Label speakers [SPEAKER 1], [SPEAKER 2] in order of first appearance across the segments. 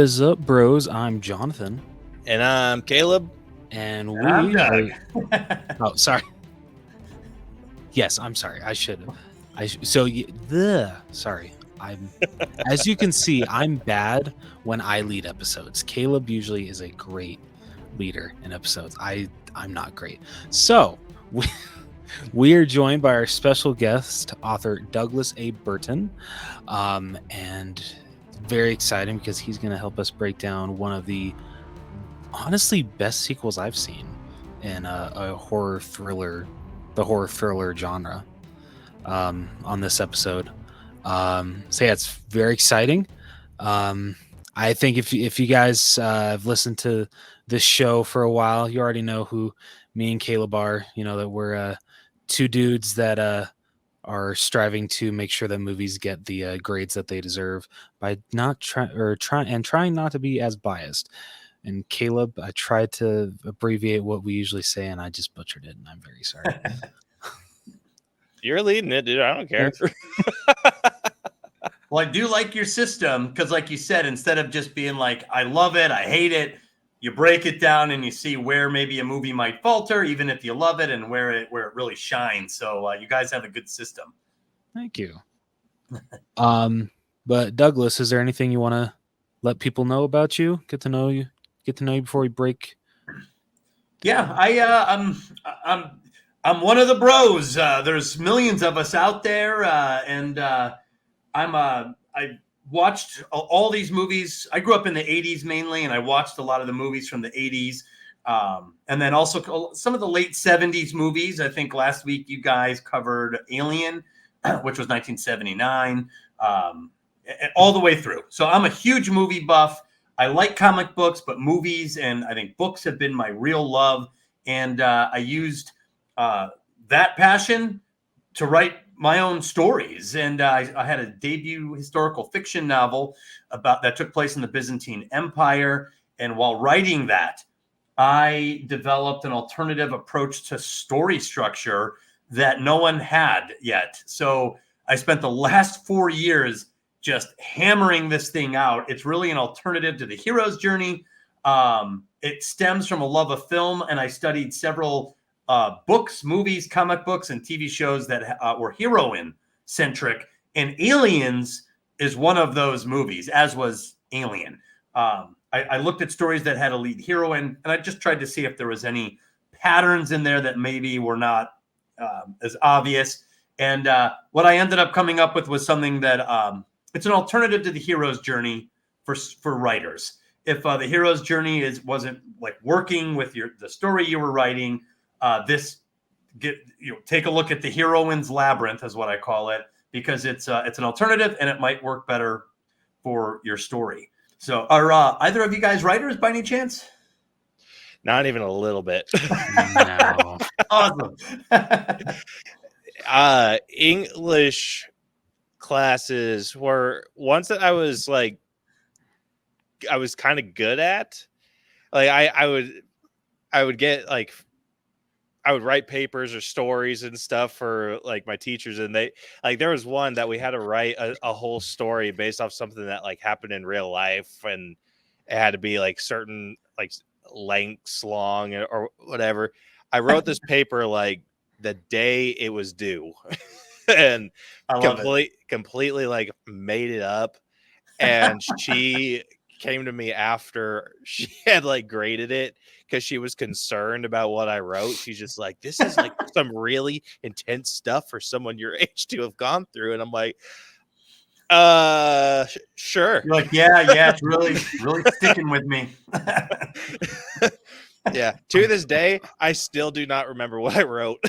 [SPEAKER 1] is up, bros? I'm Jonathan.
[SPEAKER 2] And I'm Caleb.
[SPEAKER 1] And
[SPEAKER 3] I'm
[SPEAKER 1] we
[SPEAKER 3] Doug.
[SPEAKER 1] Oh, sorry. Yes, I'm sorry. I should have. Sorry. As you can see, I'm bad when I lead episodes. Caleb usually is a great leader in episodes. I'm not great. So we are joined by our special guest, author Douglas A. Burton. And very exciting because he's going to help us break down one of the honestly best sequels I've seen in a horror thriller, the horror thriller genre, on this episode. So yeah, it's very exciting. I think if you guys have listened to this show for a while, you already know who me and Caleb are. You know that we're two dudes that are striving to make sure that movies get the grades that they deserve by trying not to be as biased. And Caleb, I tried to abbreviate what we usually say, and I just butchered it, and I'm very sorry.
[SPEAKER 2] You're leading it, dude. I don't care.
[SPEAKER 3] Well, I do like your system because, like you said, instead of just being like, I love it, I hate it, you break it down and you see where maybe a movie might falter, even if you love it, and where it really shines. So you guys have a good system.
[SPEAKER 1] Thank you. But Douglas, is there anything you want to let people know about you? Get to know you before we break.
[SPEAKER 3] Yeah, I'm one of the bros. There's millions of us out there, and I watched all these movies. I grew up in the 80s mainly, and I watched a lot of the movies from the 80s, and then also some of the late 70s movies. I think last week you guys covered Alien, which was 1979, all the way through. So I'm a huge movie buff. I like comic books, but movies and I think books have been my real love. And I used that passion to write my own stories. And I had a debut historical fiction novel that took place in the Byzantine Empire. And while writing that, I developed an alternative approach to story structure that no one had yet. So I spent the last 4 years just hammering this thing out. It's really an alternative to the hero's journey. It stems from a love of film, and I studied several books, movies, comic books, and TV shows that were heroine-centric. And Aliens is one of those movies, as was Alien. I looked at stories that had a lead heroine, and I just tried to see if there was any patterns in there that maybe were not as obvious. And what I ended up coming up with was something that it's an alternative to the hero's journey for writers. If the hero's journey wasn't like working with the story you were writing, take a look at the heroine's labyrinth, is what I call it, because it's an alternative and it might work better for your story. So, are either of you guys writers by any chance?
[SPEAKER 2] Not even a little bit.
[SPEAKER 1] No.
[SPEAKER 3] Awesome.
[SPEAKER 2] English classes were ones that I was kind of good at. Like I would get I would write papers or stories and stuff for like my teachers, and they there was one that we had to write a whole story based off something that happened in real life, and it had to be certain lengths long or whatever. I wrote this paper the day it was due. And completely made it up. And she came to me after she had graded it because she was concerned about what I wrote. She's just like, this is some really intense stuff for someone your age to have gone through. And I'm like, sure.
[SPEAKER 3] You're like, yeah, it's really sticking with me.
[SPEAKER 2] Yeah. To this day, I still do not remember what I wrote.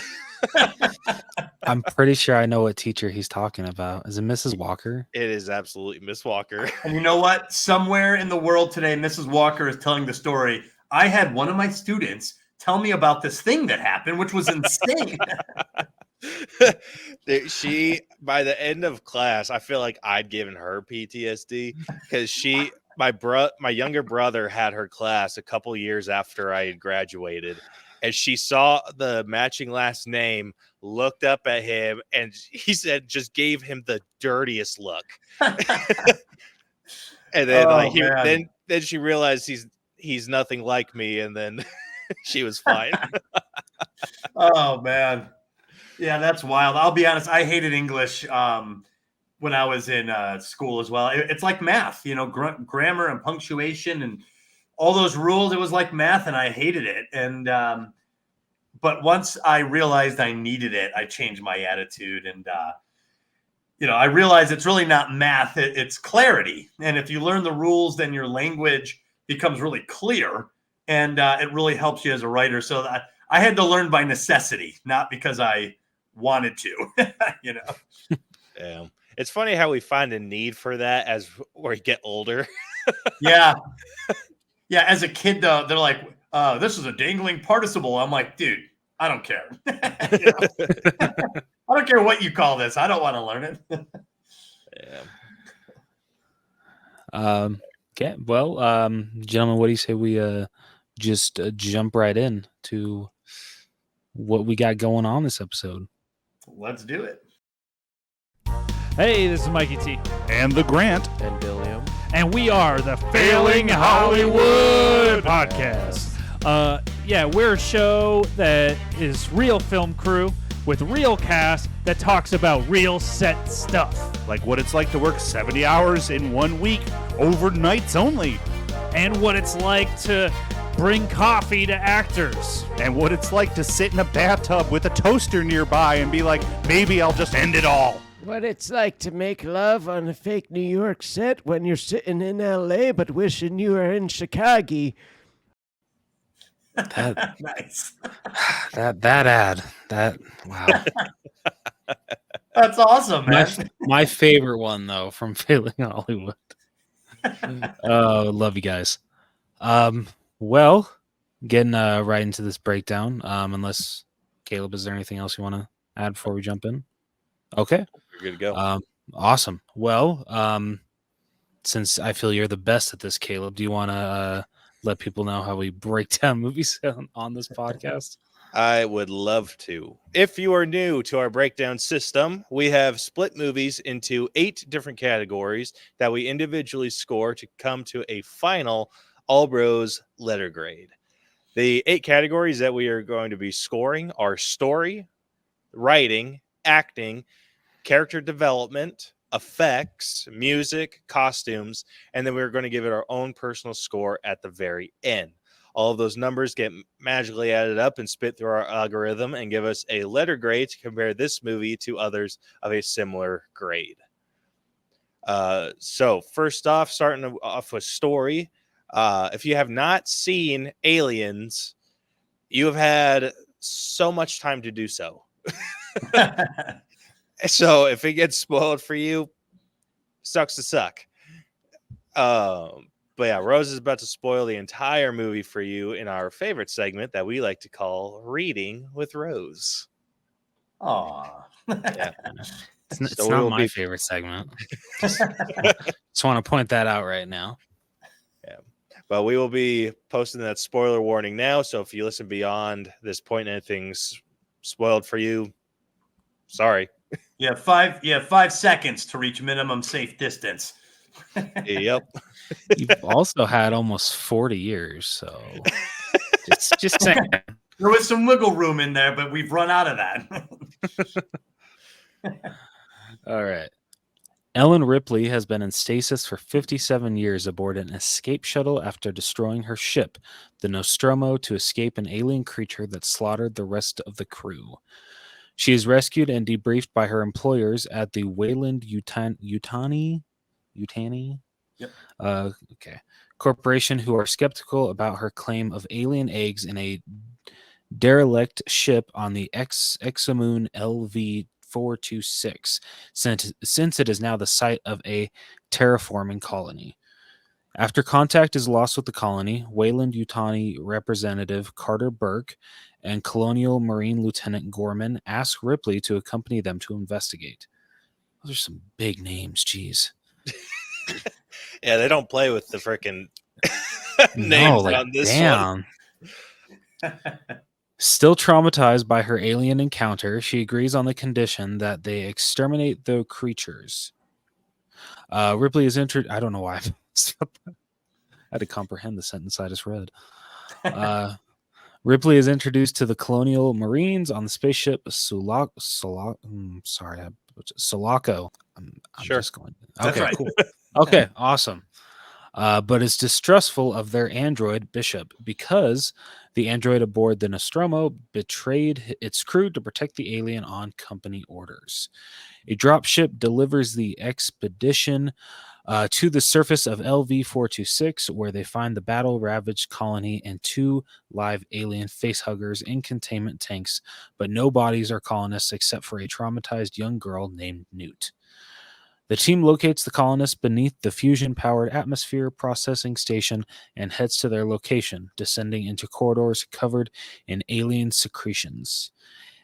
[SPEAKER 1] I'm pretty sure I know what teacher he's talking about. Is it Mrs. Walker?
[SPEAKER 2] It is absolutely Miss Walker.
[SPEAKER 3] And you know what? Somewhere in the world today, Mrs. Walker is telling the story. I had one of my students tell me about this thing that happened, which was insane.
[SPEAKER 2] She, by the end of class, I feel like I'd given her PTSD because my younger brother had her class a couple years after I had graduated. And she saw the matching last name, looked up at him, and he said, just gave him the dirtiest look. And then then she realized he's nothing like me, and then she was fine.
[SPEAKER 3] Oh man, yeah, that's wild. I'll be honest, I hated English when I was in school as well. It's like math, grammar and punctuation and all those rules. It was like math, and I hated it. And but once I realized I needed it, I changed my attitude, and I realized it's really not math; it's clarity. And if you learn the rules, then your language becomes really clear, and it really helps you as a writer. So I had to learn by necessity, not because I wanted to.
[SPEAKER 2] Yeah. It's funny how we find a need for that as we get older.
[SPEAKER 3] Yeah. Yeah. As a kid, though, they're like, this is a dangling participle. I'm like, dude, I don't care. I don't care what you call this. I don't want to learn it.
[SPEAKER 2] Yeah.
[SPEAKER 1] Okay. Well, gentlemen, what do you say we just jump right in to what we got going on this episode?
[SPEAKER 3] Let's do it.
[SPEAKER 4] Hey, this is Mikey T.
[SPEAKER 5] And the Grant.
[SPEAKER 1] And Billiam.
[SPEAKER 4] And we are the Failing Hollywood Podcast. We're a show that is real film crew with real cast that talks about real set stuff.
[SPEAKER 5] Like what it's like to work 70 hours in 1 week, overnights only.
[SPEAKER 4] And what it's like to bring coffee to actors.
[SPEAKER 5] And what it's like to sit in a bathtub with a toaster nearby and be like, maybe I'll just end it all.
[SPEAKER 6] What it's like to make love on a fake New York set when you're sitting in L.A. but wishing you were in Chicago.
[SPEAKER 1] That
[SPEAKER 3] Nice.
[SPEAKER 1] that ad. Wow.
[SPEAKER 3] That's awesome, man.
[SPEAKER 1] My favorite one though from Failing Hollywood. Oh, love you guys. Well, getting right into this breakdown. Unless Caleb, is there anything else you want to add before we jump in? Okay.
[SPEAKER 2] We're good to go.
[SPEAKER 1] Awesome. Well, since I feel you're the best at this, Caleb, do you want to let people know how we break down movies on this podcast?
[SPEAKER 2] I would love to. If you are new to our breakdown system, we have split movies into 8 different categories that we individually score to come to a final All-Bros letter grade. The 8 categories that we are going to be scoring are story, writing, acting, character development, effects, music, costumes, and then we're going to give it our own personal score at the very end. All of those numbers get magically added up and spit through our algorithm and give us a letter grade to compare this movie to others of a similar grade. So first off, starting off with story, if you have not seen Aliens, you have had so much time to do so. So if it gets spoiled for you, sucks to suck. But yeah, Rose is about to spoil the entire movie for you in our favorite segment that we like to call Reading with Rose.
[SPEAKER 3] Aw.
[SPEAKER 2] Yeah.
[SPEAKER 1] It's
[SPEAKER 2] So we
[SPEAKER 1] not
[SPEAKER 2] will
[SPEAKER 1] my
[SPEAKER 2] be-
[SPEAKER 1] favorite segment. Just want to point that out right now.
[SPEAKER 2] But we will be posting that spoiler warning now. So if you listen beyond this point and anything's spoiled for you, sorry.
[SPEAKER 3] You have 5 seconds to reach minimum safe distance.
[SPEAKER 2] Yep.
[SPEAKER 1] You've also had almost 40 years, so just saying.
[SPEAKER 3] There was some wiggle room in there, but we've run out of that.
[SPEAKER 1] All right. Ellen Ripley has been in stasis for 57 years aboard an escape shuttle after destroying her ship, the Nostromo, to escape an alien creature that slaughtered the rest of the crew. She is rescued and debriefed by her employers at the Wayland-Yutani Corporation, who are skeptical about her claim of alien eggs in a derelict ship on the Examoon LV-426, since it is now the site of a terraforming colony. After contact is lost with the colony, Wayland-Yutani Representative Carter Burke and Colonial Marine Lieutenant Gorman ask Ripley to accompany them to investigate. Those are some big names, geez.
[SPEAKER 2] Yeah, they don't play with the freaking names on this one.
[SPEAKER 1] Still traumatized by her alien encounter, she agrees on the condition that they exterminate the creatures. Ripley is I don't know why. had to comprehend the sentence I just read. Ripley is introduced to the Colonial Marines on the spaceship Sulaco. I'm
[SPEAKER 2] Sure.
[SPEAKER 1] just going.
[SPEAKER 3] That's
[SPEAKER 1] Okay,
[SPEAKER 3] right.
[SPEAKER 1] cool. Okay, awesome. But is distrustful of their android Bishop because the android aboard the Nostromo betrayed its crew to protect the alien on company orders. A dropship delivers the expedition to the surface of LV-426, where they find the battle-ravaged colony and 2 live alien facehuggers in containment tanks, but no bodies or colonists except for a traumatized young girl named Newt. The team locates the colonists beneath the fusion-powered atmosphere processing station and heads to their location, descending into corridors covered in alien secretions.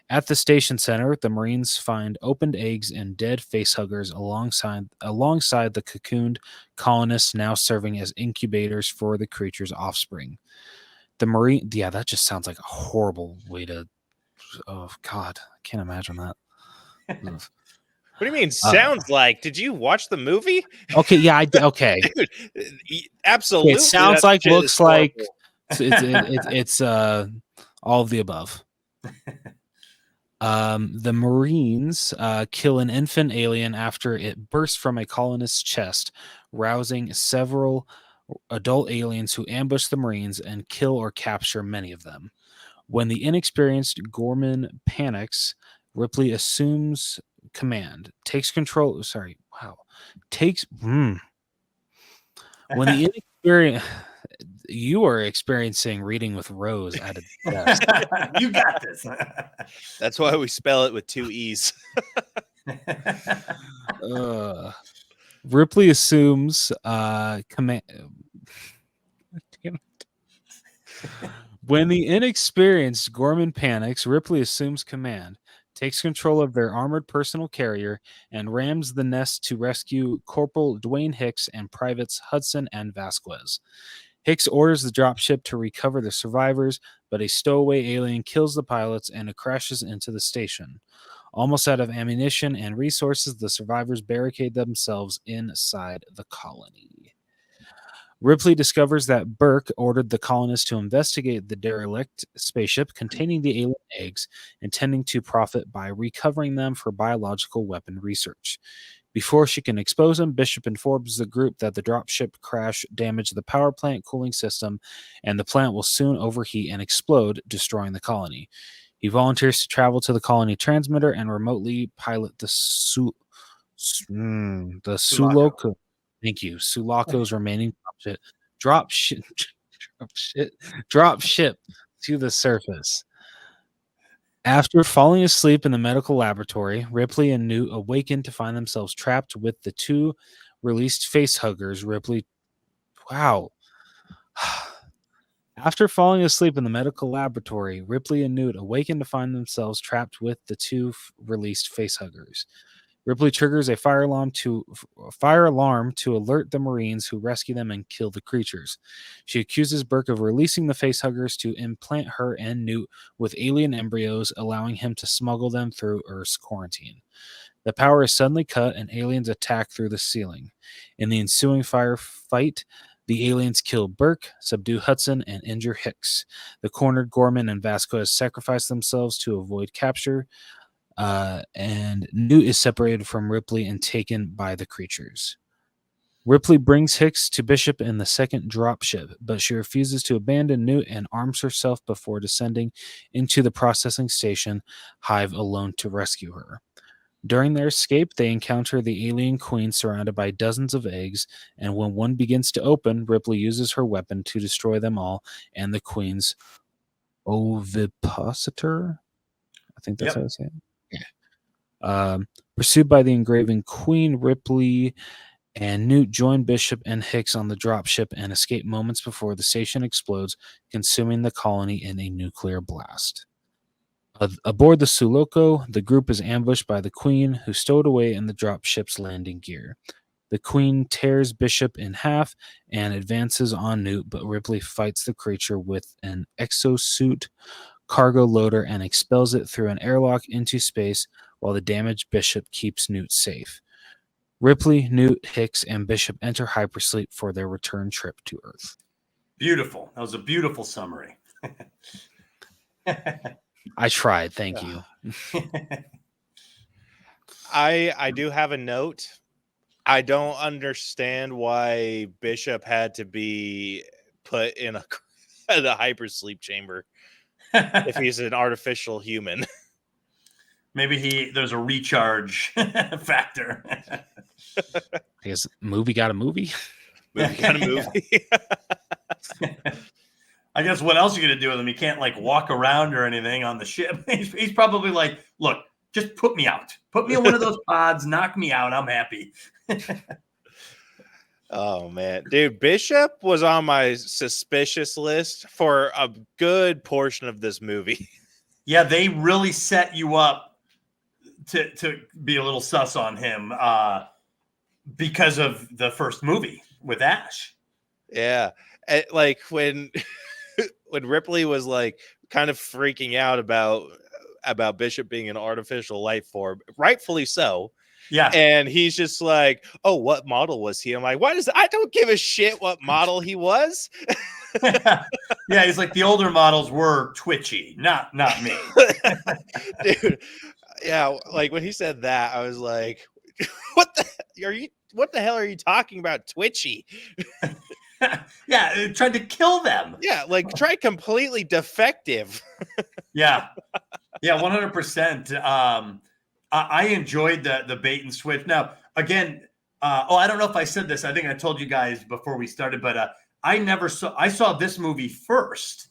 [SPEAKER 1] At the station center, the Marines find opened eggs and dead facehuggers alongside the cocooned colonists now serving as incubators for the creature's offspring. That just sounds like a horrible way to. Oh God, I can't imagine that. Ugh.
[SPEAKER 2] What do you mean? Sounds like? Did you watch the movie?
[SPEAKER 1] Okay, yeah, I did. Okay,
[SPEAKER 2] Dude, absolutely.
[SPEAKER 1] it sounds
[SPEAKER 2] that
[SPEAKER 1] like,
[SPEAKER 2] shit is
[SPEAKER 1] looks like.
[SPEAKER 2] horrible.
[SPEAKER 1] It's all of the above. The Marines kill an infant alien after it bursts from a colonist's chest, rousing several adult aliens who ambush the Marines and kill or capture many of them. When the inexperienced Gorman panics, Ripley assumes command, takes control. Sorry, wow. When the inexperienced. You are experiencing reading with Rose at a desk.
[SPEAKER 3] You got this.
[SPEAKER 2] That's why we spell it with 2 E's.
[SPEAKER 1] Ripley assumes command. Damn it. When the inexperienced Gorman panics, Ripley assumes command, takes control of their armored personal carrier, and rams the nest to rescue Corporal Dwayne Hicks and Privates Hudson and Vasquez. Hicks orders the dropship to recover the survivors, but a stowaway alien kills the pilots and it crashes into the station. Almost out of ammunition and resources, the survivors barricade themselves inside the colony. Ripley discovers that Burke ordered the colonists to investigate the derelict spaceship containing the alien eggs, intending to profit by recovering them for biological weapon research. Before she can expose him, Bishop informs the group that the dropship crash damaged the power plant cooling system and the plant will soon overheat and explode, destroying the colony. He volunteers to travel to the colony transmitter and remotely pilot the Sulaco. Thank you. Sulaco's remaining dropship to the surface. After falling asleep in the medical laboratory, Ripley and Newt awaken to find themselves trapped with the 2 released facehuggers. After falling asleep in the medical laboratory, Ripley and Newt awaken to find themselves trapped with the 2 released facehuggers. Ripley triggers a fire alarm to alert the Marines, who rescue them and kill the creatures. She accuses Burke of releasing the facehuggers to implant her and Newt with alien embryos, allowing him to smuggle them through Earth's quarantine. The power is suddenly cut and aliens attack through the ceiling. In the ensuing firefight, the aliens kill Burke, subdue Hudson, and injure Hicks. The cornered Gorman and Vasquez sacrifice themselves to avoid capture. And Newt is separated from Ripley and taken by the creatures. Ripley brings Hicks to Bishop in the second dropship, but she refuses to abandon Newt and arms herself before descending into the processing station hive alone to rescue her. During their escape, they encounter the alien queen surrounded by dozens of eggs, and when one begins to open, Ripley uses her weapon to destroy them all and the queen's ovipositor. I think that's how it's saying. Pursued by the engraving queen, Ripley and Newt join Bishop and Hicks on the dropship and escape moments before the station explodes, consuming the colony in a nuclear blast. Aboard the Sulaco, the group is ambushed by the Queen, who stowed away in the dropship's landing gear. The Queen tears Bishop in half and advances on Newt, but Ripley fights the creature with an exosuit cargo loader and expels it through an airlock into space, while the damaged Bishop keeps Newt safe. Ripley, Newt, Hicks, and Bishop enter hypersleep for their return trip to Earth.
[SPEAKER 3] Beautiful. That was a beautiful summary.
[SPEAKER 1] I tried. Thank you.
[SPEAKER 2] I do have a note. I don't understand why Bishop had to be put in a hypersleep chamber if he's an artificial human.
[SPEAKER 3] Maybe there's a recharge factor.
[SPEAKER 1] I guess movie got a movie.
[SPEAKER 2] Movie got a movie.
[SPEAKER 3] I guess what else are you gonna do with him? He can't like walk around or anything on the ship. He's probably like, look, just put me out. Put me in one of those pods, knock me out. I'm happy.
[SPEAKER 2] Oh man, dude, Bishop was on my suspicious list for a good portion of this movie.
[SPEAKER 3] Yeah, they really set you up to be a little sus on him because of the first movie with Ash.
[SPEAKER 2] Yeah, like when Ripley was like kind of freaking out about Bishop being an artificial life form, rightfully so.
[SPEAKER 3] Yeah,
[SPEAKER 2] and he's just like, "Oh, what model was he?" I'm like, "What is? I don't give a shit what model he was."
[SPEAKER 3] yeah, he's like, the older models were twitchy, not me.
[SPEAKER 2] Dude. Yeah, like when he said that, I was like, "What the hell are you talking about, twitchy?"
[SPEAKER 3] Yeah, it tried to kill them.
[SPEAKER 2] Yeah, like try completely defective.
[SPEAKER 3] Yeah, 100%. I enjoyed the bait and switch. Now, again, I don't know if I said this. I think I told you guys before we started, but I saw this movie first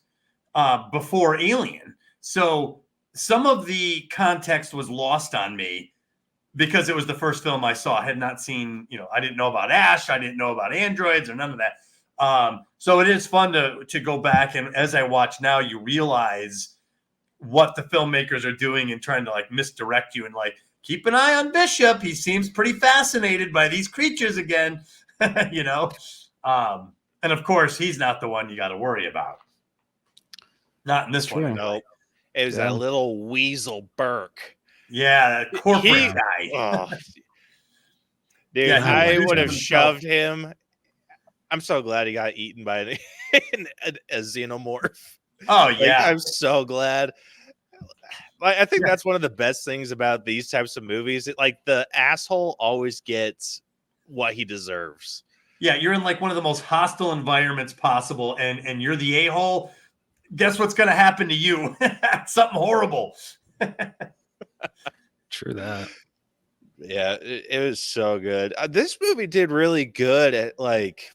[SPEAKER 3] before Alien. So some of the context was lost on me because it was the first film I saw. I had not seen, I didn't know about Ash. I didn't know about androids or none of that. So it is fun to go back. And as I watch now, you realize what the filmmakers are doing and trying to like misdirect you and like, keep an eye on Bishop. He seems pretty fascinated by these creatures again, And of course, he's not the one you got to worry about. Not in this one.
[SPEAKER 2] No, it was that little weasel Burke.
[SPEAKER 3] Yeah, that corporate guy.
[SPEAKER 2] Oh, dude,
[SPEAKER 3] Yeah,
[SPEAKER 2] I would have shoved him. I'm so glad he got eaten by a xenomorph.
[SPEAKER 3] Oh, yeah.
[SPEAKER 2] I'm so glad. I think that's one of the best things about these types of movies. Like the asshole always gets what he deserves.
[SPEAKER 3] Yeah, you're in like one of the most hostile environments possible, and you're the a-hole. Guess what's going to happen to you? Something horrible.
[SPEAKER 1] True that.
[SPEAKER 2] Yeah, it was so good. This movie did really good at like.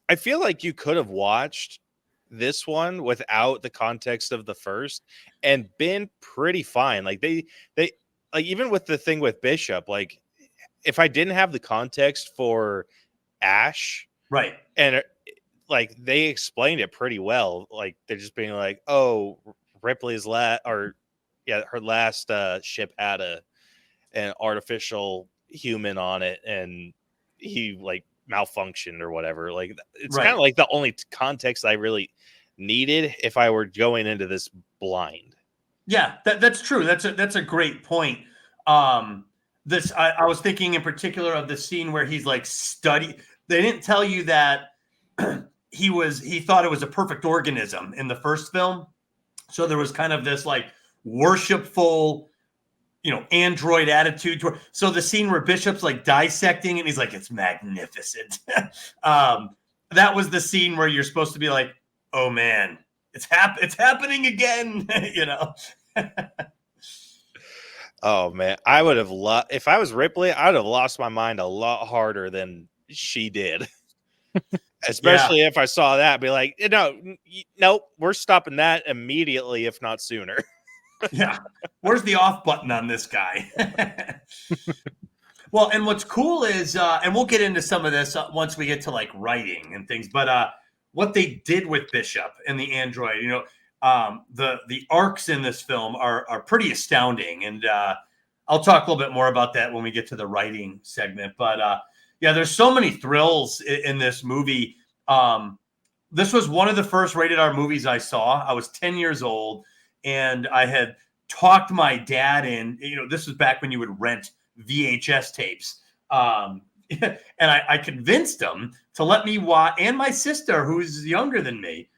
[SPEAKER 2] I feel like you could have watched this one without the context of the first and been pretty fine. Like they like even with the thing with Bishop, like if I didn't have the context for Ash,
[SPEAKER 3] right,
[SPEAKER 2] and like they explained it pretty well. Like they're just being like, oh, Ripley's her last ship had an artificial human on it, and he like malfunctioned or whatever. Like it's kind of like the only context I really needed if I were going into this blind.
[SPEAKER 3] Yeah, that's true. That's a great point. I was thinking in particular of the scene where he's like they didn't tell you that he thought it was a perfect organism in the first film. So there was kind of this like worshipful, android attitude to her. So the scene where Bishop's like dissecting and he's like, it's magnificent. That was the scene where you're supposed to be like, oh man, it's happening again.
[SPEAKER 2] Oh man, I would have if I was Ripley, I would have lost my mind a lot harder than she did. Especially if I saw that, I'd be like, nope, we're stopping that immediately, if not sooner.
[SPEAKER 3] Yeah. Where's the off button on this guy? Well, and what's cool is, and we'll get into some of this once we get to like writing and things, but what they did with Bishop and the android, the arcs in this film are pretty astounding. And I'll talk a little bit more about that when we get to the writing segment. But there's so many thrills in this movie. This was one of the first rated R movies I saw. I was 10 years old. And I had talked my dad in, this was back when you would rent VHS tapes And I convinced him to let me watch, and my sister, who's younger than me,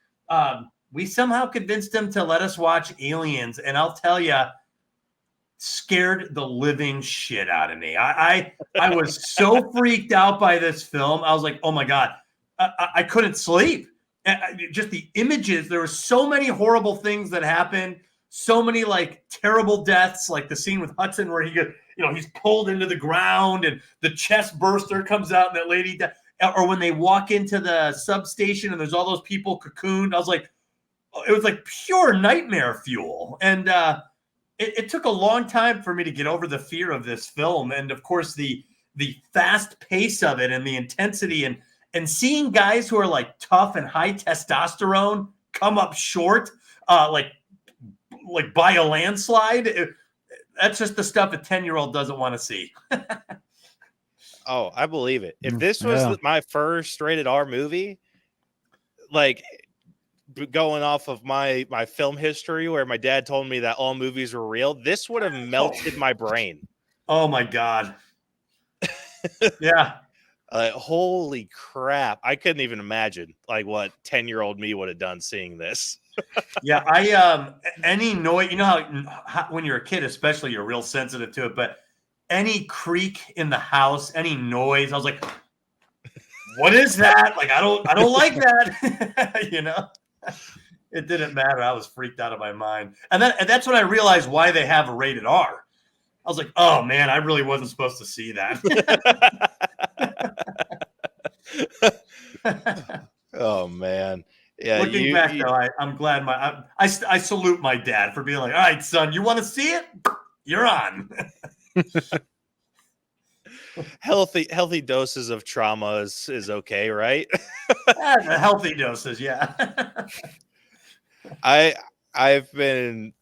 [SPEAKER 3] we somehow convinced him to let us watch Aliens. And I'll tell you, scared the living shit out of me. I was so freaked out by this film. I was like, oh my God, I couldn't sleep. Just the images. There were so many horrible things that happened. So many like terrible deaths, like the scene with Hudson where he's pulled into the ground and the chest burster comes out and that lady died. Or when they walk into the substation and there's all those people cocooned. I was like, it was like pure nightmare fuel. And it took a long time for me to get over the fear of this film. And of course, the fast pace of it and the intensity and seeing guys who are like tough and high testosterone come up short, like by a landslide. That's just the stuff a 10-year-old doesn't want to see.
[SPEAKER 2] Oh, I believe it. If this was my first rated R movie, like going off of my film history where my dad told me that all movies were real, this would have melted my brain.
[SPEAKER 3] Oh my God. Yeah.
[SPEAKER 2] Holy crap. I couldn't even imagine like what 10-year-old me would have done seeing this.
[SPEAKER 3] Yeah. I, any noise, you know how when you're a kid, especially, you're real sensitive to it, but any creak in the house, any noise, I was like, what is that? Like, I don't like that. You know, it didn't matter. I was freaked out of my mind. And that's when I realized why they have a rated R. I was like, oh man, I really wasn't supposed to see that.
[SPEAKER 2] Oh man. Yeah.
[SPEAKER 3] Looking back though, I'm glad I salute my dad for being like, all right, son, you want to see it? You're on.
[SPEAKER 2] Healthy doses of trauma is okay, right?
[SPEAKER 3] Healthy doses, yeah.
[SPEAKER 2] I've been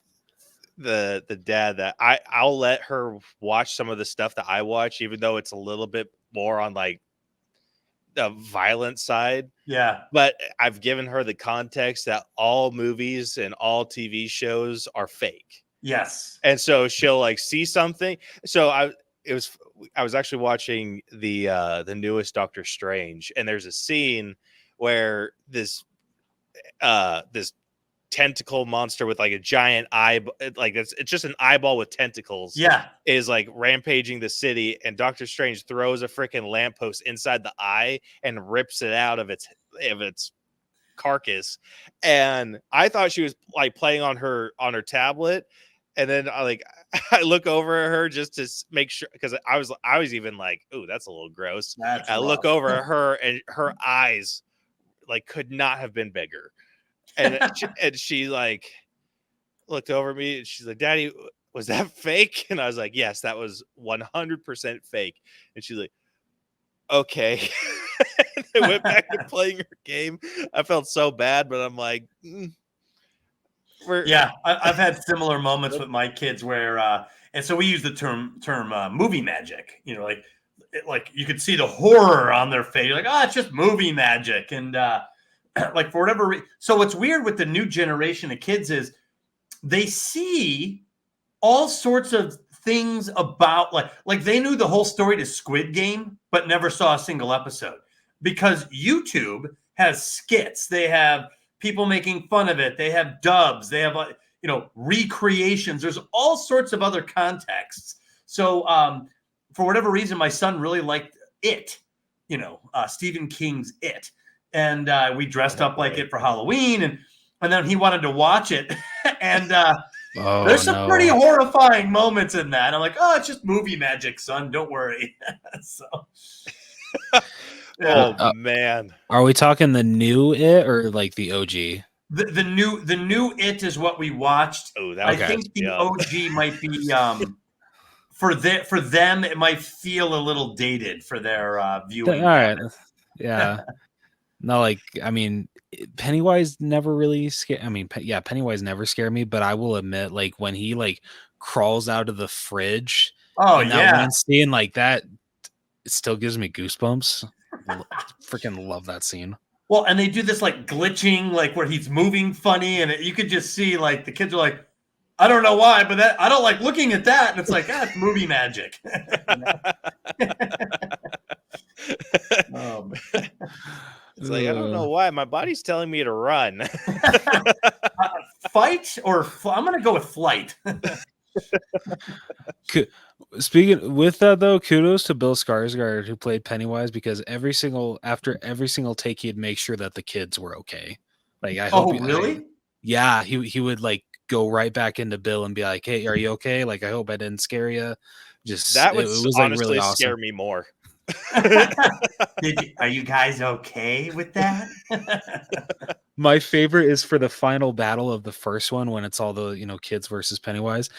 [SPEAKER 2] the dad that I'll let her watch some of the stuff that I watch, even though it's a little bit more on like the violent side.
[SPEAKER 3] Yeah.
[SPEAKER 2] But I've given her the context that all movies and all TV shows are fake.
[SPEAKER 3] Yes.
[SPEAKER 2] And so she'll like see something. So I was actually watching the newest Doctor Strange, and there's a scene where this tentacle monster with like a giant eye, like it's just an eyeball with tentacles, is like rampaging the city, and Doctor Strange throws a freaking lamppost inside the eye and rips it out of its carcass. And I thought she was like playing on her tablet, and then I look over at her just to make sure, because I was even like, ooh, that's a little gross. I look over at her, and her eyes like could not have been bigger. And she like looked over at me and she's like, Daddy, was that fake? And I was like, yes, that was 100% fake. And she's like, okay. And I went back to playing her game. I felt so bad, but I'm like,
[SPEAKER 3] I've had similar moments with my kids where, and so we use the term movie magic, you know, like you could see the horror on their face. You're like, oh, it's just movie magic. And, like for whatever reason. So what's weird with the new generation of kids is they see all sorts of things about like they knew the whole story to Squid Game, but never saw a single episode because YouTube has skits. They have people making fun of it. They have dubs. They have, recreations. There's all sorts of other contexts. So for whatever reason, my son really liked it, Stephen King's It. And we dressed up like it for Halloween, and then he wanted to watch it. And there's some pretty horrifying moments in that. I'm like, oh, it's just movie magic, son. Don't worry. So,
[SPEAKER 2] yeah. Oh man,
[SPEAKER 1] are we talking the new It or like the OG?
[SPEAKER 3] The new It is what we watched.
[SPEAKER 2] Oh,
[SPEAKER 3] I think the OG might be for them. It might feel a little dated for their viewing.
[SPEAKER 1] All right, yeah. No, like, I mean, Pennywise never really scared. I mean, Pennywise never scared me, but I will admit, like, when he like crawls out of the fridge, that one scene like that, it still gives me goosebumps. Freaking love that scene.
[SPEAKER 3] Well, and they do this like glitching, like where he's moving funny, and you could just see like the kids are like, I don't know why, but that I don't like looking at that, and it's like, it's movie magic.
[SPEAKER 2] It's like, I don't know why my body's telling me to run.
[SPEAKER 3] Fight or I'm going to go with flight.
[SPEAKER 1] Speaking with that though, kudos to Bill Skarsgård who played Pennywise, because after every single take he'd make sure that the kids were okay. Like I hope.
[SPEAKER 3] Really?
[SPEAKER 1] Yeah, he would like go right back into Bill and be like, "Hey, are you okay? Like I hope I didn't scare you." Just
[SPEAKER 2] that would
[SPEAKER 1] it was
[SPEAKER 2] honestly
[SPEAKER 1] like really awesome.
[SPEAKER 2] scare me more.
[SPEAKER 3] Are you guys okay with that?
[SPEAKER 1] My favorite is for the final battle of the first one when it's all the kids versus Pennywise.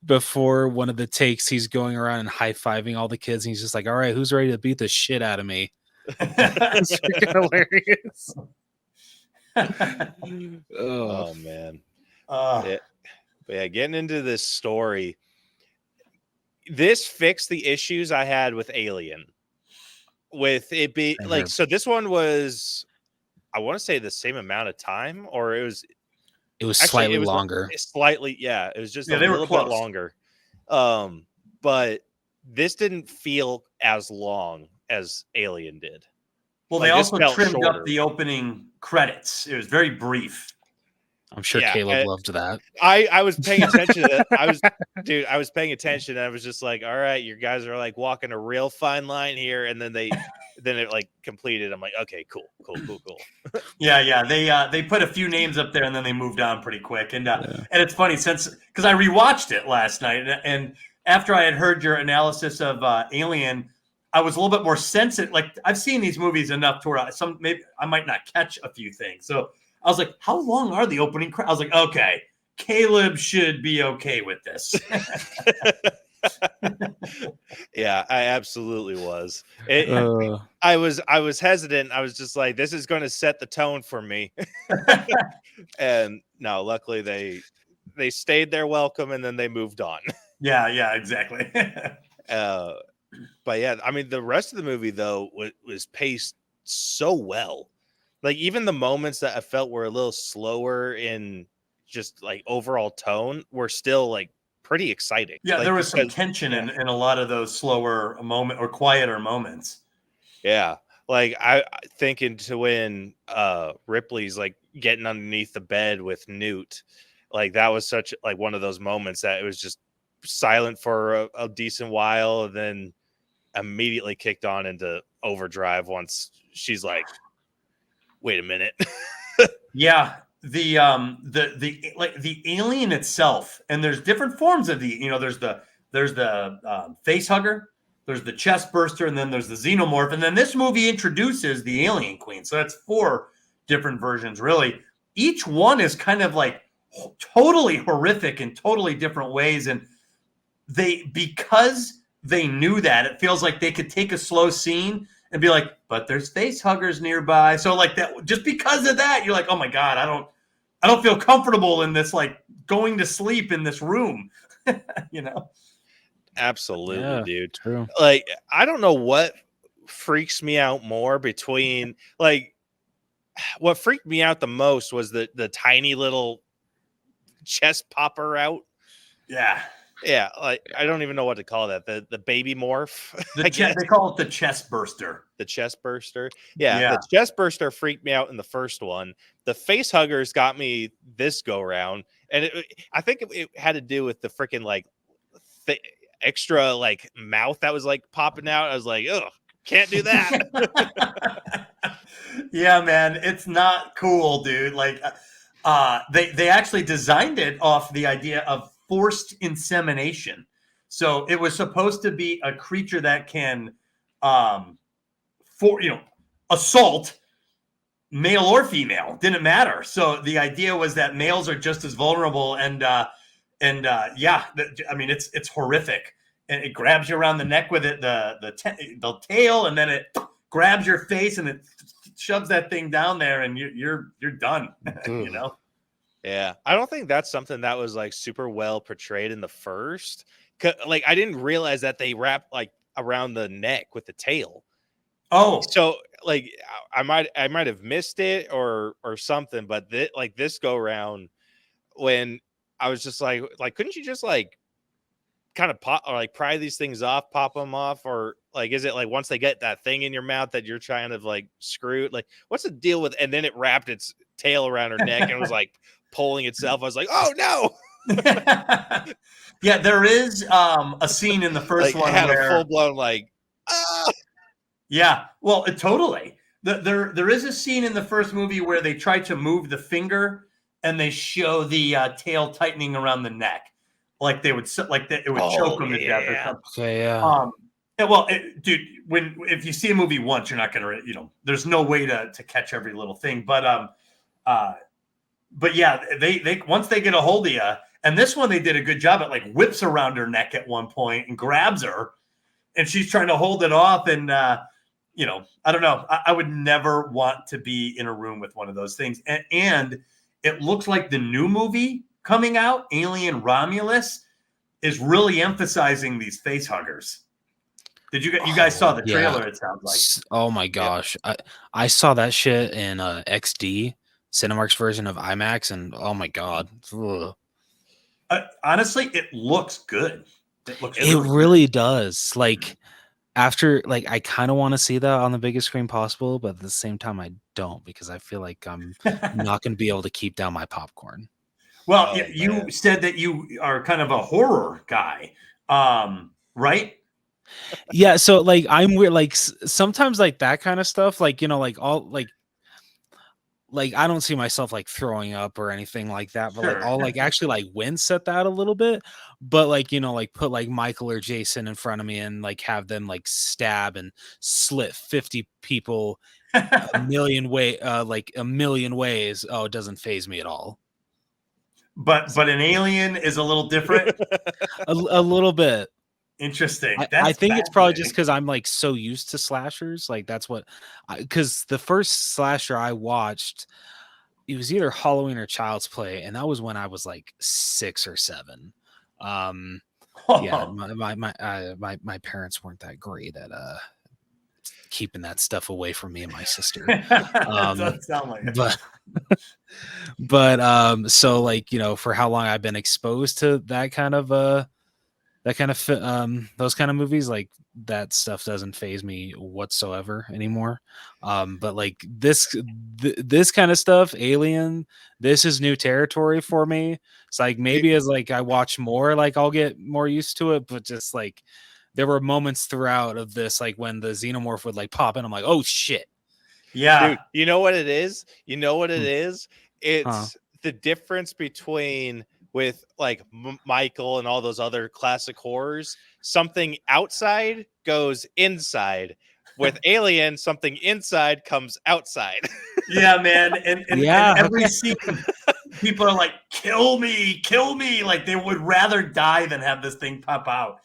[SPEAKER 1] Before one of the takes, he's going around and high-fiving all the kids, and he's just like, "All right, who's ready to beat the shit out of me?" It's freaking hilarious.
[SPEAKER 2] Oh man. But yeah, getting into this story, this fixed the issues I had with Alien. With it be like, so this one was, I want to say the same amount of time, or it was
[SPEAKER 1] slightly longer.
[SPEAKER 2] Slightly, yeah. It was just a
[SPEAKER 3] they were
[SPEAKER 2] little
[SPEAKER 3] close.
[SPEAKER 2] bit longer. But this didn't feel as long as Alien did.
[SPEAKER 3] Well,
[SPEAKER 2] Like,
[SPEAKER 3] they
[SPEAKER 2] this
[SPEAKER 3] also
[SPEAKER 2] felt
[SPEAKER 3] trimmed
[SPEAKER 2] shorter.
[SPEAKER 3] up the opening credits. It was very brief.
[SPEAKER 1] I'm sure Caleb loved that.
[SPEAKER 2] I was paying attention to that. I was paying attention. And I was just like, all right, you guys are like walking a real fine line here. And then it like completed. I'm like, okay, cool.
[SPEAKER 3] Yeah. They put a few names up there and then they moved on pretty quick. And it's funny because I rewatched it last night, and after I had heard your analysis of Alien, I was a little bit more sensitive. Like I've seen these movies enough to where maybe I might not catch a few things. So I was like, how long are the opening credits? I was like, okay, Caleb should be okay with this.
[SPEAKER 2] Yeah, I absolutely was. I was hesitant. I was just like, this is going to set the tone for me. And no, luckily they stayed their welcome and then they moved on.
[SPEAKER 3] Yeah, exactly.
[SPEAKER 2] But yeah, I mean, the rest of the movie though was paced so well. Like even the moments that I felt were a little slower in just like overall tone were still like pretty exciting.
[SPEAKER 3] Yeah,
[SPEAKER 2] like,
[SPEAKER 3] there was some tension in a lot of those slower moment or quieter moments.
[SPEAKER 2] Yeah. Like I thinking to when Ripley's like getting underneath the bed with Newt, like that was such like one of those moments that it was just silent for a decent while and then immediately kicked on into overdrive once she's like, wait a minute.
[SPEAKER 3] Yeah, the alien itself, and there's different forms of there's the face hugger, there's the chest burster, and then there's the xenomorph, and then this movie introduces the alien queen. So that's 4 different versions, really. Each one is kind of like totally horrific in totally different ways, and because they knew that, it feels like they could take a slow scene and be like, but there's face huggers nearby. So like that, just because of that, you're like, oh my God, I don't feel comfortable in this, like going to sleep in this room,
[SPEAKER 2] Absolutely, dude.
[SPEAKER 1] True.
[SPEAKER 2] Like, I don't know what freaks me out more between like what freaked me out the most was the tiny little chest popper out. Yeah, like I don't even know what to call that. The baby morph.
[SPEAKER 3] They call it the chest burster.
[SPEAKER 2] The chest burster. Yeah, the chest burster freaked me out in the first one. The face huggers got me this go round, and I think it had to do with the freaking like extra like mouth that was like popping out. I was like, ugh, can't do that.
[SPEAKER 3] Yeah, man, it's not cool, dude. Like, they actually designed it off the idea of forced insemination. So it was supposed to be a creature that can assault male or female, didn't matter. So the idea was that males are just as vulnerable, and I mean it's horrific, and it grabs you around the neck with it, the tail, and then it grabs your face and it shoves that thing down there, and you're done.
[SPEAKER 2] Yeah, I don't think that's something that was like super well portrayed in the first. Like I didn't realize that they wrap like around the neck with the tail.
[SPEAKER 3] Oh,
[SPEAKER 2] so like I might have missed it or something, but this go round when I was just like, couldn't you just like kind of pop or like pry these things off, pop them off, or like is it like once they get that thing in your mouth that you're trying to like screw it? Like, what's the deal with? And then it wrapped its tail around her neck and was like pulling itself. I was like, oh no.
[SPEAKER 3] Yeah, there is a scene in the first
[SPEAKER 2] Like,
[SPEAKER 3] one
[SPEAKER 2] I had
[SPEAKER 3] where
[SPEAKER 2] a full blown like, ah.
[SPEAKER 3] yeah, well, totally. There is a scene in the first movie where they try to move the finger and they show the tail tightening around the neck, like they would it would choke them to death or something.
[SPEAKER 1] Okay, yeah.
[SPEAKER 3] Yeah, well, dude, if you see a movie once, you're not gonna, there's no way to catch every little thing. But yeah, they once they get a hold of you, and this one they did a good job at like whips around her neck at one point and grabs her, and she's trying to hold it off. And I don't know. I would never want to be in a room with one of those things. And it looks like the new movie coming out, Alien Romulus, is really emphasizing these face huggers. Did you guys saw the trailer? It sounds like.
[SPEAKER 1] Oh my gosh, I saw that shit in XD Cinemark's version of IMAX, and oh my god,
[SPEAKER 3] honestly, it looks good.
[SPEAKER 1] It really does. Like after, like I kind of want to see that on the biggest screen possible, but at the same time, I don't because I feel like I'm not going to be able to keep down my popcorn.
[SPEAKER 3] Well, you said that you are kind of a horror guy, right?
[SPEAKER 1] Yeah, so like I'm weird. Like sometimes like that kind of stuff, like like all like I don't see myself like throwing up or anything like that, but like I'll like actually like wince at that a little bit. But like like put like Michael or Jason in front of me and like have them like stab and slit 50 people a million ways. Oh, it doesn't faze me at all.
[SPEAKER 3] But an Alien is a little different.
[SPEAKER 1] a little bit.
[SPEAKER 3] Interesting.
[SPEAKER 1] I think it's probably just because I'm like so used to slashers. Like that's what, because the first slasher I watched, it was either Halloween or Child's Play, and that was when I was like 6 or 7. Yeah, my parents weren't that great at keeping that stuff away from me and my sister.
[SPEAKER 3] Doesn't sound like it.
[SPEAKER 1] But so like for how long I've been exposed to that kind of those kind of movies, like that stuff doesn't faze me whatsoever anymore. But like this kind of stuff, Alien, this is new territory for me. It's like maybe as like I watch more, like I'll get more used to it. But just like there were moments throughout of this, like when the xenomorph would like pop in, I'm like, oh shit.
[SPEAKER 3] Yeah,
[SPEAKER 2] dude, you know what it is? It's the difference between with like Michael and all those other classic horrors. Something outside goes inside. With Alien, something inside comes outside.
[SPEAKER 3] Yeah, man. And every scene, people are like, kill me. Like they would rather die than have this thing pop out.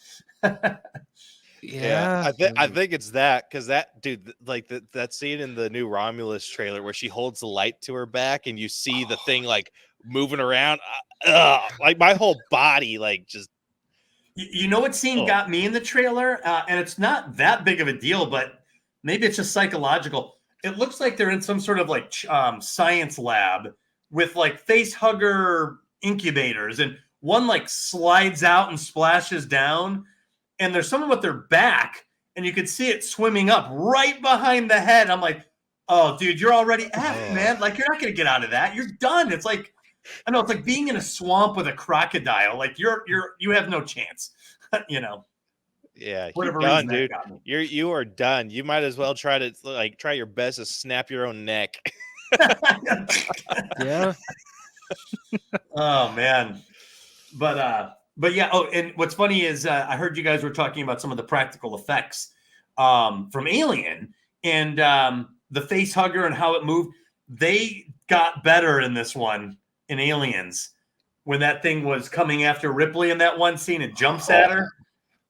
[SPEAKER 2] Yeah, I think it's that, because that dude, like that scene in the new Romulus trailer where she holds the light to her back and you see the thing like moving around, like my whole body, like just.
[SPEAKER 3] You know what scene got me in the trailer, and it's not that big of a deal, but maybe it's just psychological. It looks like they're in some sort of like science lab with like face hugger incubators, and one like slides out and splashes down. And there's someone with their back, and you could see it swimming up right behind the head. I'm like, oh, dude, you're already man. Like, you're not going to get out of that. You're done. It's like, I know, it's like being in a swamp with a crocodile. Like, you have no chance,
[SPEAKER 2] Yeah,
[SPEAKER 3] whatever
[SPEAKER 2] you're done,
[SPEAKER 3] reason
[SPEAKER 2] dude. You are done. You might as well try your best to snap your own neck.
[SPEAKER 1] Yeah.
[SPEAKER 3] Oh, man. But yeah. Oh, and what's funny is I heard you guys were talking about some of the practical effects from Alien and the face hugger and how it moved. They got better in this one in Aliens when that thing was coming after Ripley in that one scene and jumps at her.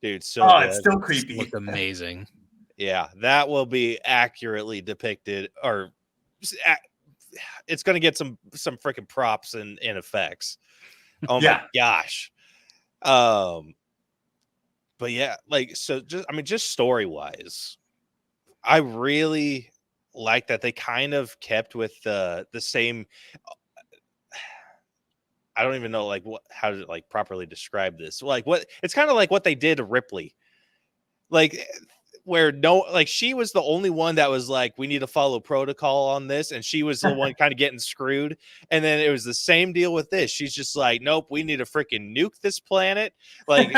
[SPEAKER 2] Dude,
[SPEAKER 3] it's still creepy.
[SPEAKER 1] It looked amazing.
[SPEAKER 2] Yeah, that will be accurately depicted, or it's going to get some freaking props and effects. Oh my gosh. But yeah, like, so just story wise, I really like that they kind of kept with the same. I don't even know like how to like properly describe this. Like what it's kind of like what they did to Ripley. Like where she was the only one that was like, we need to follow protocol on this, and she was the one kind of getting screwed. And then it was the same deal with this. She's just like, nope, we need to freaking nuke this planet. Like,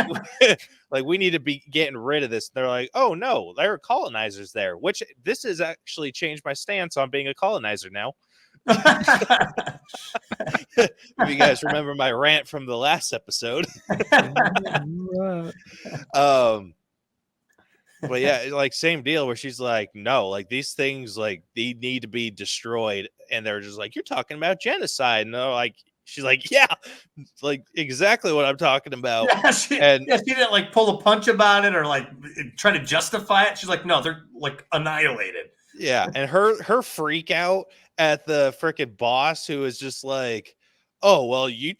[SPEAKER 2] like we need to be getting rid of this. And they're like, oh no, there are colonizers there, which this has actually changed my stance on being a colonizer now. If you guys remember my rant from the last episode. But yeah, like same deal where she's like, no, like these things, like they need to be destroyed. And they're just like, you're talking about genocide. No, like she's like, yeah, it's like exactly what I'm talking about.
[SPEAKER 3] Yeah, she didn't like pull a punch about it or like try to justify it. She's like, no, they're like annihilated.
[SPEAKER 2] Yeah, and her freak out at the freaking boss who is just like, oh well, you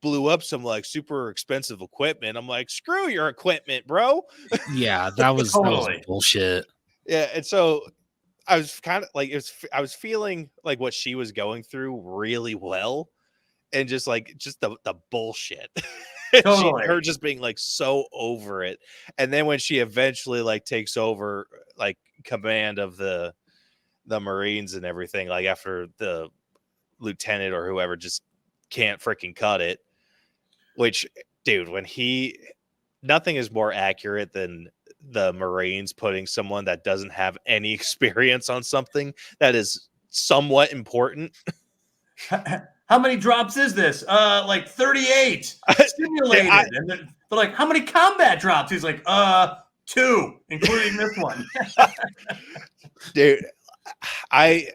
[SPEAKER 2] blew up some like super expensive equipment. I'm like, screw your equipment, bro.
[SPEAKER 1] Yeah, that was bullshit.
[SPEAKER 2] Yeah, and so I was kind of like, I was feeling like what she was going through really well, and just the bullshit.
[SPEAKER 3] Totally.
[SPEAKER 2] Her just being like so over it, and then when she eventually like takes over like command of the Marines and everything, like after the lieutenant or whoever just can't freaking cut it, which dude, when nothing is more accurate than the Marines putting someone that doesn't have any experience on something that is somewhat important.
[SPEAKER 3] How many drops is this? Like 38 simulated. And they're like, how many combat drops? He's like, 2, including this one.
[SPEAKER 2] Dude, they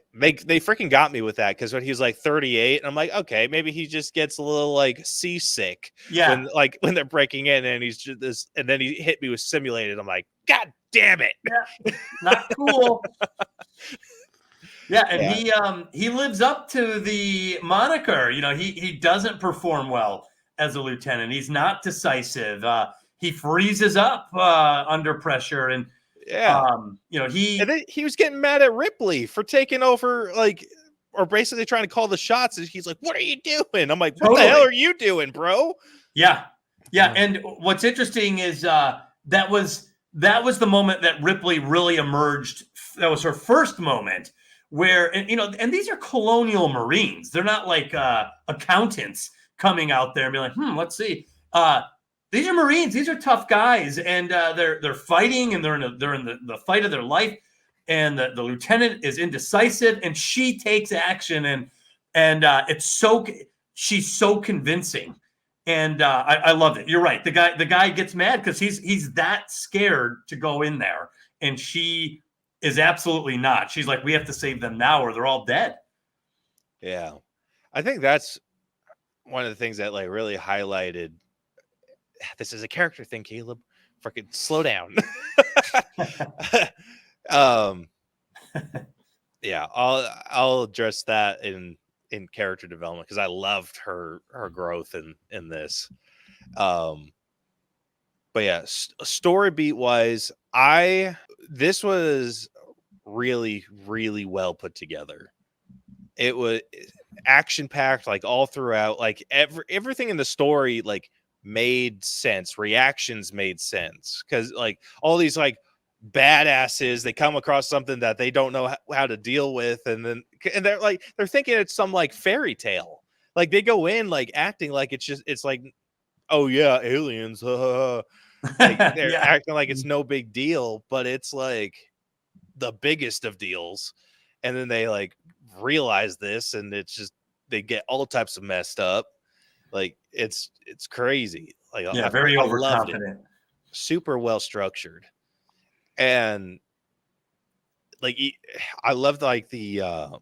[SPEAKER 2] freaking got me with that, because when he was like 38, and I'm like, okay, maybe he just gets a little like seasick when they're breaking in, and he's just this, and then he hit me with simulated. I'm like, god damn it.
[SPEAKER 3] Yeah, not cool. Yeah, and he lives up to the moniker. You know, he doesn't perform well as a lieutenant. He's not decisive. He freezes up under pressure, and
[SPEAKER 2] he was getting mad at Ripley for taking over, like, or basically trying to call the shots. And he's like, "What are you doing?" I'm like, "What the hell are you doing, bro?"
[SPEAKER 3] Yeah. And what's interesting is that was the moment that Ripley really emerged. That was her first moment where, and these are colonial Marines. They're not like accountants coming out there and being like, let's see. These are Marines. These are tough guys, and they're fighting, and they're in the fight of their life. And the lieutenant is indecisive, and she takes action, and she's so convincing, and I loved it. You're right. The guy gets mad because he's that scared to go in there, and she is absolutely not. She's like, we have to save them now, or they're all dead.
[SPEAKER 2] Yeah, I think that's one of the things that like really highlighted. This is a character thing, Caleb. Freaking slow down. Yeah, I'll address that in character development, because I loved her growth in this. But yeah, story beat wise, this was really, really well put together. It was action packed, like all throughout, like everything in the story, like made sense. Reactions made sense, because like all these like badasses, they come across something that they don't know how to deal with, and they're thinking it's some like fairy tale. Like they go in like acting like it's like, oh yeah, aliens, like they're acting like it's no big deal, but it's like the biggest of deals. And then they like realize this, and it's just they get all types of messed up. Like it's crazy. Like
[SPEAKER 3] very overconfident,
[SPEAKER 2] super well structured, and like I loved like the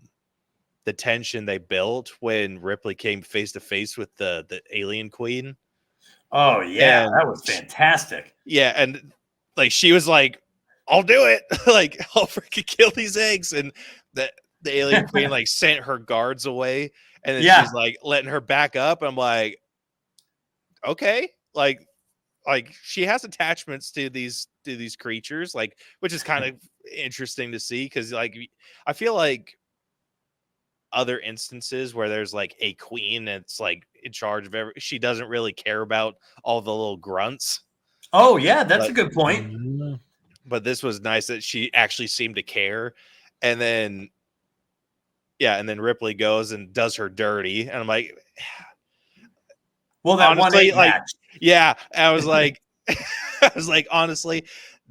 [SPEAKER 2] tension they built when Ripley came face to face with the alien queen.
[SPEAKER 3] Oh yeah, that was fantastic.
[SPEAKER 2] Yeah, and like she was like, "I'll do it." Like I'll freaking kill these eggs, and the alien queen like sent her guards away. And then she's like letting her back up. I'm like, okay, like she has attachments to these creatures, like, which is kind of interesting to see, because like I feel like other instances where there's like a queen, and it's like in charge of she doesn't really care about all the little grunts.
[SPEAKER 3] Oh yeah, that's a good point.
[SPEAKER 2] But this was nice that she actually seemed to care. And then Ripley goes and does her dirty, and I'm like,
[SPEAKER 3] well, that
[SPEAKER 2] honestly,
[SPEAKER 3] 1-8
[SPEAKER 2] like,
[SPEAKER 3] match.
[SPEAKER 2] yeah, I was like, honestly,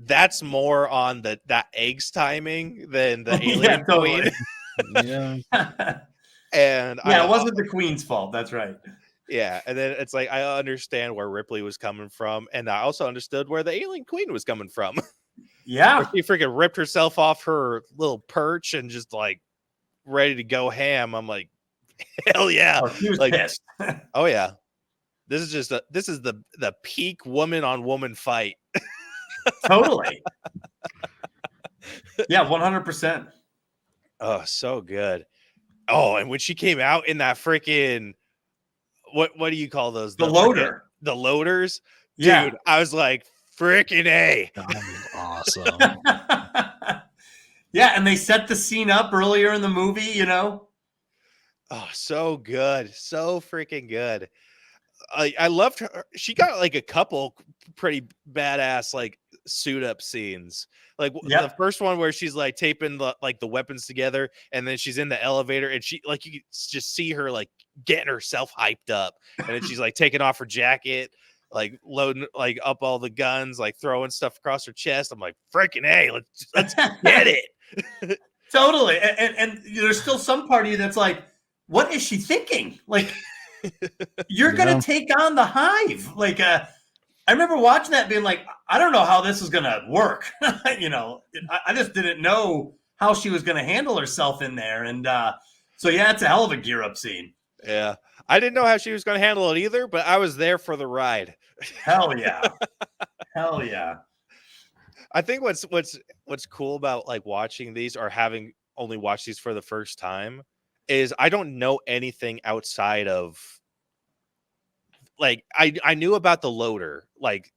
[SPEAKER 2] that's more on that eggs timing than the alien queen.
[SPEAKER 1] Yeah.
[SPEAKER 2] And
[SPEAKER 3] it wasn't the queen's fault. That's right.
[SPEAKER 2] Yeah, and then it's like I understand where Ripley was coming from, and I also understood where the alien queen was coming from.
[SPEAKER 3] Yeah,
[SPEAKER 2] She freaking ripped herself off her little perch and just like ready to go ham. I'm like, hell yeah!
[SPEAKER 3] She was
[SPEAKER 2] like,
[SPEAKER 3] pissed.
[SPEAKER 2] oh yeah, this is the peak woman on woman fight.
[SPEAKER 3] Totally. Yeah, 100%.
[SPEAKER 2] Oh, so good. Oh, and when she came out in that freaking what do you call those?
[SPEAKER 3] The loader.
[SPEAKER 2] The loaders.
[SPEAKER 3] Yeah.
[SPEAKER 2] Dude, I was like, freaking A.
[SPEAKER 1] That was awesome.
[SPEAKER 3] Yeah, and they set the scene up earlier in the movie, you know?
[SPEAKER 2] Oh, so good. So freaking good. I loved her. She got like a couple pretty badass like suit up scenes. Like the first one where she's like taping the weapons together, and then she's in the elevator, and she like you can just see her like getting herself hyped up, and then she's like taking off her jacket, like loading like up all the guns, like throwing stuff across her chest. I'm like, freaking A, let's get it.
[SPEAKER 3] Totally. And there's still some part of you that's like, what is she thinking? Like, you're gonna take on the Hive. Like, I remember watching that being like, I don't know how this is gonna work. You know, I just didn't know how she was gonna handle herself in there. And so yeah, it's a hell of a gear up scene.
[SPEAKER 2] Yeah, I didn't know how she was gonna handle it either, but I was there for the ride.
[SPEAKER 3] Hell yeah. Hell yeah.
[SPEAKER 2] I think what's cool about like watching these or having only watched these for the first time is I don't know anything outside of like I knew about the loader, like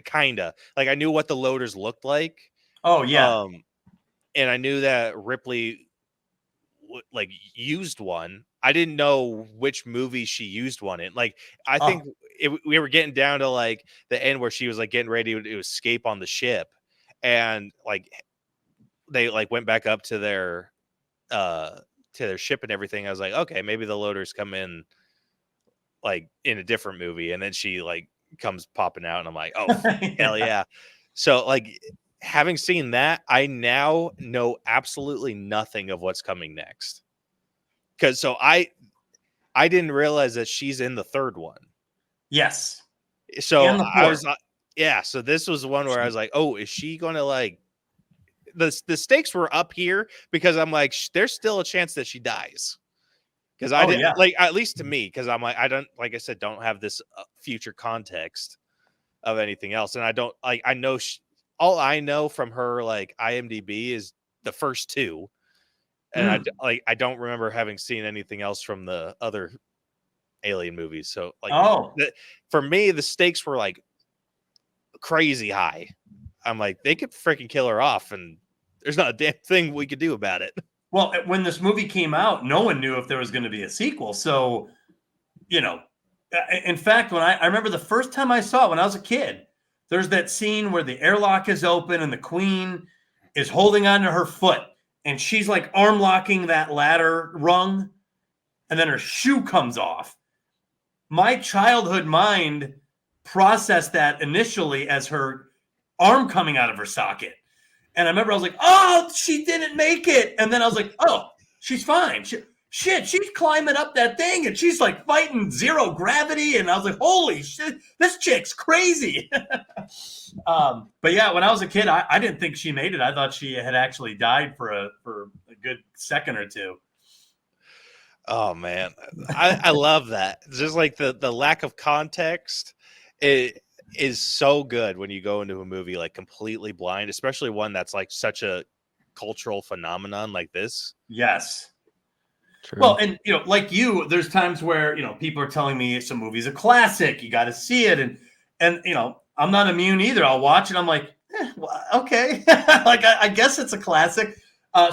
[SPEAKER 2] kinda like I knew what the loaders looked like.
[SPEAKER 3] Oh yeah.
[SPEAKER 2] And I knew that Ripley like used one. I didn't know which movie she used one in. Like I think we were getting down to like the end where she was like getting ready to escape on the ship, and like they like went back up to their ship and everything. I was like, okay, maybe the loaders come in like in a different movie, and then she like comes popping out, and I'm like, oh hell yeah. So like having seen that, I now know absolutely nothing of what's coming next. Because so I didn't realize that she's in the third one.
[SPEAKER 3] Yes.
[SPEAKER 2] So I was like, yeah. So this was the one where I was like, oh, is she going to like the stakes were up here because I'm like, there's still a chance that she dies. Because I didn't like, at least to me, because I'm like, I don't, like I said, don't have this future context of anything else. And I don't like, I know all I know from her like IMDb is the first two. And I don't remember having seen anything else from the other Alien movies. So like, for me, the stakes were like crazy high. I'm like, they could freaking kill her off, and there's not a damn thing we could do about it.
[SPEAKER 3] Well, when this movie came out, no one knew if there was going to be a sequel. So, you know, in fact, when I remember the first time I saw it when I was a kid, there's that scene where the airlock is open and the queen is holding onto her foot. And she's like arm locking that ladder rung, and then her shoe comes off. My childhood mind processed that initially as her arm coming out of her socket. And I remember I was like, oh, she didn't make it. And then I was like, oh, she's fine. She's climbing up that thing, and she's like fighting zero gravity. And I was like, holy shit, this chick's crazy. But yeah, when I was a kid, I didn't think she made it. I thought she had actually died for a good second or two.
[SPEAKER 2] Oh man, I love that. Just like the lack of context, it is so good when you go into a movie like completely blind, especially one that's like such a cultural phenomenon like this.
[SPEAKER 3] Yes.
[SPEAKER 1] True.
[SPEAKER 3] Well, and you know, like you, there's times where, you know, people are telling me some movie's a classic, you got to see it, and you know, I'm not immune either. I'll watch it, I'm like, well, okay, like I guess it's a classic.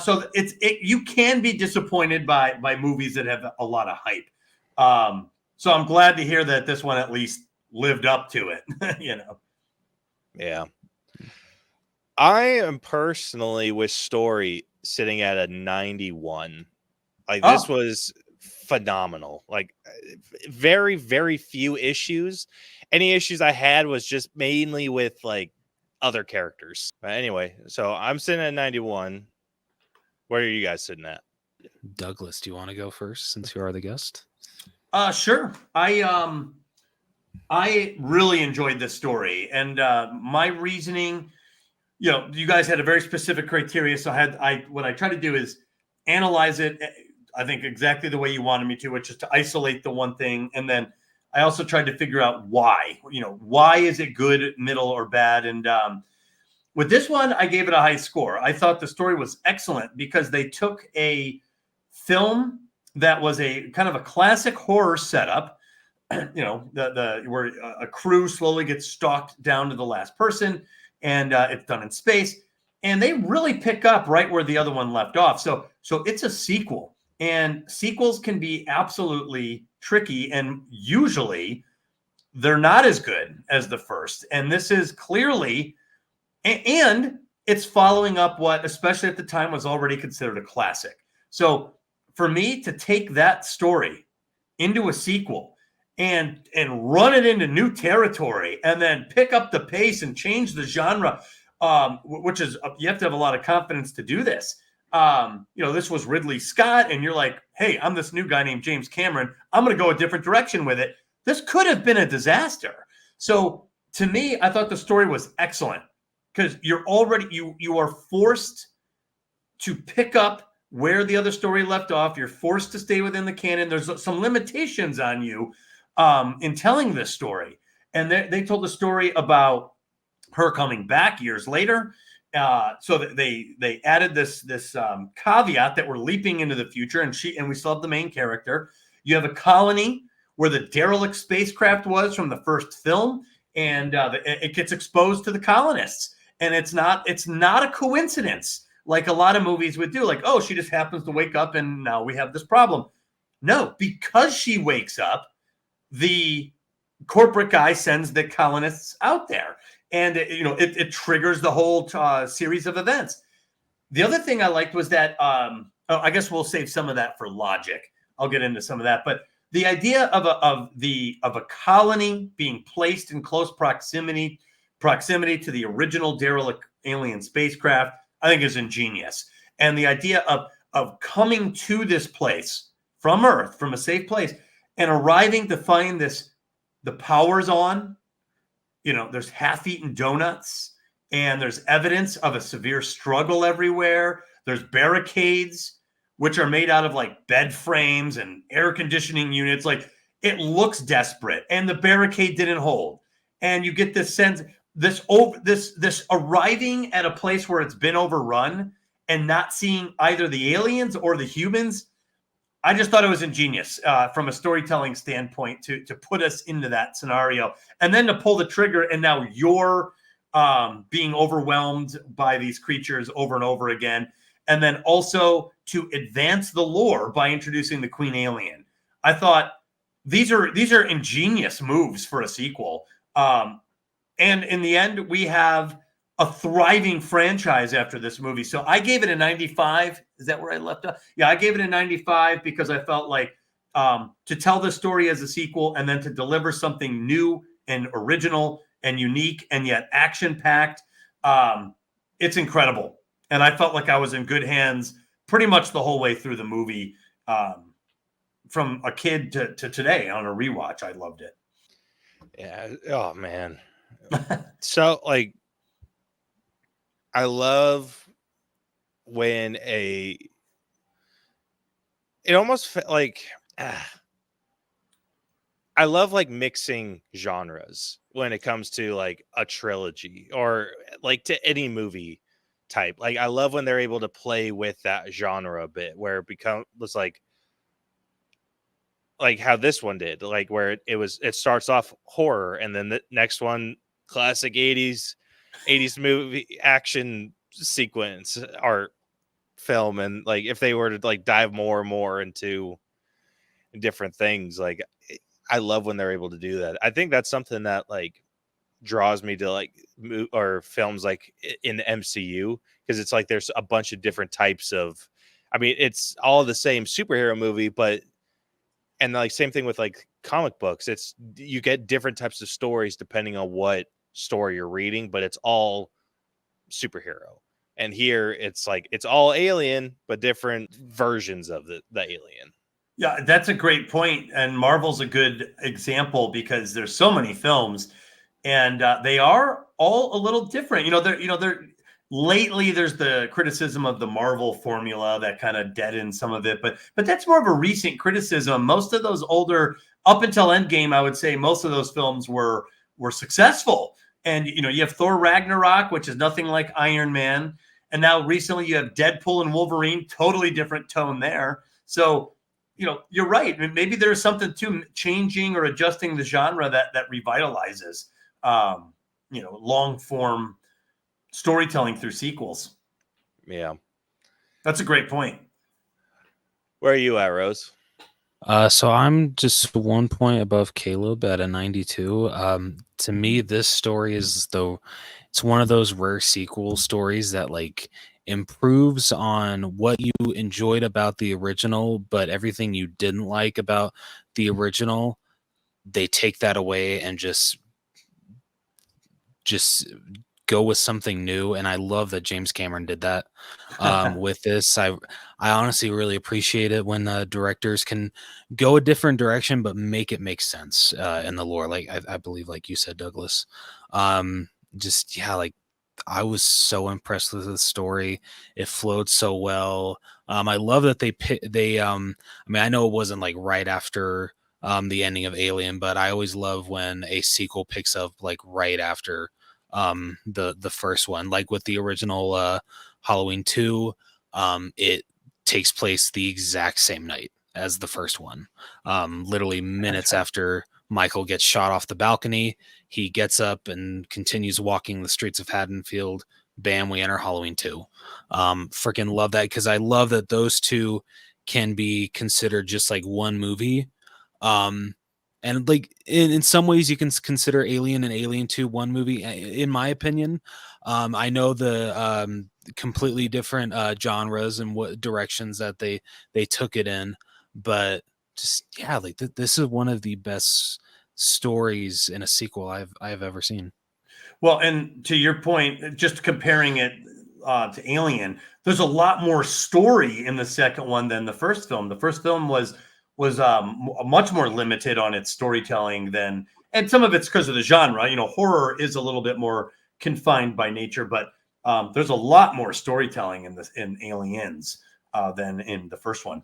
[SPEAKER 3] So you can be disappointed by movies that have a lot of hype. So I'm glad to hear that this one at least lived up to it.
[SPEAKER 2] Yeah. I am personally with story sitting at a 91. Like this was phenomenal. Like very, very few issues. Any issues I had was just mainly with like other characters. But anyway, so I'm sitting at 91. Where are you guys sitting at?
[SPEAKER 1] Douglas, do you want to go first since you are the guest?
[SPEAKER 3] Sure. I really enjoyed this story, and my reasoning, you guys had a very specific criteria. So what I try to do is analyze it, I think exactly the way you wanted me to, which is to isolate the one thing. And then I also tried to figure out why, why is it good, middle, or bad? And with this one, I gave it a high score. I thought the story was excellent because they took a film that was a kind of a classic horror setup, where a crew slowly gets stalked down to the last person, and it's done in space. And they really pick up right where the other one left off. So it's a sequel, and sequels can be absolutely tricky, and usually they're not as good as the first. And this is clearly, and it's following up what, especially at the time, was already considered a classic. So for me to take that story into a sequel and run it into new territory and then pick up the pace and change the genre, which is, you have to have a lot of confidence to do this. This was Ridley Scott, and you're like, hey, I'm this new guy named James Cameron. I'm going to go a different direction with it. This could have been a disaster. So to me, I thought the story was excellent because you're already, you are forced to pick up where the other story left off. You're forced to stay within the canon. There's some limitations on you in telling this story. And they told the story about her coming back years later. So that they added this caveat that we're leaping into the future, and we still have the main character. You have a colony where the derelict spacecraft was from the first film, and it gets exposed to the colonists. And it's not a coincidence like a lot of movies would do. Like, oh, she just happens to wake up and now we have this problem. No, because she wakes up, the corporate guy sends the colonists out there, and it triggers the whole series of events. The other thing I liked was that I guess we'll save some of that for logic. I'll get into some of that, but the idea of a colony being placed in close proximity to the original derelict alien spacecraft, I think is ingenious. And the idea of coming to this place from Earth, from a safe place, and arriving to find the power's on, there's half-eaten donuts, and there's evidence of a severe struggle everywhere. There's barricades, which are made out of like bed frames and air conditioning units. Like, it looks desperate, and the barricade didn't hold. And you get this sense, this arriving at a place where it's been overrun and not seeing either the aliens or the humans. I just thought it was ingenious from a storytelling standpoint to put us into that scenario, and then to pull the trigger, and now you're being overwhelmed by these creatures over and over again, and then also to advance the lore by introducing the Queen Alien. I thought these are ingenious moves for a sequel, and in the end, we have a thriving franchise after this movie. So I gave it a 95. Is that where I left off? Yeah, I gave it a 95 because I felt like to tell the story as a sequel and then to deliver something new and original and unique and yet action-packed, it's incredible. And I felt like I was in good hands pretty much the whole way through the movie, from a kid to today on a rewatch. I loved it.
[SPEAKER 2] Yeah. Oh, man. So, like, I love when it almost felt like I love like mixing genres when it comes to like a trilogy or like to any movie type. Like, I love when they're able to play with that genre a bit, where it becomes like how this one did, like where it starts off horror and then the next one classic 80s movie action sequence art film. And like if they were to like dive more and more into different things, like I love when they're able to do that. I think that's something that like draws me to like or films like in the MCU, because it's like there's a bunch of different types of, I mean, it's all the same superhero movie, but and like same thing with like comic books. It's you get different types of stories depending on what story you're reading, but it's all superhero. And here it's like it's all alien, but different versions of the alien.
[SPEAKER 3] Yeah, that's a great point, and Marvel's a good example because there's so many films, and they are all a little different. They're lately there's the criticism of the Marvel formula that kind of deadened some of it, but that's more of a recent criticism. Most of those older, up until Endgame, I would say most of those films were successful. And you have Thor Ragnarok, which is nothing like Iron Man, and now recently you have Deadpool and Wolverine, totally different tone there. So you're right. Maybe there's something to changing or adjusting the genre that revitalizes, long form storytelling through sequels.
[SPEAKER 2] Yeah,
[SPEAKER 3] that's a great point.
[SPEAKER 2] Where are you at, Rose?
[SPEAKER 1] So I'm just 1 point above Caleb at a 92. To me, this story is it's one of those rare sequel stories that like improves on what you enjoyed about the original, but everything you didn't like about the original, they take that away and just go with something new. And I love that James Cameron did that with this. I honestly really appreciate it when directors can go a different direction but make it make sense in the lore, like I believe like you said, Douglas. Like I was so impressed with the story. It flowed so well. I love that they I mean, I know it wasn't like right after the ending of Alien, but I always love when a sequel picks up like right after the first one. Like with the original Halloween 2, it takes place the exact same night as the first one. Literally minutes after Michael gets shot off the balcony, he gets up and continues walking the streets of Haddonfield. Bam, we enter Halloween 2. Freaking love that, because I love that those two can be considered just like one movie. And like in some ways you can consider Alien and Alien 2 one movie, in my opinion. I know the completely different genres and what directions that they took it in, but just like this is one of the best stories in a sequel I've ever seen.
[SPEAKER 3] Well, and to your point, just comparing it to Alien, there's a lot more story in the second one than the first film. The first film was much more limited on its storytelling than, and some of it's because of the genre. Horror is a little bit more confined by nature, but there's a lot more storytelling in Aliens than in the first one.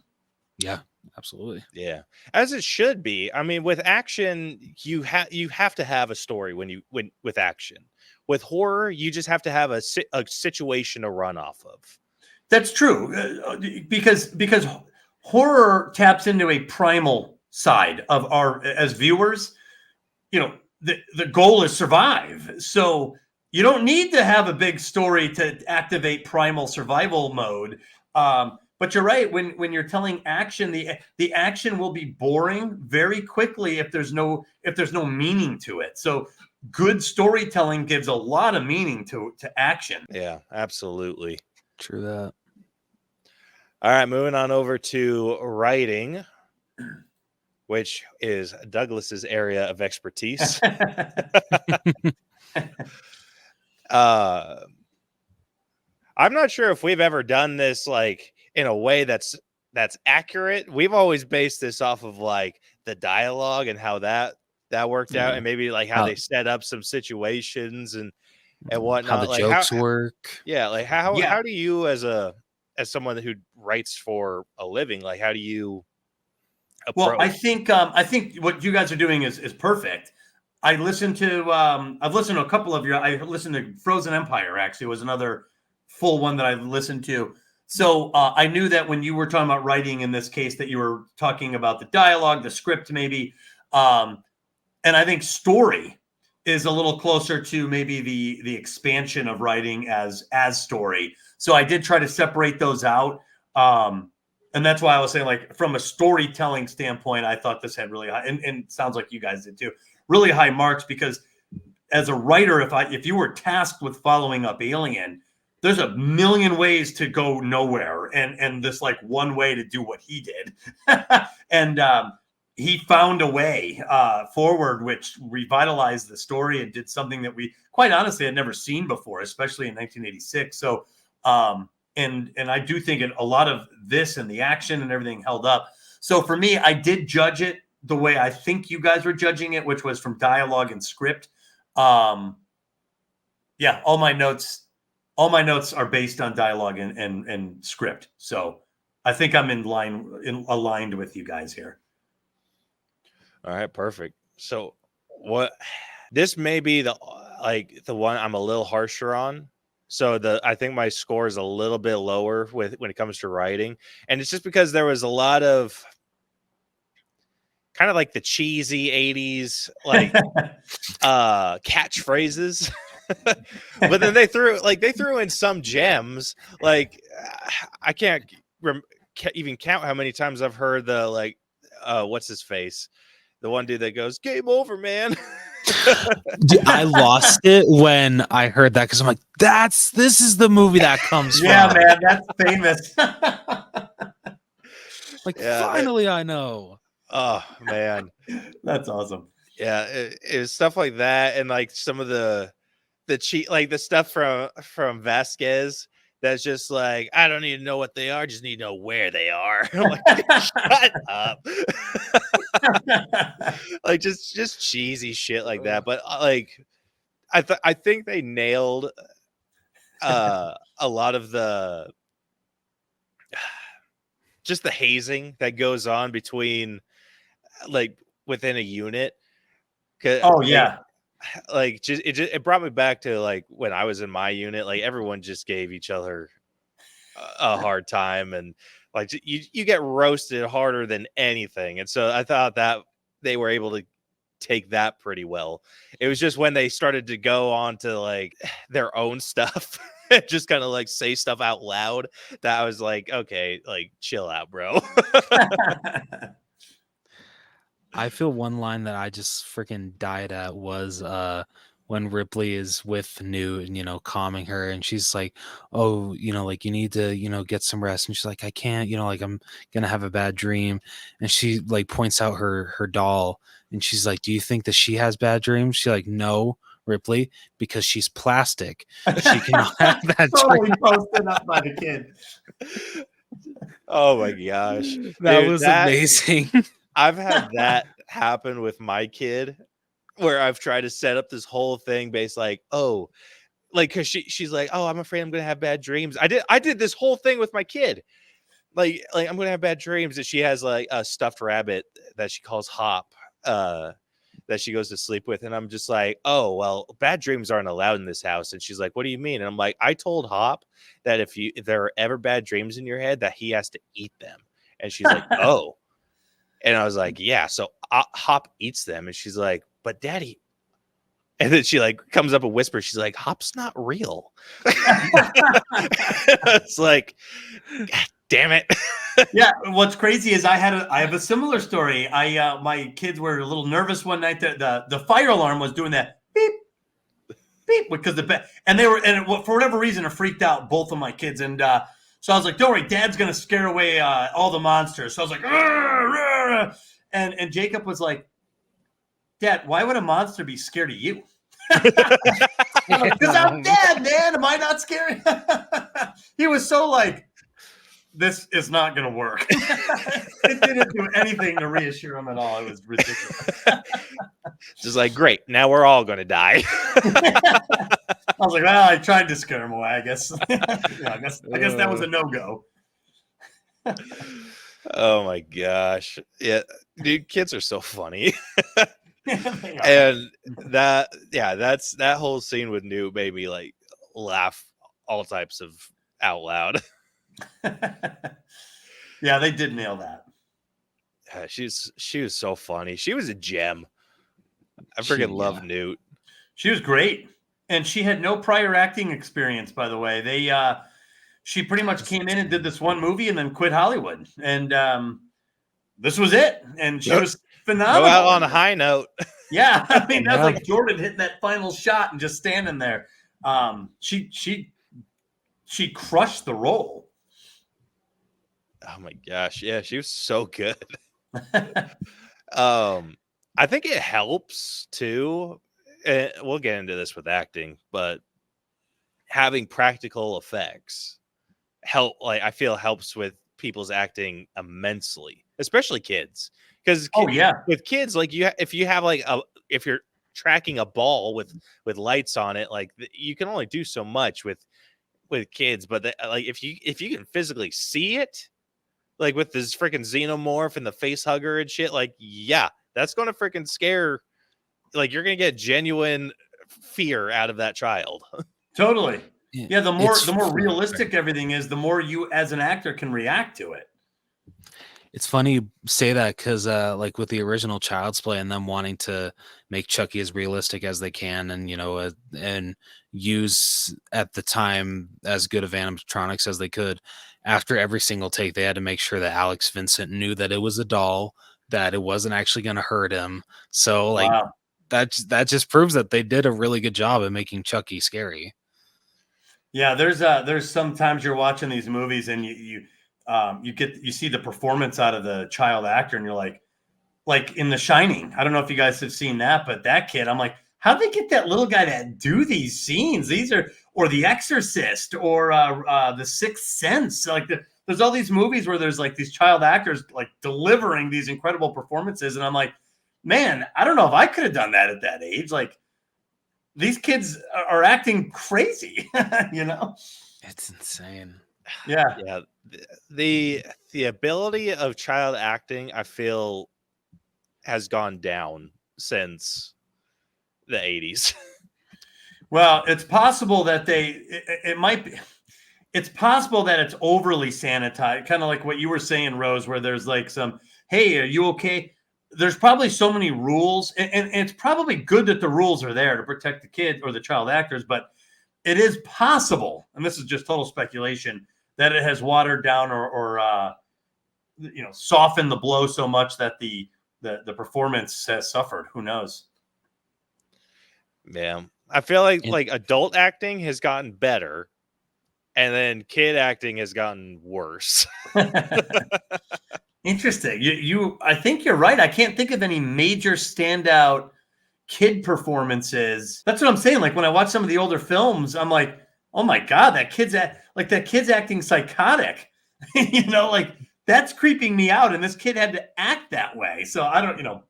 [SPEAKER 1] Yeah, absolutely.
[SPEAKER 2] Yeah, as it should be. I mean, with action, you have to have a story with action. With horror, you just have to have a situation to run off of.
[SPEAKER 3] That's true, because horror taps into a primal side of our as viewers. The goal is survive. So you don't need to have a big story to activate primal survival mode. But you're right. When you're telling action, the action will be boring very quickly if there's no meaning to it. So good storytelling gives a lot of meaning to action.
[SPEAKER 2] Yeah, absolutely.
[SPEAKER 1] True that.
[SPEAKER 2] All right, moving on over to writing, which is Douglas's area of expertise. I'm not sure if we've ever done this like in a way that's accurate. We've always based this off of like the dialogue and how that worked out, and maybe like how they set up some situations and whatnot.
[SPEAKER 1] How the
[SPEAKER 2] like
[SPEAKER 1] jokes work.
[SPEAKER 2] Yeah, like how do you as someone who writes for a living, like how do you approach?
[SPEAKER 3] Well, I think what you guys are doing is perfect. I've listened to a couple of I listened to Frozen Empire, actually was another full one that I've listened to. So I knew that when you were talking about writing in this case, that you were talking about the dialogue, the script, maybe. And I think story is a little closer to maybe the expansion of writing as story. So I did try to separate those out. And that's why I was saying, like, from a storytelling standpoint, I thought this had really high, and it sounds like you guys did too, really high marks, because as a writer, if you were tasked with following up Alien, there's a million ways to go nowhere, and this like one way to do what he did. And he found a way forward, which revitalized the story and did something that we quite honestly had never seen before, especially in 1986. So, and I do think a lot of this and the action and everything held up. So for me, I did judge it the way I think you guys were judging it, which was from dialogue and script. Yeah, all my notes are based on dialogue and script. So I think I'm aligned with you guys here.
[SPEAKER 2] All right, perfect. So this may be the one I'm a little harsher on. So I think my score is a little bit lower when it comes to writing. And it's just because there was a lot of kind of like the cheesy 80s like catchphrases. But then they threw in some gems. Like I can't even count how many times I've heard the what's his face? The one dude that goes, "Game over, man."
[SPEAKER 1] Dude, I lost it when I heard that, because I'm like, this is the movie that comes
[SPEAKER 3] yeah,
[SPEAKER 1] from.
[SPEAKER 3] Man, that's famous.
[SPEAKER 1] Finally, I know.
[SPEAKER 2] Oh man,
[SPEAKER 3] that's awesome.
[SPEAKER 2] Yeah, it was stuff like that, and like some of the cheat, like the stuff from Vasquez. That's just like, I don't need to know what they are, just need to know where they are. I'm like, shut up. Like just cheesy shit like that. But like, I think they nailed a lot of the just the hazing that goes on between like within a unit.
[SPEAKER 3] Oh yeah.
[SPEAKER 2] Like it brought me back to like when I was in my unit. Like everyone just gave each other a hard time, and like you get roasted harder than anything. And so I thought that they were able to take that pretty well. It was just when they started to go on to like their own stuff, just kind of like say stuff out loud, that I was like, okay, like chill out, bro.
[SPEAKER 1] I feel one line that I just freaking died at was when Ripley is with Newt and, calming her, and she's like, oh, like you need to, get some rest. And she's like, I can't, like I'm going to have a bad dream. And she like points out her doll, and she's like, do you think that she has bad dreams? She's like, no, Ripley, because she's plastic. She cannot have that
[SPEAKER 3] totally posted up by the kid.
[SPEAKER 2] Oh my gosh.
[SPEAKER 1] That was amazing.
[SPEAKER 2] I've had that happen with my kid, where I've tried to set up this whole thing based like, oh, like, cause she's like, oh, I'm afraid I'm going to have bad dreams. I did this whole thing with my kid. Like I'm going to have bad dreams. And she has like a stuffed rabbit that she calls Hop, that she goes to sleep with. And I'm just like, oh, well, bad dreams aren't allowed in this house. And she's like, what do you mean? And I'm like, I told Hop that if there are ever bad dreams in your head, that he has to eat them. And she's like, oh. And I was like, yeah, so Hop eats them. And she's like, but Daddy. And then she like comes up and whispers, she's like, Hop's not real. It's like, God damn it.
[SPEAKER 3] Yeah, what's crazy is I have a similar story. My kids were a little nervous one night. The fire alarm was doing that beep, beep, because for whatever reason it freaked out both of my kids. And so I was like, don't worry, Dad's gonna scare away all the monsters. So I was like, rrr, rrr. And Jacob was like, Dad, why would a monster be scared of you? Because I'm dead, man. Am I not scary? He was so like, this is not going to work. It didn't do anything to reassure him at all. It was ridiculous.
[SPEAKER 2] Just like, great. Now we're all going to die.
[SPEAKER 3] I was like, well, I tried to scare him away, I guess. I guess that was a no-go.
[SPEAKER 2] Oh my gosh. Yeah. Dude, kids are so funny. And that whole scene with Newt made me like laugh all types of out loud.
[SPEAKER 3] Yeah, they did nail that.
[SPEAKER 2] She was so funny. She was a gem. I freaking love Newt.
[SPEAKER 3] She was great, and she had no prior acting experience. By the way, she pretty much came in and did this one movie and then quit Hollywood. And this was it. And she was phenomenal.
[SPEAKER 2] Go out on a high note.
[SPEAKER 3] Yeah. I mean, that's like Jordan hitting that final shot and just standing there. She crushed the role.
[SPEAKER 2] Oh my gosh. Yeah, she was so good. I think it helps too. We'll get into this with acting, but having practical effects I feel helps with people's acting immensely, especially kids. Because with kids, like if you're tracking a ball with lights on it, like you can only do so much with kids. But like if you can physically see it, like with this freaking xenomorph and the face hugger and shit, like that's going to freaking scare. Like you're going to get genuine fear out of that child.
[SPEAKER 3] Totally. Yeah. The more realistic everything is, the more you as an actor can react to it.
[SPEAKER 1] It's funny you say that because like with the original Child's Play and them wanting to make Chucky as realistic as they can, and and use at the time as good of animatronics as they could, after every single take they had to make sure that Alex Vincent knew that it was a doll, that it wasn't actually going to hurt him. So like that just proves that they did a really good job at making Chucky scary.
[SPEAKER 3] Yeah, there's sometimes you're watching these movies and you see the performance out of the child actor and you're like in The Shining. I don't know if you guys have seen that, but that kid, I'm like, how'd they get that little guy to do these scenes? Or The Exorcist or The Sixth Sense. Like there's all these movies where there's like these child actors like delivering these incredible performances. And I'm like, man, I don't know if I could have done that at that age. Like these kids are acting crazy,
[SPEAKER 1] It's insane.
[SPEAKER 3] Yeah.
[SPEAKER 2] Yeah. The ability of child acting, I feel, has gone down since the 80s.
[SPEAKER 3] Well, it's possible that it's possible that it's overly sanitized, kind of like what you were saying, Rose, where there's like some, hey, are you okay? There's probably so many rules, and it's probably good that the rules are there to protect the kid or the child actors, but it is possible, and this is just total speculation, that it has watered down or softened the blow so much that the performance has suffered. Who knows?
[SPEAKER 2] Yeah. I feel like adult acting has gotten better, and then kid acting has gotten worse.
[SPEAKER 3] Interesting. I think you're right. I can't think of any major standout kid performances. That's what I'm saying. Like when I watch some of the older films, I'm like, oh my God, that kid's acting psychotic. Like that's creeping me out. And this kid had to act that way. So I don't,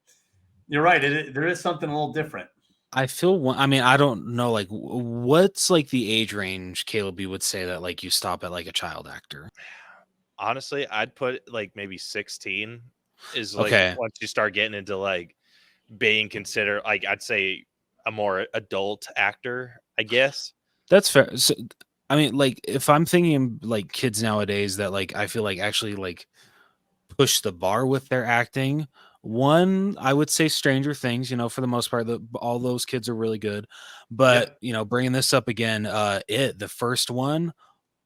[SPEAKER 3] you're right. There is something a little different.
[SPEAKER 1] I feel. I mean, I don't know. Like, what's like the age range, Caleb? You would say that like you stop at like a child actor.
[SPEAKER 2] Honestly, I'd put like maybe 16 is like
[SPEAKER 1] Okay.
[SPEAKER 2] Once you start getting into like being considered, like I'd say a more adult actor, I guess.
[SPEAKER 1] That's fair. So, I mean, like if I'm thinking like kids nowadays that like I feel like actually like push the bar with their acting. One, I would say Stranger Things, for the most part, all those kids are really good. But, bringing this up again, the first one,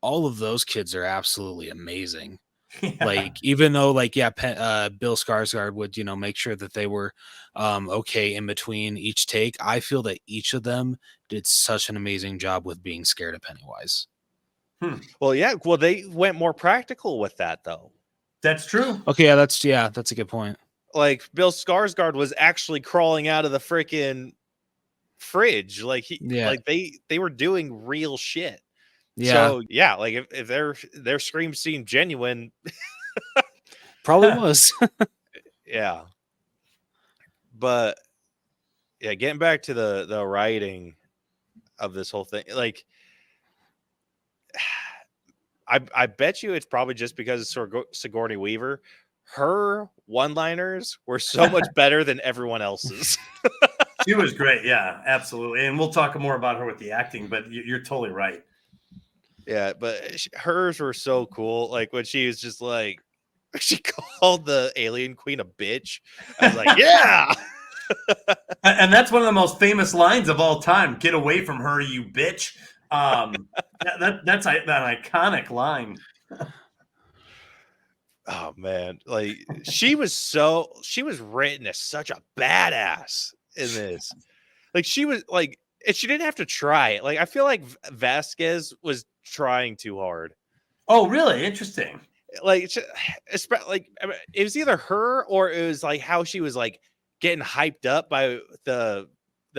[SPEAKER 1] all of those kids are absolutely amazing. Yeah. Like, even though, like, Bill Skarsgård would, make sure that they were okay in between each take. I feel that each of them did such an amazing job with being scared of Pennywise.
[SPEAKER 2] Well, yeah. Well, they went more practical with that, though.
[SPEAKER 3] That's true.
[SPEAKER 1] Okay, that's a good point.
[SPEAKER 2] Like Bill Skarsgård was actually crawling out of the freaking fridge. Like they were doing real shit.
[SPEAKER 1] Yeah.
[SPEAKER 2] So yeah, like if their scream seemed genuine,
[SPEAKER 1] probably was.
[SPEAKER 2] Yeah. But yeah, getting back to the writing of this whole thing, like I bet you it's probably just because of Sigourney Weaver. Her one-liners were so much better than everyone else's.
[SPEAKER 3] She was great. Yeah, absolutely. And we'll talk more about her with the acting, but you're totally right.
[SPEAKER 2] Yeah, but hers were so cool. Like when she was just like, she called the alien queen a bitch. I was like, yeah.
[SPEAKER 3] And that's one of the most famous lines of all time. Get away from her, you bitch. That's an iconic line.
[SPEAKER 2] Oh man, like she was written as such a badass in this. Like she was like, and she didn't have to try it. Like I feel like Vasquez was trying too hard.
[SPEAKER 3] Oh, really? Interesting.
[SPEAKER 2] Like, like it was either her or it was like how she was like getting hyped up by the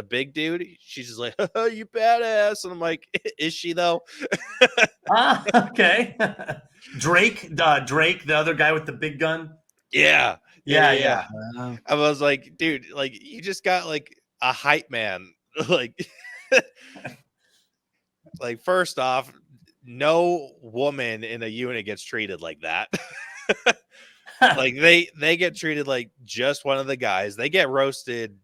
[SPEAKER 2] big dude. She's just like, oh, you badass, and I'm like, is she though?
[SPEAKER 3] Okay. Drake, the other guy with the big gun.
[SPEAKER 2] Yeah.
[SPEAKER 1] Uh,
[SPEAKER 2] I was like, dude, like you just got like a hype man. Like, like first off, no woman in a unit gets treated like that. Like they get treated like just one of the guys. They get roasted,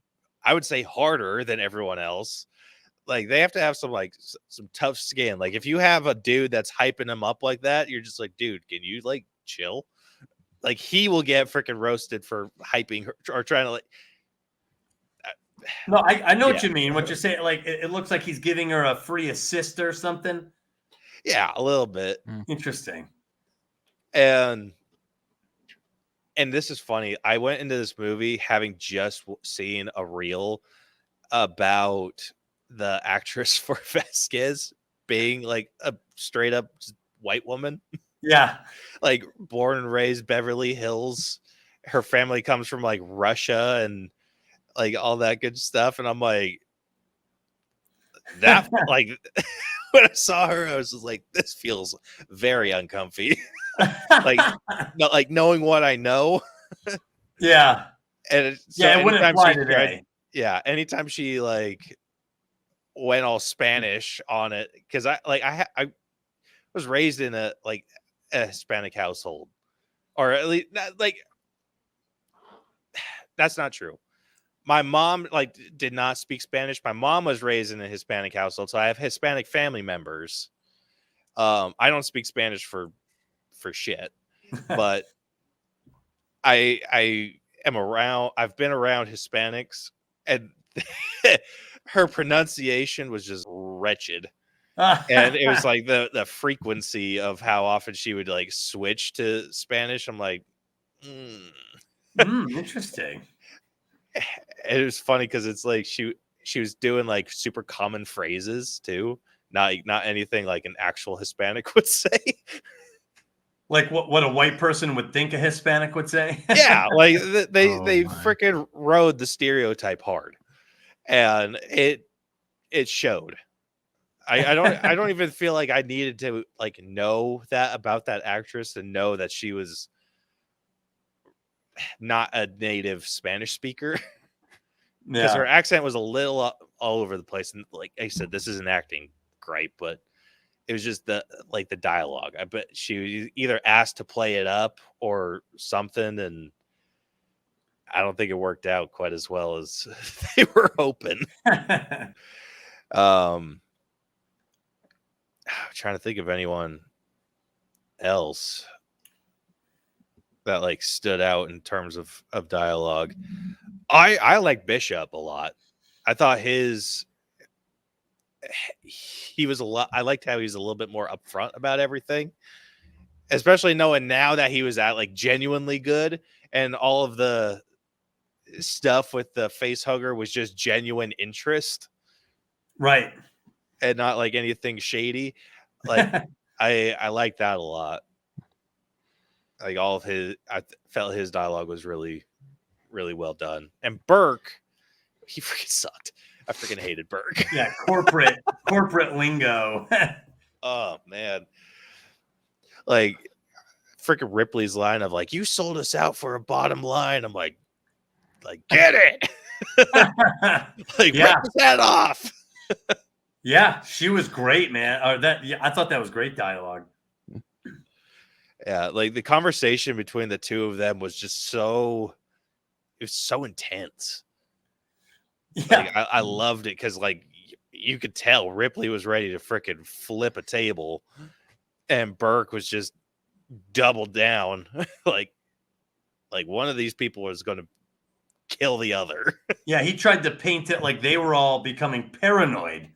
[SPEAKER 2] I would say, harder than everyone else. Like they have to have some some tough skin. Like if you have a dude that's hyping him up like that, you're just like, dude, can you like chill? Like he will get freaking roasted for hyping her or trying to like.
[SPEAKER 3] No, I know what you mean. What you're saying, like it looks like he's giving her a free assist or something.
[SPEAKER 2] Yeah, a little bit.
[SPEAKER 3] Interesting.
[SPEAKER 2] And this is funny. I went into this movie having just seen a reel about the actress for Vasquez being like a straight up white woman.
[SPEAKER 3] Yeah.
[SPEAKER 2] Like born and raised Beverly Hills. Her family comes from like Russia and like all that good stuff. And I'm like, that like when I saw her, I was just like, this feels very uncomfy. Like, not like knowing what I know.
[SPEAKER 3] Yeah.
[SPEAKER 2] And so
[SPEAKER 3] it wouldn't apply today.
[SPEAKER 2] Anytime she like went all Spanish on it, because I was raised in a Hispanic household, or at least like that's not true. My mom did not speak Spanish. My mom was raised in a Hispanic household, so I have Hispanic family members. I don't speak Spanish for shit, but I am around. I've been around Hispanics, and her pronunciation was just wretched. And it was like the frequency of how often she would like switch to Spanish. I'm like,
[SPEAKER 3] interesting.
[SPEAKER 2] It was funny because it's like she was doing like super common phrases too, not anything like an actual Hispanic would say.
[SPEAKER 3] Like what a white person would think a Hispanic would say.
[SPEAKER 2] Yeah, like they freaking rode the stereotype hard, and it showed. I don't even feel like I needed to like know that about that actress and know that she was not a native Spanish speaker, because her accent was a little all over the place. And like I said, this is an acting gripe, but it was just the dialogue. I bet she was either asked to play it up or something, and I don't think it worked out quite as well as they were hoping. I'm trying to think of anyone else that like stood out in terms of dialogue. I like Bishop a lot. I thought he was a lot. I liked how he was a little bit more upfront about everything, especially knowing now that he was at like genuinely good, and all of the stuff with the face hugger was just genuine interest,
[SPEAKER 3] right?
[SPEAKER 2] And not like anything shady. Like I like that a lot. Like all of his, I felt his dialogue was really, really well done. And Burke, he freaking sucked. I freaking hated Burke.
[SPEAKER 3] Yeah, corporate lingo.
[SPEAKER 2] Oh man, like freaking Ripley's line of like, "You sold us out for a bottom line." I'm like get it. Like rip his head off.
[SPEAKER 3] Yeah, she was great, man. I thought that was great dialogue.
[SPEAKER 2] Yeah, like the conversation between the two of them was just so intense. Yeah, like, I loved it because like you could tell Ripley was ready to freaking flip a table, and Burke was just doubled down. like one of these people was going to kill the other.
[SPEAKER 3] Yeah, he tried to paint it like they were all becoming paranoid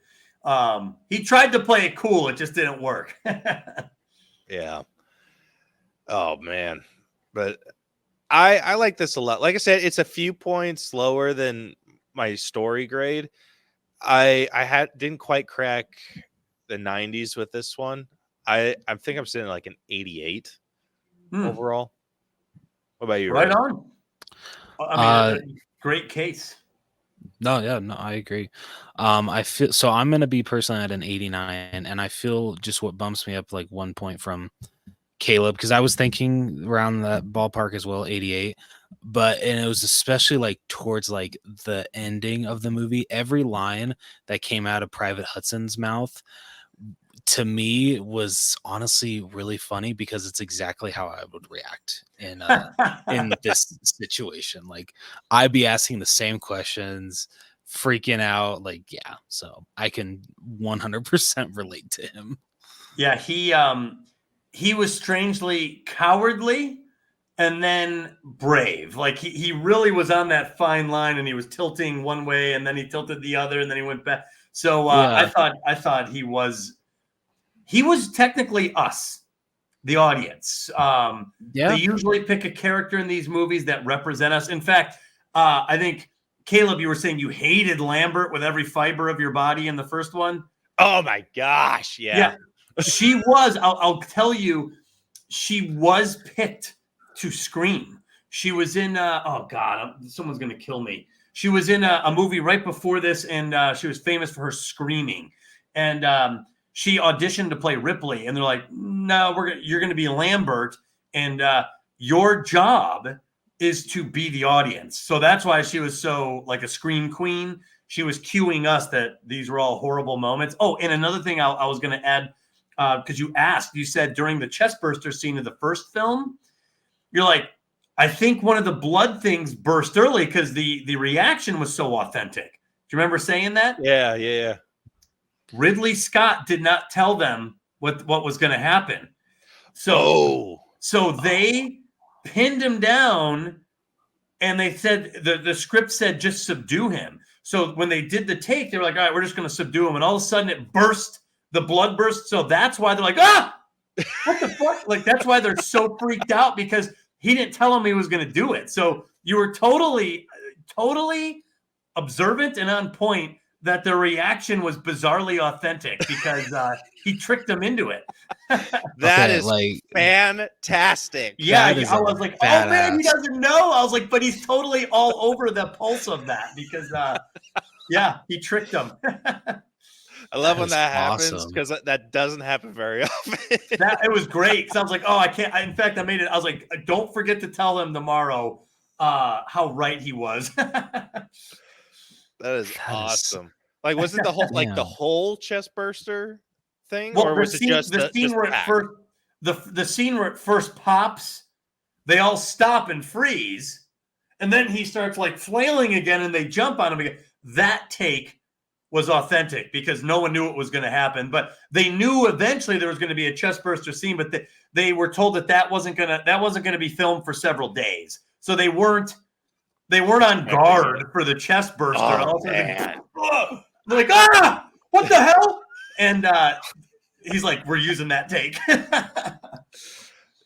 [SPEAKER 3] He tried to play it cool. It just didn't work.
[SPEAKER 2] Yeah. Oh man. But I like this a lot. Like I said, it's a few points lower than my story grade. I didn't quite crack the 90s with this one. I think I'm sitting like an 88 overall. What about you?
[SPEAKER 3] Right
[SPEAKER 2] Ray?
[SPEAKER 3] on. I mean, great case.
[SPEAKER 1] No, I agree. I feel so. I'm gonna be personally at an 89, and I feel just what bumps me up like 1 point from Caleb, because I was thinking around that ballpark as well, 88. And it was especially like towards like the ending of the movie. Every line that came out of Private Hudson's mouth to me was honestly really funny, because it's exactly how I would react in this situation. Like, I'd be asking the same questions, freaking out. Like, yeah, so I can 100% relate to him.
[SPEAKER 3] Yeah, he was strangely cowardly and then brave. Like he really was on that fine line, and he was tilting one way and then he tilted the other and then he went back. So I thought he was technically us, the audience. They usually pick a character in these movies that represent us. In fact, I think, Caleb, you were saying you hated Lambert with every fiber of your body in the first one.
[SPEAKER 2] Oh my gosh. Yeah.
[SPEAKER 3] She was, I'll tell you, she was picked to scream. She was in, oh God, someone's going to kill me. She was in a movie right before this, and she was famous for her screaming. And she auditioned to play Ripley, and they're like, no, you're going to be Lambert, and your job is to be the audience. So that's why she was so like a scream queen. She was cueing us that these were all horrible moments. Oh, and another thing I was going to add, because you said during the chestburster scene of the first film, you're like, I think one of the blood things burst early because the reaction was so authentic. Do you remember saying that?
[SPEAKER 2] Yeah.
[SPEAKER 3] Ridley Scott did not tell them what was going to happen. So they pinned him down, and they said the script said just subdue him. So when they did the take, they were like, all right, we're just going to subdue him. And all of a sudden it burst. The blood burst. So that's why they're like, what the fuck? Like, that's why they're so freaked out, because he didn't tell them he was going to do it. So you were totally observant and on point that the reaction was bizarrely authentic, because he tricked them into it.
[SPEAKER 2] That is like fantastic.
[SPEAKER 3] Yeah, I was like, oh man, he doesn't know. I was like, but he's totally all over the pulse of that, because he tricked them.
[SPEAKER 2] I love when that happens, because that doesn't happen very often.
[SPEAKER 3] It was great, because I was like, oh, I can't. In fact, I was like, don't forget to tell them tomorrow how right he was.
[SPEAKER 2] That is awesome. Like, was it the whole the whole chest burster thing, or was it just the scene where
[SPEAKER 3] the scene where it first pops? They all stop and freeze, and then he starts like flailing again, and they jump on him again. That take was authentic, because no one knew what was going to happen, but they knew eventually there was going to be a chest burster scene, but they were told that wasn't going to be filmed for several days. So they weren't on guard for the chest burster.
[SPEAKER 2] Oh, man.
[SPEAKER 3] They're like, what the hell? And he's like, we're using that take.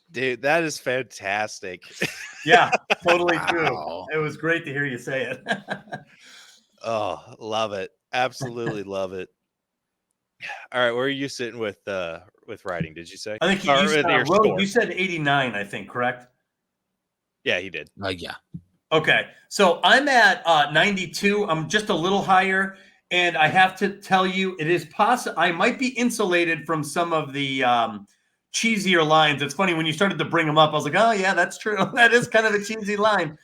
[SPEAKER 2] Dude, that is fantastic.
[SPEAKER 3] Yeah, totally true. It was great to hear you say it.
[SPEAKER 2] Oh, love it. Absolutely love it. All right, where are you sitting with writing? Did you say?
[SPEAKER 3] I think you said 89. I think, correct?
[SPEAKER 2] Yeah, he did.
[SPEAKER 1] Yeah.
[SPEAKER 3] Okay, so I'm at 92. I'm just a little higher, and I have to tell you, it is possible I might be insulated from some of the cheesier lines. It's funny when you started to bring them up. I was like, oh yeah, that's true. That is kind of a cheesy line.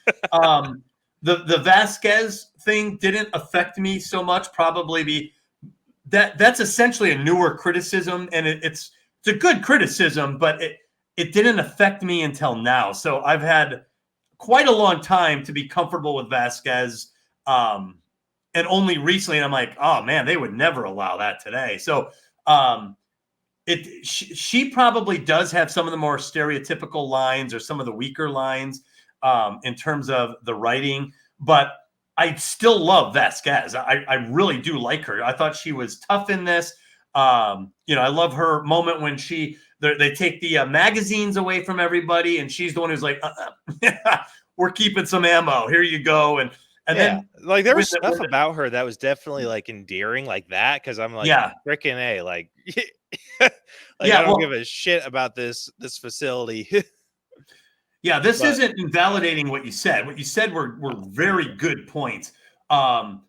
[SPEAKER 3] The Vasquez thing didn't affect me so much. Probably that's essentially a newer criticism, and it's a good criticism, but it didn't affect me until now. So I've had quite a long time to be comfortable with Vasquez, and only recently I'm like, oh man, they would never allow that today. So she probably does have some of the more stereotypical lines or some of the weaker lines in terms of the writing, but I still love Vasquez. I really do like her. I thought she was tough in this. I love her moment when they take the magazines away from everybody, and she's the one who's like, we're keeping some ammo. Here you go. And then
[SPEAKER 2] like there was stuff about her that was definitely like endearing like that. Cause I'm like, freaking A, like, I don't give a shit about this facility.
[SPEAKER 3] This isn't invalidating what you said. What you said were very good points. I'm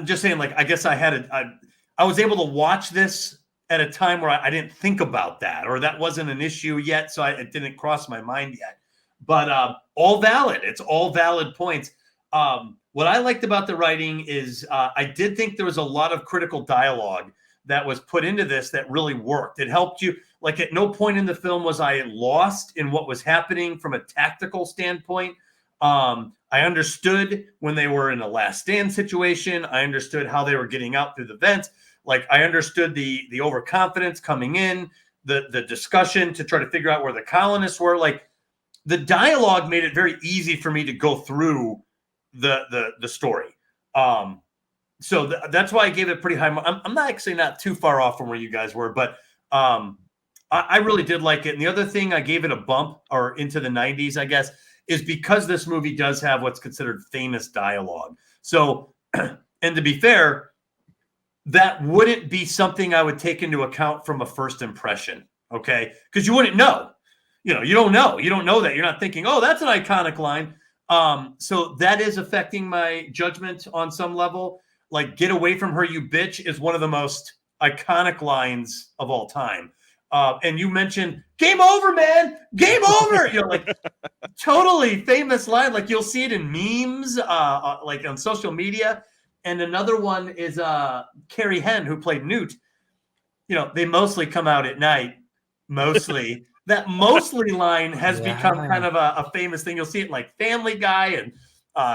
[SPEAKER 3] just saying, like, I guess I was able to watch this at a time where I didn't think about that, or that wasn't an issue yet, so it didn't cross my mind yet. But all valid. It's all valid points. What I liked about the writing is I did think there was a lot of critical dialogue that was put into this that really worked. It helped you. Like, at no point in the film was I lost in what was happening from a tactical standpoint. I understood when they were in a last stand situation. I understood how they were getting out through the vents. Like, I understood the overconfidence coming in, the discussion to try to figure out where the colonists were. Like, the dialogue made it very easy for me to go through the story. So that's why I gave it pretty high. I'm not actually not too far off from where you guys were, but I really did like it. And the other thing I gave it a bump, or into the 90s, I guess, is because this movie does have what's considered famous dialogue. So, and to be fair, that wouldn't be something I would take into account from a first impression, okay? Because you wouldn't know. You don't know. You don't know that. You're not thinking, oh, that's an iconic line. So that is affecting my judgment on some level. Like, "Get away from her, you bitch," is one of the most iconic lines of all time. And you mentioned, "Game over, man. Game over." Like, totally famous line. Like, you'll see it in memes, like on social media. And another one is Carrie Henn, who played Newt. They mostly come out at night. Mostly. That "mostly" line has become kind of a famous thing. You'll see it in, like, Family Guy, and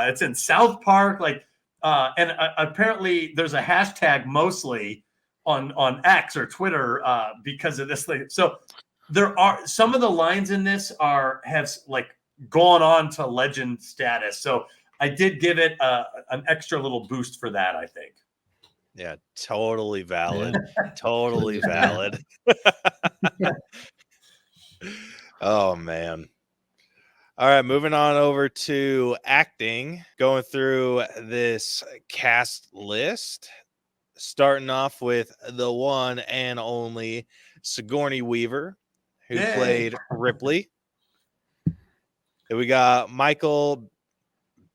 [SPEAKER 3] it's in South Park. Like, and apparently there's a hashtag "mostly" on X or Twitter because of this thing. So there are some of the lines in this have like gone on to legend status. So I did give it an extra little boost for that, I think.
[SPEAKER 2] Yeah, totally valid. Totally valid. Oh, man. All right, moving on over to acting. Going through this cast list, starting off with the one and only Sigourney Weaver, who played Ripley. And we got Michael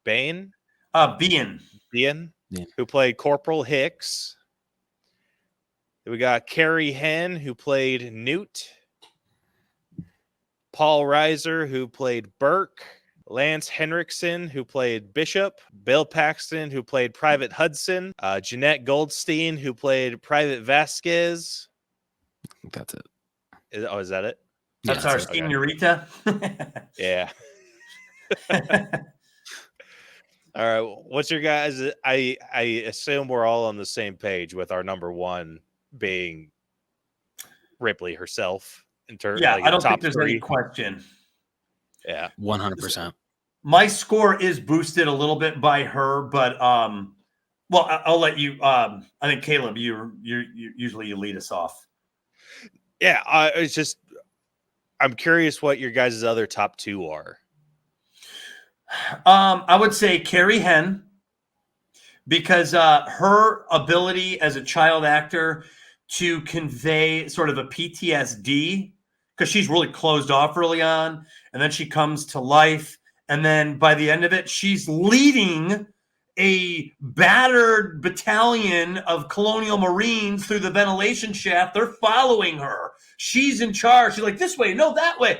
[SPEAKER 2] Biehn, who played Corporal Hicks. And we got Carrie Henn, who played Newt. Paul Reiser, who played Burke. Lance Henriksen, who played Bishop. Bill Paxton, who played Private Hudson. Jeanette Goldstein, who played Private Vasquez.
[SPEAKER 1] I think that's it.
[SPEAKER 2] Is that it?
[SPEAKER 3] That's our senorita.
[SPEAKER 2] Yeah. All right. What's your guys? I assume we're all on the same page with our number one being Ripley herself.
[SPEAKER 3] I don't think there's any question.
[SPEAKER 2] Yeah,
[SPEAKER 1] 100%.
[SPEAKER 3] My score is boosted a little bit by her, but well, I'll let you. I think Caleb, you usually you lead us off.
[SPEAKER 2] Yeah, it's just I'm curious what your guys' other top two are.
[SPEAKER 3] I would say Carrie Henn, because her ability as a child actor to convey sort of a PTSD, because she's really closed off early on, and then she comes to life, and then by the end of it, she's leading a battered battalion of Colonial Marines through the ventilation shaft. They're following her. She's in charge. She's like, this way, no, that way.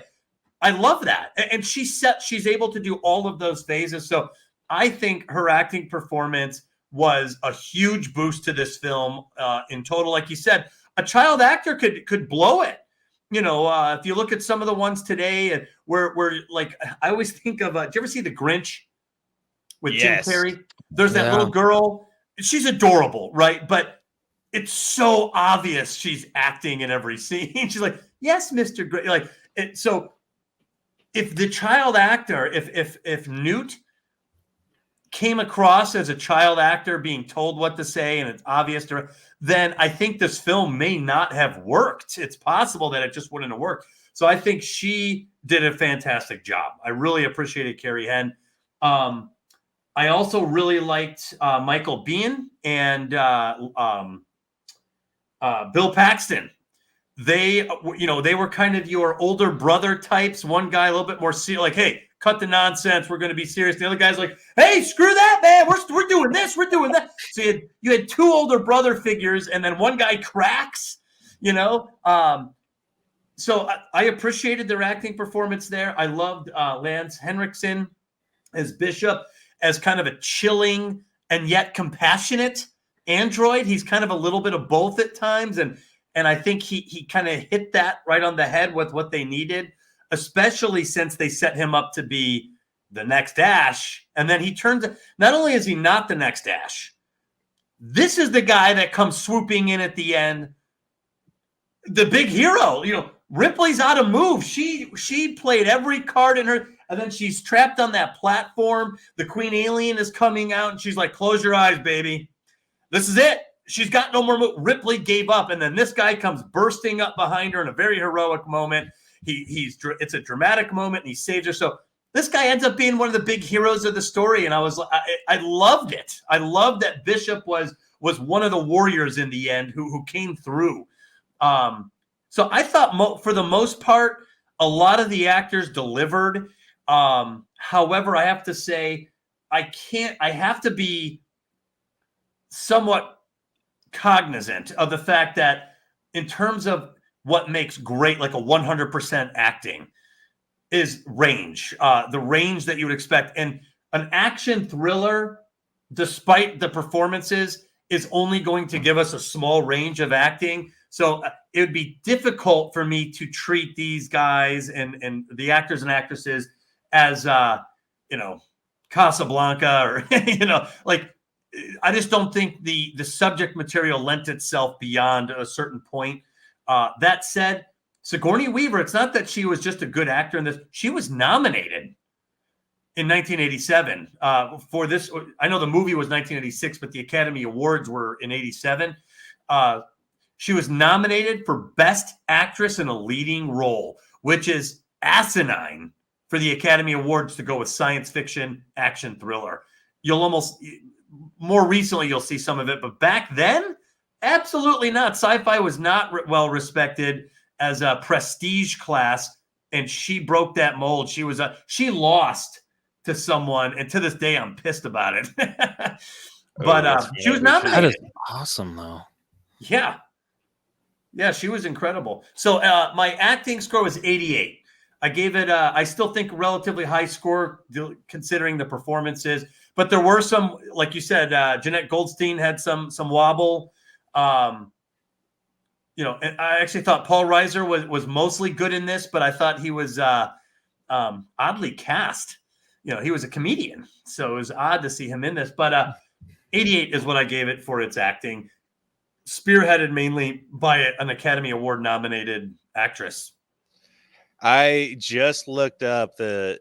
[SPEAKER 3] I love that. And she's able to do all of those phases. So I think her acting performance was a huge boost to this film in total. Like you said, a child actor could blow it. If you look at some of the ones today, where like, I always think of, do you ever see The Grinch with Jim Carrey? There's that little girl. She's adorable, right? But it's so obvious she's acting in every scene. She's like, yes, Mr. Grinch. Like, so if the child actor, if Newt came across as a child actor being told what to say and it's obvious to her, then I think this film may not have worked. It's possible that it just wouldn't have worked. So I think she did a fantastic job. I really appreciated Carrie Henn. I also really liked Michael Biehn and Bill Paxton. They were kind of your older brother types. One guy a little bit more serious, like, hey, cut the nonsense. We're going to be serious. The other guy's like, hey, screw that, man. We're doing this. We're doing that. So you had two older brother figures, and then one guy cracks, So I appreciated their acting performance there. I loved Lance Henriksen as Bishop, as kind of a chilling and yet compassionate android. He's kind of a little bit of both at times. And I think he kind of hit that right on the head with what they needed, especially since they set him up to be the next Ash. And then he turns, not only is he not the next Ash, this is the guy that comes swooping in at the end, the big hero. Ripley's out of move. She played every card in her, and then she's trapped on that platform. The Queen Alien is coming out, and she's like, close your eyes, baby. This is it. She's got no more move. Ripley gave up, and then this guy comes bursting up behind her in a very heroic moment. It's a dramatic moment, and he saves her. So this guy ends up being one of the big heroes of the story, and I loved it. I loved that Bishop was one of the warriors in the end who came through. So I thought for the most part, a lot of the actors delivered. However, I have to say, I have to be somewhat cognizant of the fact that in terms of what makes great, like a 100% acting, is range, the range that you would expect. And an action thriller, despite the performances, is only going to give us a small range of acting. So it would be difficult for me to treat these guys and the actors and actresses as, Casablanca or, I just don't think the subject material lent itself beyond a certain point. That said, Sigourney Weaver, it's not that she was just a good actor in this. She was nominated in 1987 for this. I know the movie was 1986, but the Academy Awards were in 87. She was nominated for Best Actress in a Leading Role, which is asinine for the Academy Awards to go with science fiction action thriller. More recently, you'll see some of it, but back then, absolutely not. Sci-fi was not well respected as a prestige class, and she broke that mold. She lost to someone, and to this day, I'm pissed about it. But she was nominated.
[SPEAKER 1] That is awesome, though.
[SPEAKER 3] Yeah, she was incredible. So my acting score was 88. I gave it, I still think, a relatively high score considering the performances. But there were some, like you said, Jeanette Goldstein had some wobble. And I actually thought Paul Reiser was mostly good in this, but I thought he was oddly cast. He was a comedian, so it was odd to see him in this. But 88 is what I gave it for its acting, spearheaded mainly by an Academy Award nominated actress.
[SPEAKER 2] I just looked up the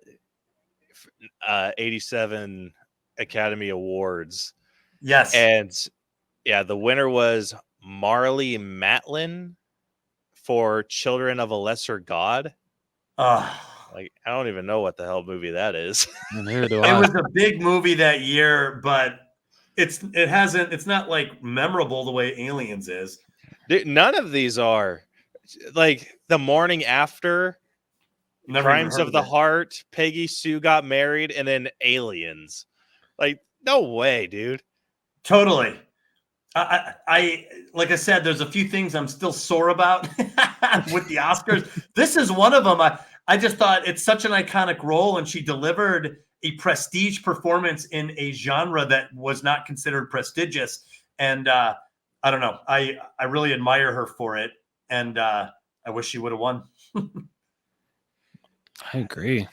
[SPEAKER 2] 87 Academy Awards.
[SPEAKER 3] Yes.
[SPEAKER 2] And yeah, the winner was Marlee Matlin for Children of a Lesser God. I don't even know what the hell movie that is.
[SPEAKER 1] Neither do
[SPEAKER 3] It
[SPEAKER 1] I.
[SPEAKER 3] was a big movie that year, but it's not like memorable the way Aliens is.
[SPEAKER 2] Dude, none of these are. Like The Morning After, Crimes of the Heart, Peggy Sue Got Married, and then Aliens. Like, no way, dude.
[SPEAKER 3] Totally. I like I said, there's a few things I'm still sore about with the Oscars. This is one of them. I just thought it's such an iconic role, and she delivered a prestige performance in a genre that was not considered prestigious. And I don't know. I really admire her for it, and I wish she would have won.
[SPEAKER 1] I agree.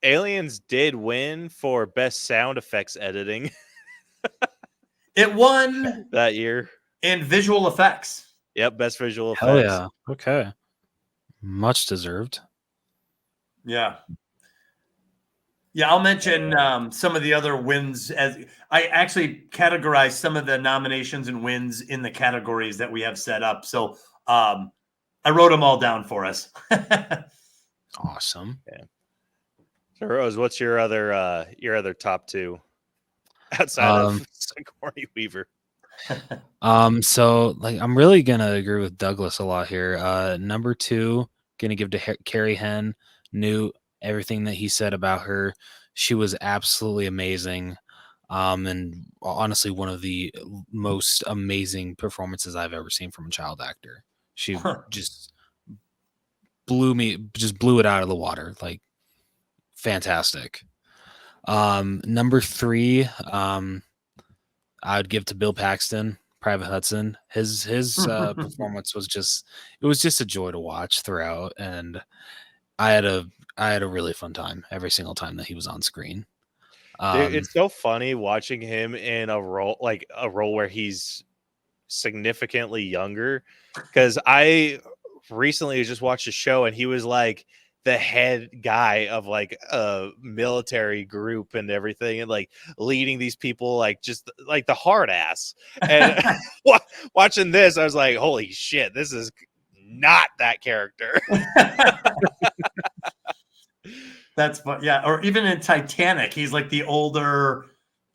[SPEAKER 2] Aliens did win for Best Sound Effects Editing.
[SPEAKER 3] It won
[SPEAKER 2] that year.
[SPEAKER 3] And visual effects.
[SPEAKER 2] Yep, Best Visual Effects.
[SPEAKER 1] Hell yeah. Okay. Much deserved.
[SPEAKER 3] Yeah. Yeah, I'll mention some of the other wins as I actually categorize some of the nominations and wins in the categories that we have set up. So I wrote them all down for us.
[SPEAKER 1] Awesome.
[SPEAKER 2] So Rose, what's your other top two outside of Sigourney Weaver?
[SPEAKER 1] So like I'm really gonna agree with Douglas a lot here. Number 2, gonna give to Carrie Henn. Knew everything that he said about her. She was absolutely amazing. And honestly, one of the most amazing performances I've ever seen from a child actor. She just blew it out of the water. Like, fantastic. Number 3, I would give to Bill Paxton, Private Hudson. His performance was just a joy to watch throughout, and I had a really fun time every single time that he was on screen.
[SPEAKER 2] Dude, it's so funny watching him in a role where he's significantly younger, because I recently just watched a show and he was like the head guy of like a military group and everything, and like leading these people, like just like the hard ass. And watching this, I was like, holy shit, this is not that character.
[SPEAKER 3] That's fun. Yeah. Or even in Titanic, he's like the older,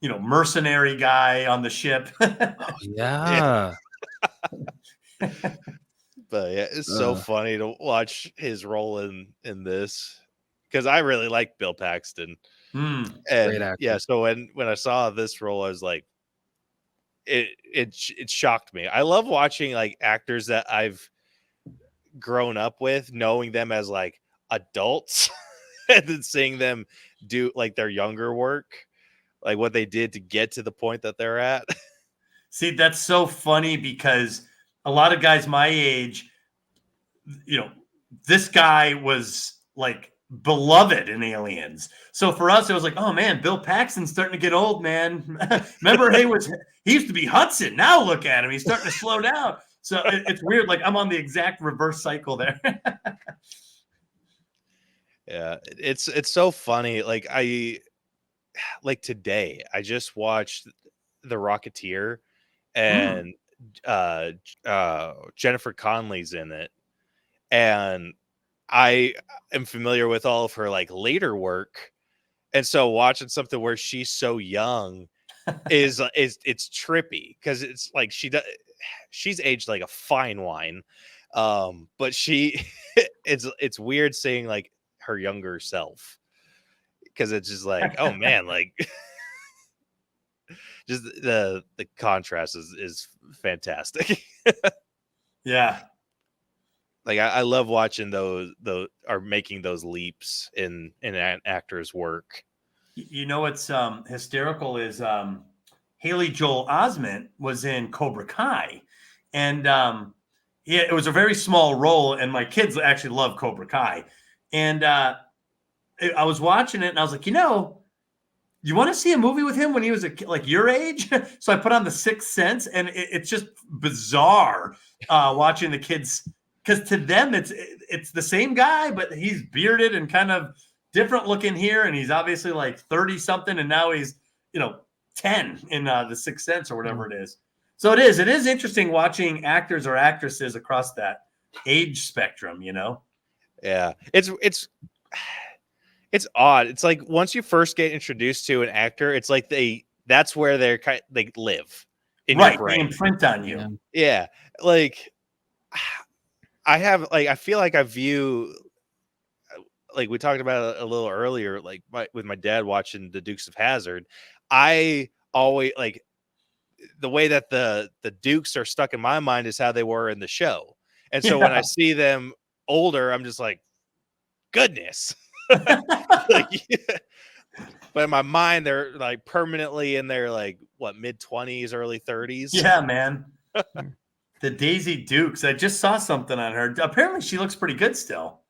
[SPEAKER 3] mercenary guy on the ship.
[SPEAKER 1] Oh, yeah.
[SPEAKER 2] But yeah, it's so funny to watch his role in this, because I really like Bill Paxton.
[SPEAKER 3] Mm,
[SPEAKER 2] and yeah, so when I saw this role, I was like, it shocked me. I love watching like actors that I've grown up with, knowing them as like adults, and then seeing them do like their younger work, like what they did to get to the point that they're at.
[SPEAKER 3] See, that's so funny, because a lot of guys my age, this guy was like beloved in Aliens. So for us, it was like, oh man, Bill Paxton's starting to get old, man. Remember, he used to be Hudson. Now look at him. He's starting to slow down. So it's weird. Like, I'm on the exact reverse cycle there.
[SPEAKER 2] Yeah, it's so funny. Like today, I just watched The Rocketeer, and Jennifer Connelly's in it, and I am familiar with all of her like later work, and so watching something where she's so young is it's trippy, because it's like she's aged like a fine wine, but it's weird seeing like her younger self, because it's just like, oh man, like just the contrast is fantastic.
[SPEAKER 3] Yeah.
[SPEAKER 2] Like I love watching those are making those leaps in an actor's work.
[SPEAKER 3] What's hysterical is Haley Joel Osment was in Cobra Kai, and it was a very small role, and my kids actually love Cobra Kai. And I was watching it, and I was like, you want to see a movie with him when he was like your age? So I put on The Sixth Sense, and it's just bizarre watching the kids, because to them it's the same guy, but he's bearded and kind of different looking here, and he's obviously like 30 something, and now he's 10 in The Sixth Sense or whatever it is. So it is interesting watching actors or actresses across that age spectrum.
[SPEAKER 2] Yeah, it's odd. It's like once you first get introduced to an actor, it's like that's where they live in your brain.
[SPEAKER 3] They imprint on you.
[SPEAKER 2] Yeah, like I feel like I view, like we talked about a little earlier, like with my dad watching the Dukes of Hazzard. I always like the way that the Dukes are stuck in my mind is how they were in the show, and so when I see them older, I'm just like, goodness. Like, yeah. But in my mind, they're like permanently in their like mid-20s, early 30s.
[SPEAKER 3] Yeah, man. The Daisy Dukes. I just saw something on her. Apparently, she looks pretty good still.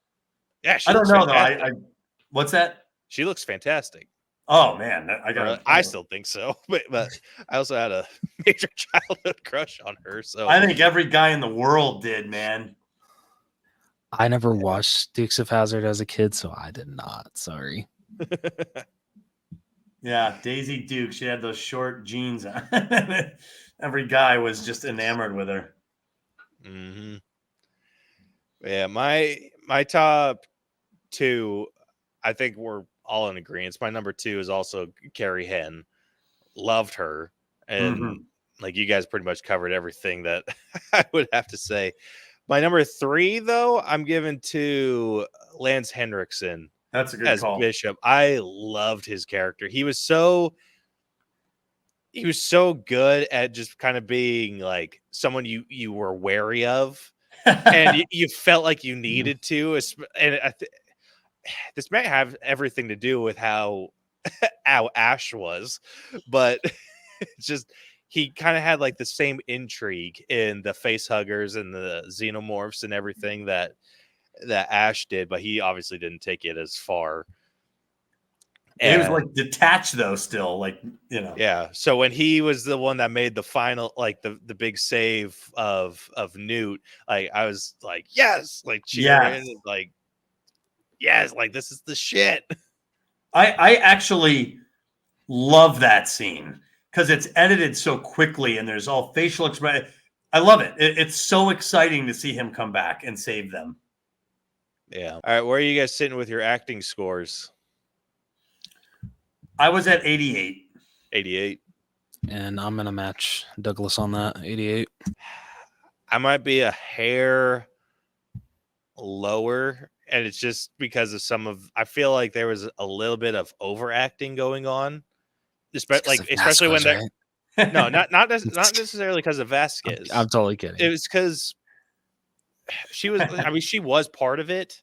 [SPEAKER 2] Yeah,
[SPEAKER 3] I don't know though. What's that?
[SPEAKER 2] She looks fantastic.
[SPEAKER 3] Oh man,
[SPEAKER 2] I still think so, but I also had a major childhood crush on her. So
[SPEAKER 3] I think every guy in the world did, man.
[SPEAKER 1] I never watched Dukes of Hazzard as a kid, so I did not. Sorry.
[SPEAKER 3] Yeah, Daisy Duke. She had those short jeans on. Every guy was just enamored with her.
[SPEAKER 2] Mm-hmm. Yeah, my top two, I think we're all in agreement. My number two is also Carrie Henn. Loved her, and
[SPEAKER 3] Mhm.
[SPEAKER 2] like you guys pretty much covered everything that I would have to say. My number three, though, I'm giving to Lance Henriksen
[SPEAKER 3] That's a good
[SPEAKER 2] as
[SPEAKER 3] call.
[SPEAKER 2] Bishop. I loved his character. He was so good at just kind of being like someone you were wary of, and you felt like you needed to. And this may have everything to do with how Ash was, but it's just he kind of had like the same intrigue in the face huggers and the xenomorphs and everything that Ash did, but he obviously didn't take it as far.
[SPEAKER 3] He was
[SPEAKER 2] And
[SPEAKER 3] like detached though, still, like, you know.
[SPEAKER 2] yeah, so when he was the one that made the final, like the big save of Newt, like I was like, yes, like cheering,
[SPEAKER 3] Yes.
[SPEAKER 2] like yes, like this is the shit.
[SPEAKER 3] I actually love that scene because it's edited so quickly and there's all facial expression. I love it. It's so exciting to see him come back and save them.
[SPEAKER 2] Yeah. All right, where are you guys sitting with your acting scores?
[SPEAKER 3] I was at 88.
[SPEAKER 2] 88.
[SPEAKER 1] And I'm gonna match Douglas on that 88.
[SPEAKER 2] I might be a hair lower, and it's just because of I feel like there was a little bit of overacting going on, especially when they're
[SPEAKER 1] right?
[SPEAKER 2] no, not necessarily because of Vasquez.
[SPEAKER 1] I'm totally kidding.
[SPEAKER 2] It was because she was. I mean, she was part of it,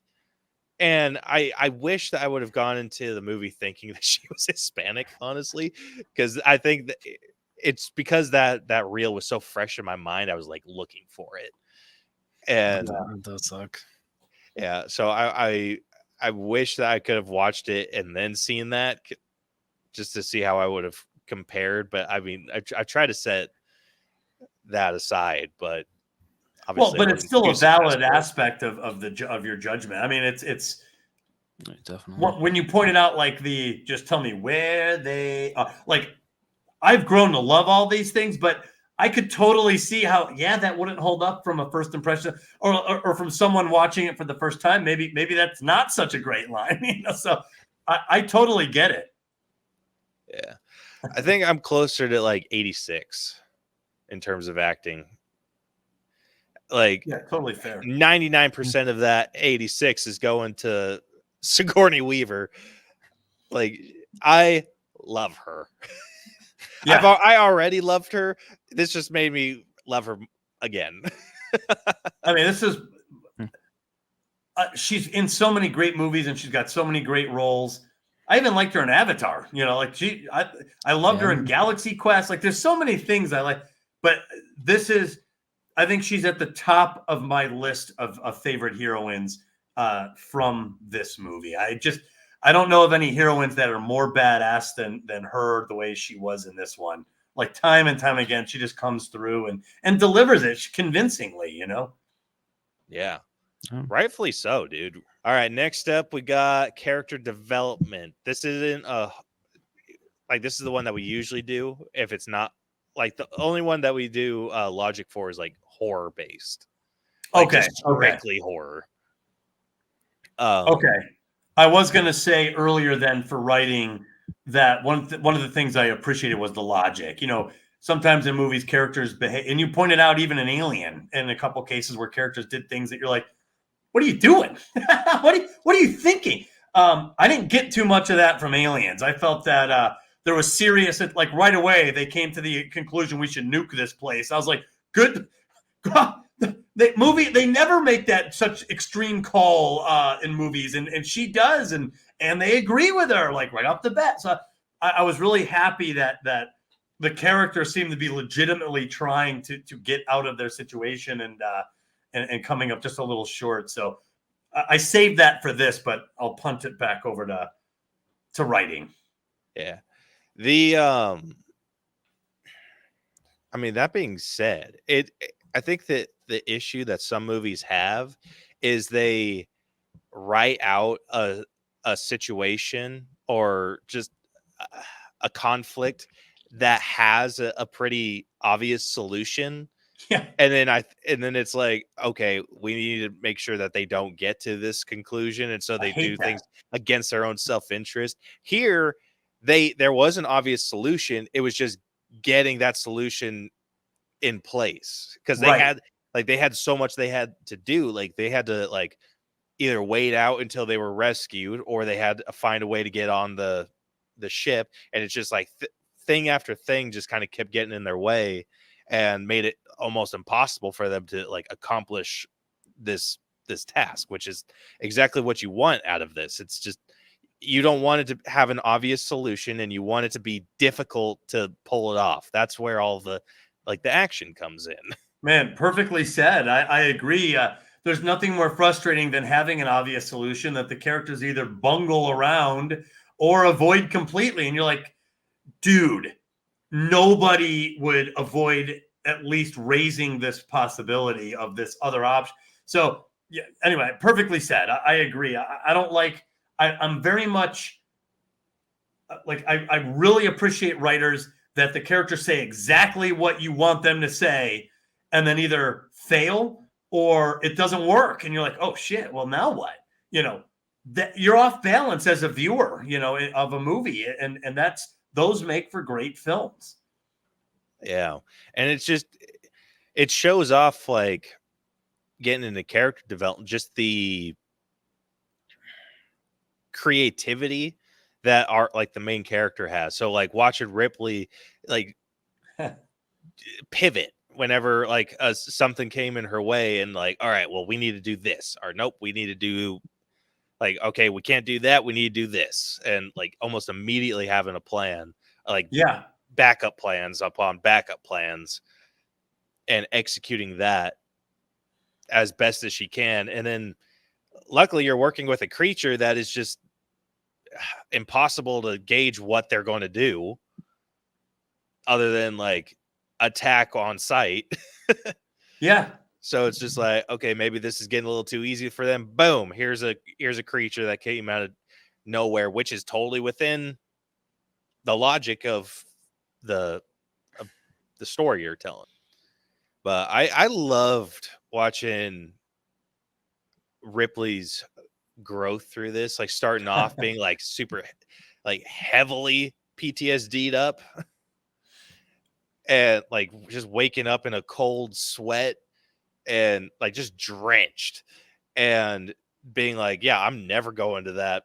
[SPEAKER 2] and I wish that I would have gone into the movie thinking that she was Hispanic, honestly, because I think that it's because that reel was so fresh in my mind. I was like looking for it, and
[SPEAKER 1] That does suck.
[SPEAKER 2] yeah, so I wish that I could have watched it and then seen that just to see how I would have compared. But I mean, I try to set that aside, but obviously,
[SPEAKER 3] Well, but it's still a valid aspect of your judgment. I mean, it's
[SPEAKER 1] Definitely.
[SPEAKER 3] when you pointed out like just tell me where they are. Like, I've grown to love all these things, but I could totally see how, that wouldn't hold up from a first impression or from someone watching it for the first time. Maybe that's not such a great line. So I totally get it.
[SPEAKER 2] Yeah. I think I'm closer to like 86 in terms of acting. Like,
[SPEAKER 3] yeah, totally fair.
[SPEAKER 2] 99% of that 86 is going to Sigourney Weaver. Like, I love her.
[SPEAKER 3] Yeah.
[SPEAKER 2] I already loved her. This just made me love her again.
[SPEAKER 3] I mean, this is she's in so many great movies and she's got so many great roles. I even liked her in Avatar. Like I loved her in Galaxy Quest. Like, there's so many things I like, but I think she's at the top of my list of favorite heroines from this movie. I don't know of any heroines that are more badass than her, the way she was in this one. Like, time and time again, she just comes through and delivers it convincingly,
[SPEAKER 2] Yeah.
[SPEAKER 1] Oh.
[SPEAKER 2] Rightfully so, dude. All right, next up we got character development. This isn't this is the one that we usually do. If it's not like the only one that we do logic for is like horror based. Like,
[SPEAKER 3] okay.
[SPEAKER 2] just strictly horror.
[SPEAKER 3] Okay. I was going to say earlier then for writing that one of the things I appreciated was the logic. Sometimes in movies characters behave, and you pointed out even in Alien in a couple cases where characters did things that you're like, what are you doing? what are you thinking? I didn't get too much of that from Aliens. I felt that there was serious, like right away they came to the conclusion we should nuke this place. I was like, good. They never make that such extreme call in movies, and she does, and they agree with her like right off the bat. So I was really happy that the character seemed to be legitimately trying to get out of their situation and coming up just a little short. So I saved that for this, but I'll punt it back over to writing.
[SPEAKER 2] Yeah. I mean, that being said, I think that the issue that some movies have is they write out a situation or just a conflict that has a pretty obvious solution.
[SPEAKER 3] Yeah.
[SPEAKER 2] And then it's like, okay, we need to make sure that they don't get to this conclusion. And so
[SPEAKER 3] I
[SPEAKER 2] they
[SPEAKER 3] hate
[SPEAKER 2] do
[SPEAKER 3] that.
[SPEAKER 2] things against their own self-interest. Here, there was an obvious solution. It was just getting that solution in place because they had so much they had to do. Like they had to like either wait out until they were rescued or they had to find a way to get on the ship. And it's just like thing after thing just kind of kept getting in their way and made it almost impossible for them to like accomplish this task, which is exactly what you want out of this. It's just, you don't want it to have an obvious solution and you want it to be difficult to pull it off. That's where all the action comes in.
[SPEAKER 3] Man, perfectly said. I agree. There's nothing more frustrating than having an obvious solution that the characters either bungle around or avoid completely. And you're like, dude, nobody would avoid at least raising this possibility of this other option. So yeah, anyway, perfectly said. I agree. I don't like, I'm very much like, I really appreciate writers that the characters say exactly what you want them to say and then either fail or it doesn't work. And you're like, oh shit, well now what? That you're off balance as a viewer, of a movie. And those make for great films.
[SPEAKER 2] Yeah. And it's just, it shows off like getting into character development, just the creativity that the main character has. So like watching Ripley like pivot whenever like something came in her way and like, all right, well, we need to do this, or nope, we need to do like, okay, we can't do that, we need to do this, and like almost immediately having a plan, like backup plans upon backup plans and executing that as best as she can. And then luckily you're working with a creature that is just impossible to gauge what they're going to do other than like attack on sight.
[SPEAKER 3] Yeah.
[SPEAKER 2] So it's just like, okay, maybe this is getting a little too easy for them. Boom. Here's a creature that came out of nowhere, which is totally within the logic of the story you're telling. But I loved watching Ripley's growth through this, like starting off being like super like heavily PTSD'd up and like just waking up in a cold sweat and like just drenched and being like, yeah, I'm never going to that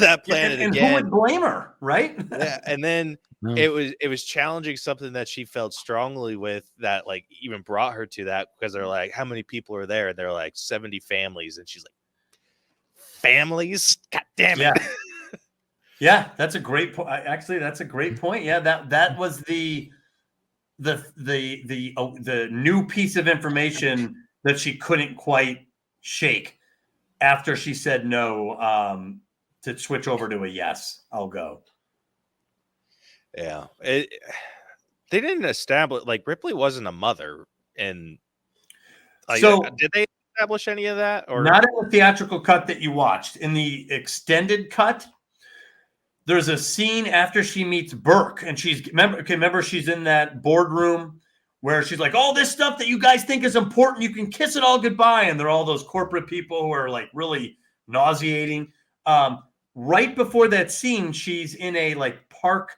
[SPEAKER 2] that planet
[SPEAKER 3] and
[SPEAKER 2] again.
[SPEAKER 3] Who would blame her, right?
[SPEAKER 2] Yeah. And then it was challenging something that she felt strongly with that like even brought her to that, because they're like, how many people are there? And they're like 70 families. And she's like, families? God damn it.
[SPEAKER 3] Yeah. Yeah, that's a great point. Actually, that's a great point. Yeah, that was the new piece of information that she couldn't quite shake after she said no, to switch over to a yes, I'll go.
[SPEAKER 2] Yeah. They didn't establish, like, Ripley wasn't a mother. And like,
[SPEAKER 3] so
[SPEAKER 2] did they establish any of that? Or
[SPEAKER 3] not in the theatrical cut that you watched? In the extended cut, there's a scene after she meets Burke, and remember she's in that boardroom where she's like, all this stuff that you guys think is important, you can kiss it all goodbye. And they're all those corporate people who are like really nauseating. Right before that scene, she's in a like park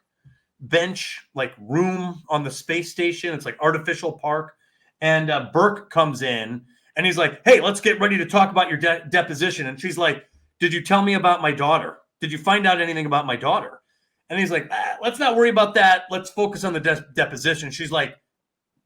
[SPEAKER 3] bench, like room on the space station. It's like artificial park. And Burke comes in and he's like, hey, let's get ready to talk about your deposition. And she's like, did you tell me about my daughter? Did you find out anything about my daughter? And he's like, let's not worry about that. Let's focus on the deposition. She's like,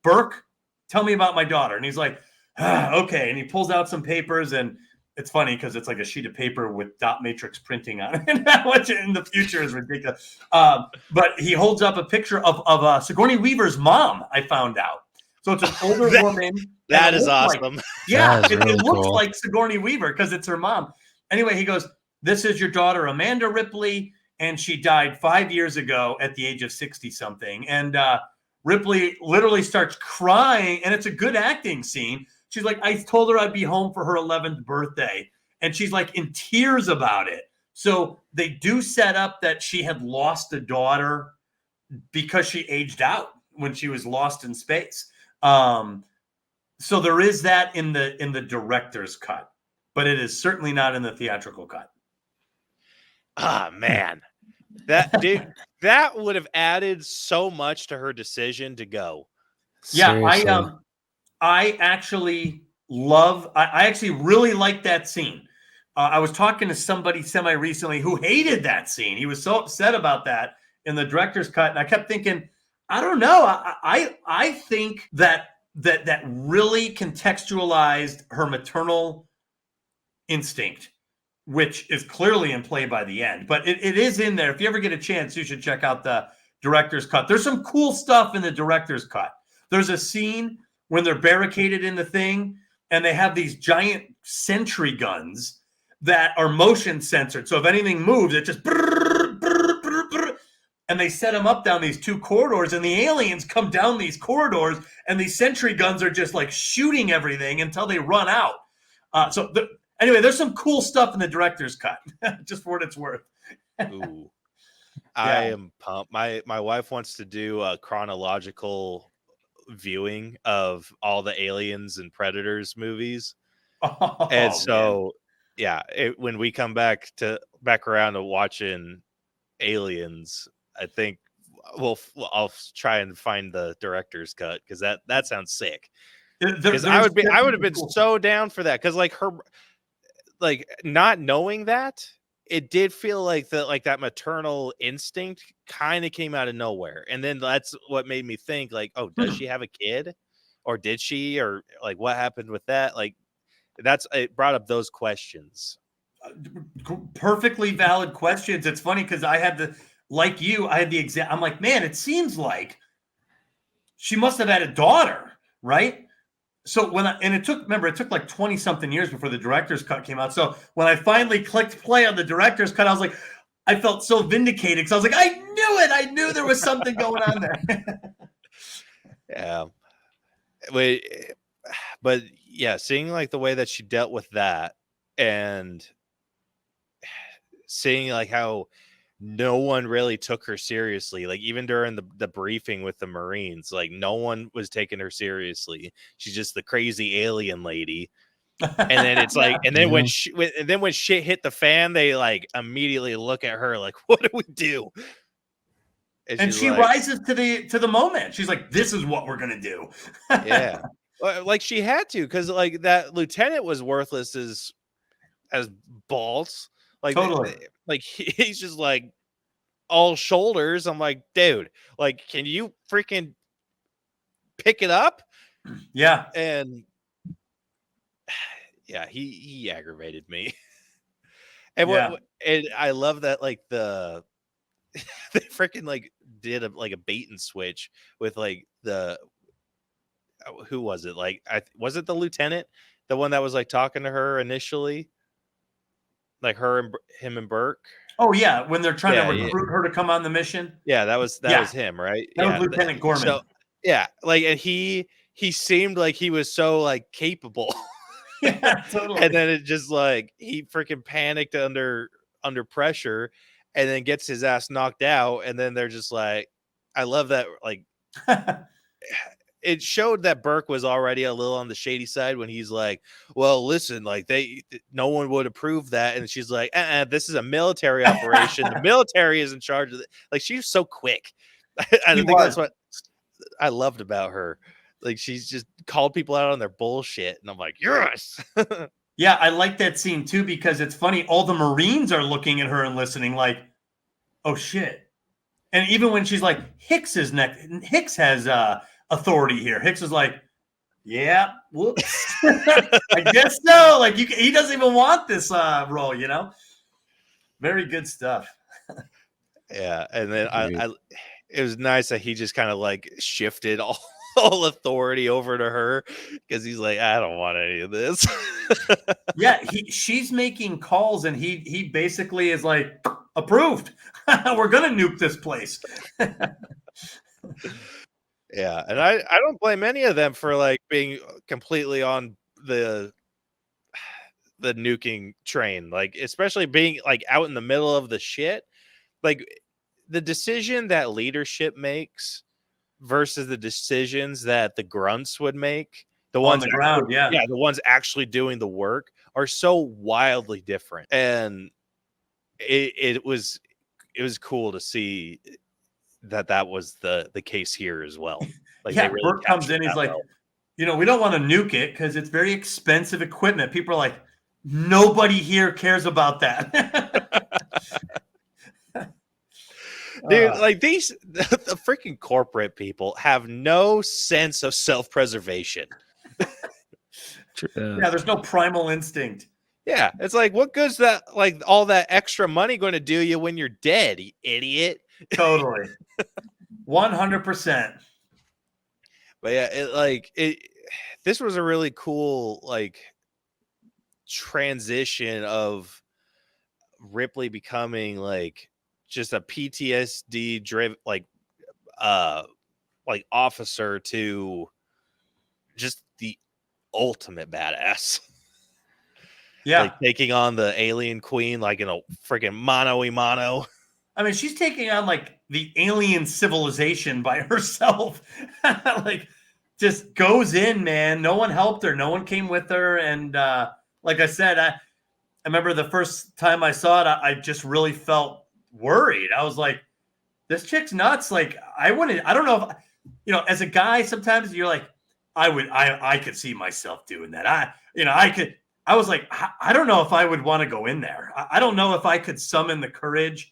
[SPEAKER 3] Burke, tell me about my daughter. And he's like, okay. And he pulls out some papers, and it's funny because it's like a sheet of paper with dot matrix printing on it, which in the future is ridiculous. But he holds up a picture of Sigourney Weaver's mom, I found out. So it's an older woman.
[SPEAKER 2] That is awesome.
[SPEAKER 3] Yeah,
[SPEAKER 1] really
[SPEAKER 3] it looks
[SPEAKER 1] cool.
[SPEAKER 3] like Sigourney Weaver because it's her mom. Anyway, he goes, this is your daughter, Amanda Ripley, and she died 5 years ago at the age of 60-something. And Ripley literally starts crying, and it's a good acting scene. She's like, I told her I'd be home for her 11th birthday. And she's like in tears about it. So they do set up that she had lost a daughter because she aged out when she was lost in space. So there is that in the director's cut, but it is certainly not in the theatrical cut.
[SPEAKER 2] Ah, man. That would have added so much to her decision to go.
[SPEAKER 3] Yeah,
[SPEAKER 1] Seriously.
[SPEAKER 3] I actually really like that scene. I was talking to somebody semi-recently who hated that scene. He was so upset about that in the director's cut, and I kept thinking, I don't know. I think that really contextualized her maternal instinct, which is clearly in play by the end. But it is in there. If you ever get a chance, you should check out the director's cut. There's some cool stuff in the director's cut. There's a scene when they're barricaded in the thing, and they have these giant sentry guns that are motion censored. So if anything moves, it just and they set them up down these two corridors, and the aliens come down these corridors, and these sentry guns are just like shooting everything until they run out. Anyway, there's some cool stuff in the director's cut, just for what it's worth.
[SPEAKER 2] Ooh. I am pumped. My wife wants to do a chronological viewing of all the Aliens and Predators movies. And so, when we come back around to watching Aliens, I think I'll try and find the director's cut, because that sounds sick. Because I would have been so down for that, because not knowing that, it did feel like that maternal instinct kind of came out of nowhere, and then that's what made me think, like, oh, does she have a kid, or did she, or like what happened with that? Like, it brought up those questions.
[SPEAKER 3] Perfectly valid questions. It's funny because I had the exact. I'm like, man, it seems like she must have had a daughter, right? So it took like 20 something years before the director's cut came out. So when I finally clicked play on the director's cut, I was like, I felt so vindicated, because I was like, I knew it. I knew there was something going on there.
[SPEAKER 2] Yeah. But yeah, seeing like the way that she dealt with that, and seeing like how no one really took her seriously, like even during the briefing with the Marines, like no one was taking her seriously. She's just the crazy alien lady. And then it's like, and then when shit hit the fan, they like immediately look at her like, what do we do?
[SPEAKER 3] And she rises to the moment. She's like, this is what we're gonna do.
[SPEAKER 2] Yeah. Like she had to, because like that lieutenant was worthless as balls. Like,
[SPEAKER 3] totally.
[SPEAKER 2] Like he's just like all shoulders. I'm like, dude, like, can you freaking pick it up?
[SPEAKER 3] Yeah.
[SPEAKER 2] And yeah, he aggravated me. And and I love that, like they freaking like did a bait and switch with like who was it? Like, was it the lieutenant, the one that was like talking to her initially? Like him and Burke.
[SPEAKER 3] Oh yeah, when they're trying to recruit her to come on the mission.
[SPEAKER 2] Yeah, that was him, right?
[SPEAKER 3] That was Lieutenant Gorman.
[SPEAKER 2] So, yeah, like, and he seemed like he was so like capable.
[SPEAKER 3] Yeah, totally.
[SPEAKER 2] And then it just like he freaking panicked under pressure, and then gets his ass knocked out, and then they're just like, I love that, like it showed that Burke was already a little on the shady side when he's like, well, listen, like no one would approve that. And she's like, this is a military operation. The military is in charge of it. Like, she's so quick. I think that's what I loved about her. Like, she's just called people out on their bullshit. And I'm like, yes.
[SPEAKER 3] Yeah, I like that scene too, because it's funny. All the Marines are looking at her and listening like, oh shit. And even when she's like, Hicks has authority here. Hicks is like, yeah, whoops. I guess so. Like, he doesn't even want this role, you know? Very good stuff.
[SPEAKER 2] Yeah. And then it was nice that he just kind of like shifted all authority over to her, because he's like, I don't want any of this.
[SPEAKER 3] Yeah, she's making calls, and he basically is like, approved. We're gonna nuke this place.
[SPEAKER 2] Yeah, and I don't blame any of them for like being completely on the the nuking train, like especially being like out in the middle of the shit. Like the decision that leadership makes versus the decisions that the grunts would make, the
[SPEAKER 3] On
[SPEAKER 2] ones
[SPEAKER 3] the ground,
[SPEAKER 2] actually, the ones actually doing the work are so wildly different. And it was cool to see that was the case here as well. Like they really
[SPEAKER 3] Burt comes in,
[SPEAKER 2] captured
[SPEAKER 3] he's
[SPEAKER 2] that
[SPEAKER 3] like,
[SPEAKER 2] well.
[SPEAKER 3] we don't want to nuke it because it's very expensive equipment. People are like, nobody here cares about that.
[SPEAKER 2] Dude, like the freaking corporate people have no sense of self-preservation.
[SPEAKER 3] Yeah, there's no primal instinct.
[SPEAKER 2] Yeah, it's like, what good's that? Like all that extra money going to do you when you're dead, you idiot?
[SPEAKER 3] Totally, 100%.
[SPEAKER 2] But yeah, this was a really cool like transition of Ripley becoming like just a PTSD driven like officer to just the ultimate badass.
[SPEAKER 3] Yeah,
[SPEAKER 2] Like taking on the alien queen like in a freaking mano-a-mano.
[SPEAKER 3] I mean, she's taking on like the alien civilization by herself. Like, just goes in, man. No one helped her. No one came with her. And like I said, I remember the first time I saw it, I just really felt worried. I was like, this chick's nuts. Like, I don't know if, as a guy, sometimes you're like, I could see myself doing that. I was like, I don't know if I would want to go in there. I don't know if I could summon the courage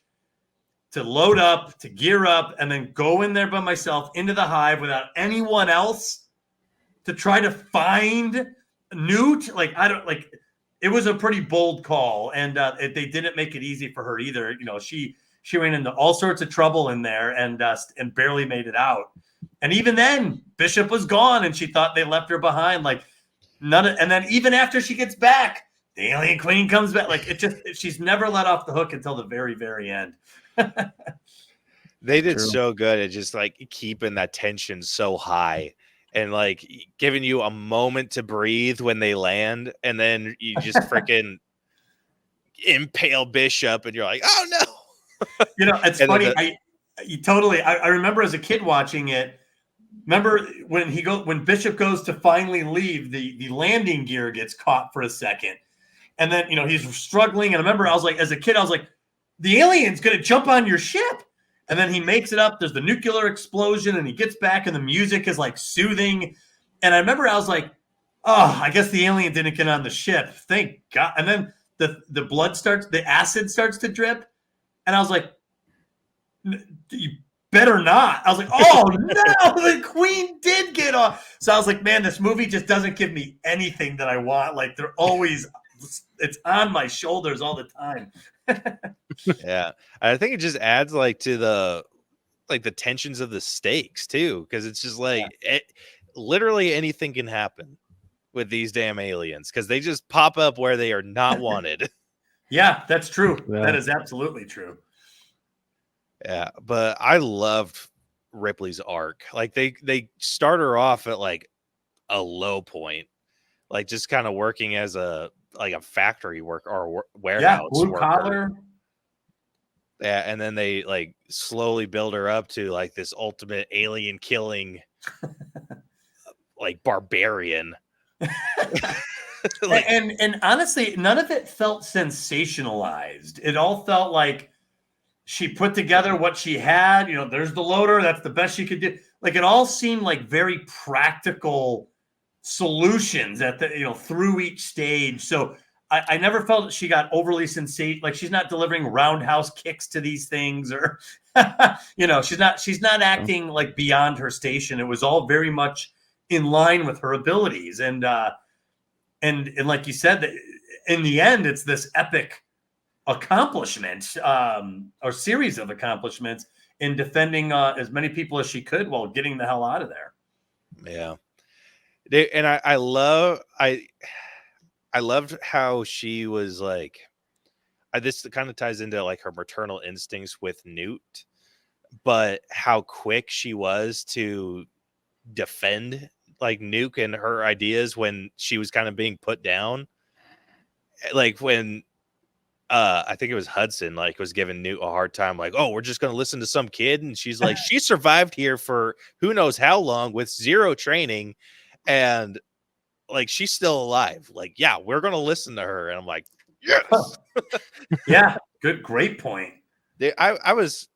[SPEAKER 3] to load up, to gear up, and then go in there by myself into the hive without anyone else to try to find Newt. Like, it was a pretty bold call, and they didn't make it easy for her either. She ran into all sorts of trouble in there and barely made it out. And even then, Bishop was gone, and she thought they left her behind. Like, and then even after she gets back, the alien queen comes back. Like, she's never let off the hook until the very, very end.
[SPEAKER 2] They did so good at just like keeping that tension so high and like giving you a moment to breathe when they land, and then you just freaking impale Bishop and you're like, oh no.
[SPEAKER 3] It's funny. I remember as a kid watching it. Remember when Bishop goes to finally leave, the landing gear gets caught for a second, and then he's struggling. And I remember I was like, as a kid, I was like, the alien's going to jump on your ship. And then he makes it up. There's the nuclear explosion and he gets back and the music is like soothing. And I remember I was like, oh, I guess the alien didn't get on the ship. Thank God. And then the acid starts to drip. And I was like, you better not. I was like, oh no, the queen did get on. So I was like, man, this movie just doesn't give me anything that I want. Like it's on my shoulders all the time.
[SPEAKER 2] Yeah, I think it just adds like to the tensions of the stakes too, because it's just like literally anything can happen with these damn aliens because they just pop up where they are not wanted.
[SPEAKER 3] Yeah, that's true.
[SPEAKER 1] Yeah.
[SPEAKER 3] That is absolutely true.
[SPEAKER 2] Yeah, but I loved Ripley's arc. Like they start her off at like a low point, like just kind of working as a factory work or warehouse
[SPEAKER 3] blue
[SPEAKER 2] worker.
[SPEAKER 3] collar.
[SPEAKER 2] Yeah, and then they like slowly build her up to like this ultimate alien killing like barbarian.
[SPEAKER 3] And honestly, none of it felt sensationalized. It all felt like she put together what she had. There's the loader. That's the best she could do. Like, it all seemed like very practical solutions at the through each stage. So I never felt that she got overly sensational. Like, she's not delivering roundhouse kicks to these things, or she's not acting like beyond her station. It was all very much in line with her abilities, and like you said, that in the end, it's this epic accomplishment or series of accomplishments in defending as many people as she could while getting the hell out of there.
[SPEAKER 2] Yeah. And I loved how she was like, this kind of ties into like her maternal instincts with Newt, but how quick she was to defend like Nuke and her ideas when she was kind of being put down. like when I think it was Hudson like was giving Newt a hard time, like, oh, we're just gonna listen to some kid, and she's like, she survived here for who knows how long with zero training, and like she's still alive. Like, yeah, we're gonna listen to her. And I'm like, yes.
[SPEAKER 3] Yeah, great point.
[SPEAKER 2] I was,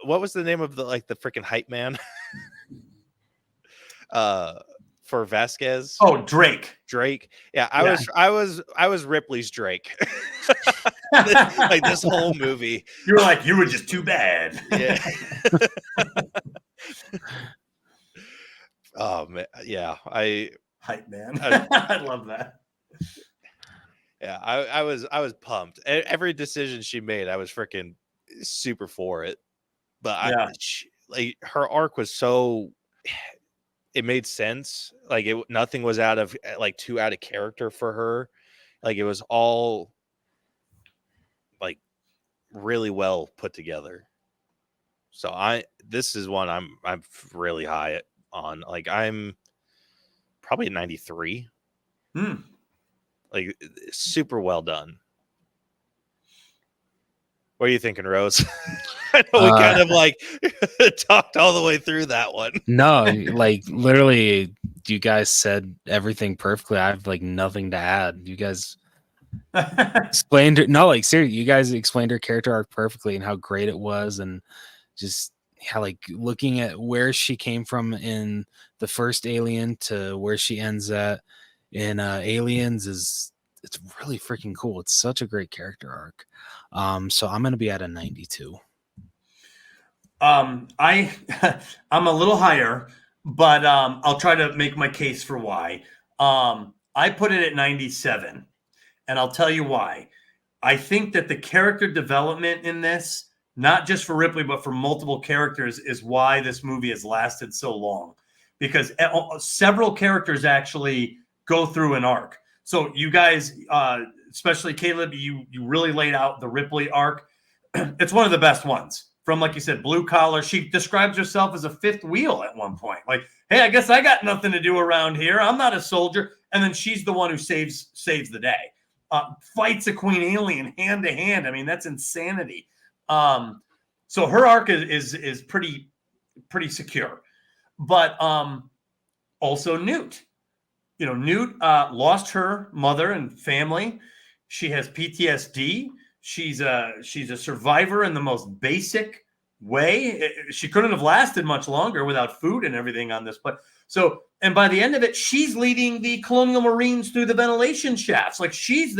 [SPEAKER 2] what was the name of the freaking hype man? For Vasquez.
[SPEAKER 3] Oh, Drake.
[SPEAKER 2] Yeah, I was Ripley's Drake. Like this whole movie.
[SPEAKER 3] You were like, you were just too bad.
[SPEAKER 2] Yeah. Oh man, yeah.
[SPEAKER 3] Hype man. I love that.
[SPEAKER 2] Yeah, I was pumped. Every decision she made, I was freaking super for it. But like her arc was so, it made sense. Like nothing was too out of character for her. Like it was all like really well put together. So this is one I'm really high on. Like I'm probably 93. Like super well done. What are you thinking, Rose? I know we kind of like talked all the way through that one.
[SPEAKER 1] No, like literally, you guys said everything perfectly. I have like nothing to add. You guys explained it. No, like seriously, you guys explained her character arc perfectly and how great it was, and just how like looking at where she came from in the first Alien to where she ends at in Aliens it's really freaking cool. It's such a great character arc. So I'm gonna be at a 92.
[SPEAKER 3] I'm a little higher, but I'll try to make my case for why. I put it at 97, and I'll tell you why. I think that the character development in this, not just for Ripley, but for multiple characters, is why this movie has lasted so long. Because several characters actually go through an arc. So you guys, especially Caleb, you really laid out the Ripley arc. It's one of the best ones. From, like you said, blue collar. She describes herself as a fifth wheel at one point. Like, hey, I guess I got nothing to do around here. I'm not a soldier. And then she's the one who saves the day. Fights a queen alien hand to hand. I mean, that's insanity. So her arc is pretty secure. But also Newt. You know, Newt lost her mother and family. She has PTSD. She's a survivor in the most basic way. She couldn't have lasted much longer without food and everything on this planet. So, and by the end of it, she's leading the Colonial Marines through the ventilation shafts. Like she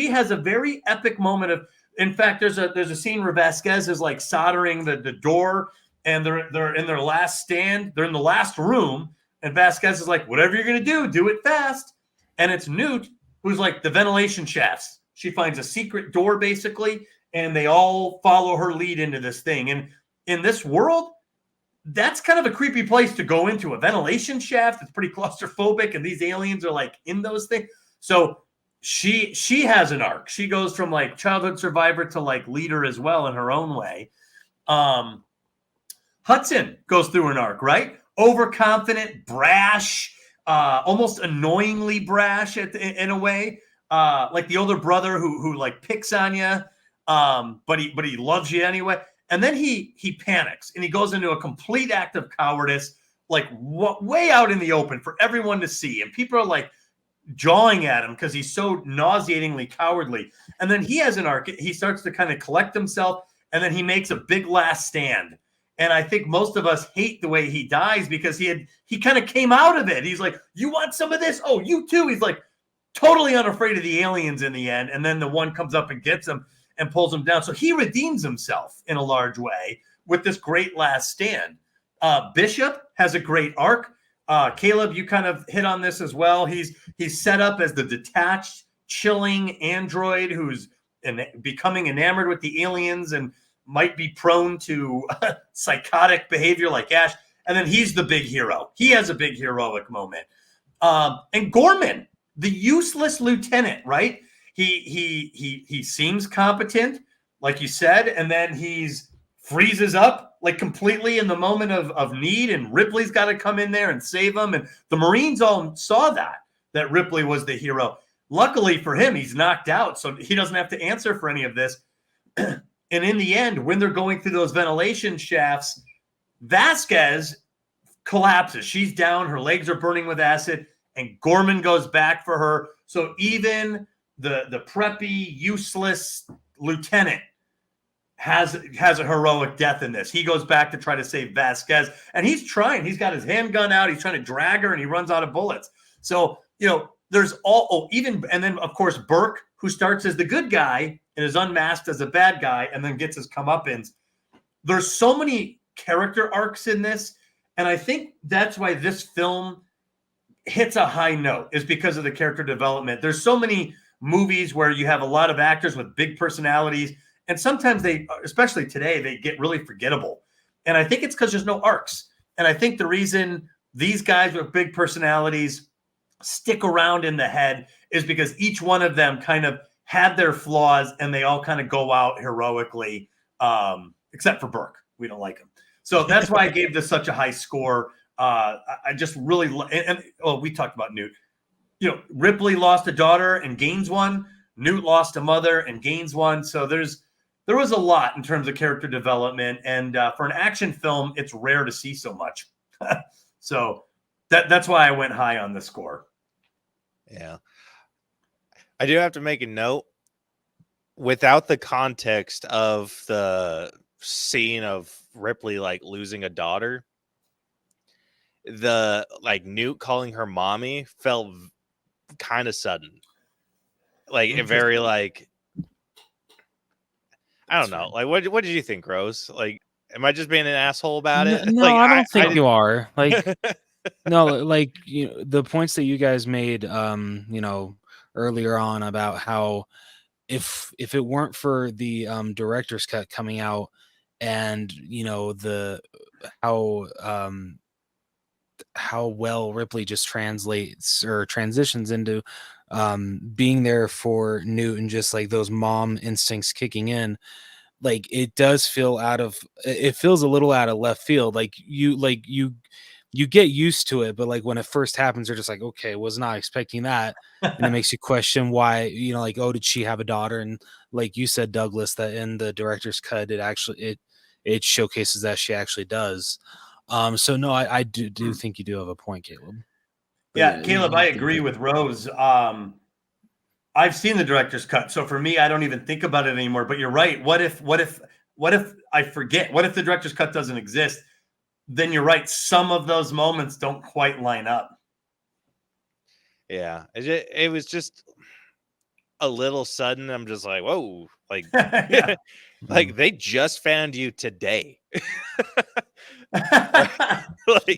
[SPEAKER 3] has a very epic moment of. In fact, there's a scene where Vasquez is like soldering the door, and they're in their last stand. They're in the last room. And Vasquez is like, whatever you're going to do it fast. And it's Newt who's like the ventilation shafts. She finds a secret door, basically, and they all follow her lead into this thing. And in this world, that's kind of a creepy place to go into, a ventilation shaft. It's pretty claustrophobic, and these aliens are like in those things. So she has an arc. She goes from like childhood survivor to like leader as well in her own way. Hudson goes through an arc, right? Overconfident, brash, almost annoyingly brash in a way, like the older brother who like picks on you, but he loves you anyway. And then he panics and he goes into a complete act of cowardice, like way out in the open for everyone to see, and people are like jawing at him because he's so nauseatingly cowardly. And then he has an arc. He starts to kind of collect himself, and then he makes a big last stand. And I think most of us hate the way he dies because he kind of came out of it. He's like, you want some of this? Oh, you too. He's like totally unafraid of the aliens in the end. And then the one comes up and gets him and pulls him down. So he redeems himself in a large way with this great last stand. Bishop has a great arc. Caleb, you kind of hit on this as well. He's set up as the detached, chilling android who's becoming enamored with the aliens and might be prone to psychotic behavior like Ash. And then he's the big hero. He has a big heroic moment. And Gorman, the useless lieutenant, right? He seems competent, like you said, and then he's freezes up like completely in the moment of need, and Ripley's got to come in there and save him. And the Marines all saw that Ripley was the hero. luckily for him, he's knocked out, so he doesn't have to answer for any of this. And in the end, when they're going through those ventilation shafts, Vasquez collapses. She's down. Her legs are burning with acid, and Gorman goes back for her. So even the preppy, useless lieutenant has a heroic death in this. He goes back to try to save Vasquez, and he's trying. He's got his handgun out. He's trying to drag her, and he runs out of bullets. So, there's and then, of course, Burke, who starts as the good guy and is unmasked as a bad guy and then gets his comeuppance. There's so many character arcs in this, and I think that's why this film hits a high note, is because of the character development. There's so many movies where you have a lot of actors with big personalities, and sometimes they, especially today, they get really forgettable. And I think it's because there's no arcs. And I think the reason these guys with big personalities stick around in the head is because each one of them kind of had their flaws, and they all kind of go out heroically, except for Burke. We don't like him. So that's why I gave this such a high score. I just really we talked about Newt. Ripley lost a daughter and gains one. Newt lost a mother and gains one. So there was a lot in terms of character development, and for an action film, it's rare to see so much. So that's why I went high on the score.
[SPEAKER 2] Yeah, I do have to make a note. Without the context of the scene of Ripley losing a daughter, the Newt calling her mommy felt kind of sudden, very I don't know. What did you think, Rose? Am I just being an asshole about it?
[SPEAKER 1] No, I don't think you are. No, the points that you guys made, earlier on about how if it weren't for the director's cut coming out, and how well Ripley just translates or transitions into being there for Newt, and just those mom instincts kicking in, it does feel it feels a little out of left field. You get used to it, but when it first happens, you're just okay, was not expecting that. And it makes you question why, did she have a daughter? And like you said, Douglas, that in the director's cut, it showcases that she actually does. So no, I do think you do have a point, Caleb.
[SPEAKER 3] Yeah, Caleb, I agree with Rose. I've seen the director's cut, so for me, I don't even think about it anymore. But you're right. What if I forget? What if the director's cut doesn't exist? Then you're right. Some of those moments don't quite line up.
[SPEAKER 2] Yeah, it was just a little sudden. I'm just whoa,
[SPEAKER 3] Yeah.
[SPEAKER 2] they just found you today.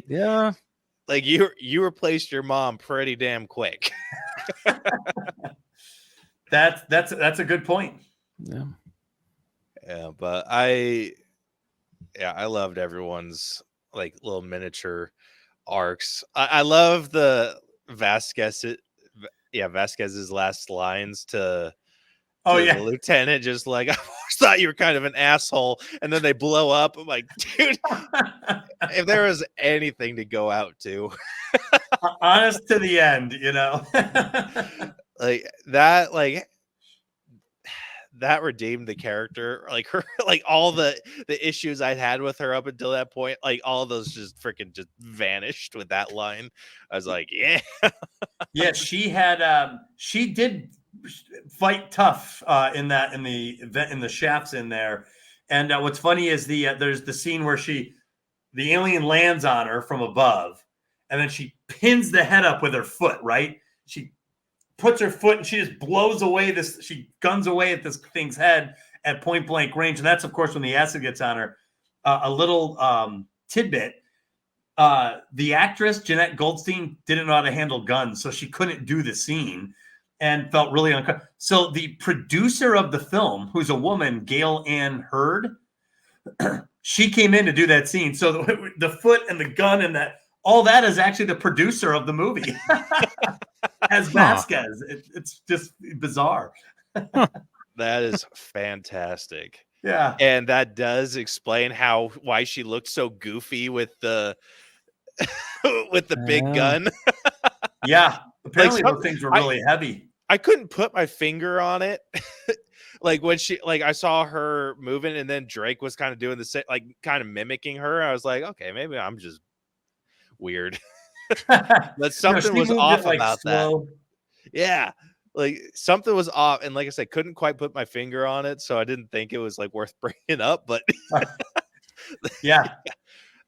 [SPEAKER 1] Yeah,
[SPEAKER 2] you replaced your mom pretty damn quick.
[SPEAKER 3] That's a good point.
[SPEAKER 2] Yeah, but I loved everyone's little miniature arcs. I love the Vasquez's last lines to the lieutenant, just I always thought you were kind of an asshole, and then they blow up. I'm like, dude, if there was anything to go out to,
[SPEAKER 3] honest to the end,
[SPEAKER 2] that redeemed the character. Her, all the issues I'd had with her up until that point, all of those just freaking just vanished with that line. I was yeah.
[SPEAKER 3] Yeah, she did fight tough in the shafts in there. And what's funny is there's the scene where the alien lands on her from above, and then she pins the head up with her foot, right? She puts her foot and she just blows away she guns away at this thing's head at point blank range. And that's, of course, when the acid gets on her. A little tidbit. The actress, Jeanette Goldstein, didn't know how to handle guns, so she couldn't do the scene and felt really uncomfortable. So the producer of the film, who's a woman, Gail Ann Hurd, she came in to do that scene. So the foot and the gun and all that is actually the producer of the movie. As Vasquez. It's just bizarre.
[SPEAKER 2] That is fantastic.
[SPEAKER 3] Yeah.
[SPEAKER 2] And that does explain why she looked so goofy with the big gun.
[SPEAKER 3] Yeah. Apparently those things were really heavy.
[SPEAKER 2] I couldn't put my finger on it. Like when I saw her moving, and then Drake was kind of doing the same, like kind of mimicking her. I was like, okay, maybe I'm just weird. But something
[SPEAKER 3] she
[SPEAKER 2] was
[SPEAKER 3] moved
[SPEAKER 2] off
[SPEAKER 3] it, like,
[SPEAKER 2] about that.
[SPEAKER 3] slow.
[SPEAKER 2] Yeah. Like something was off. And like I said, couldn't quite put my finger on it. So I didn't think it was like worth bringing up, but
[SPEAKER 3] Yeah.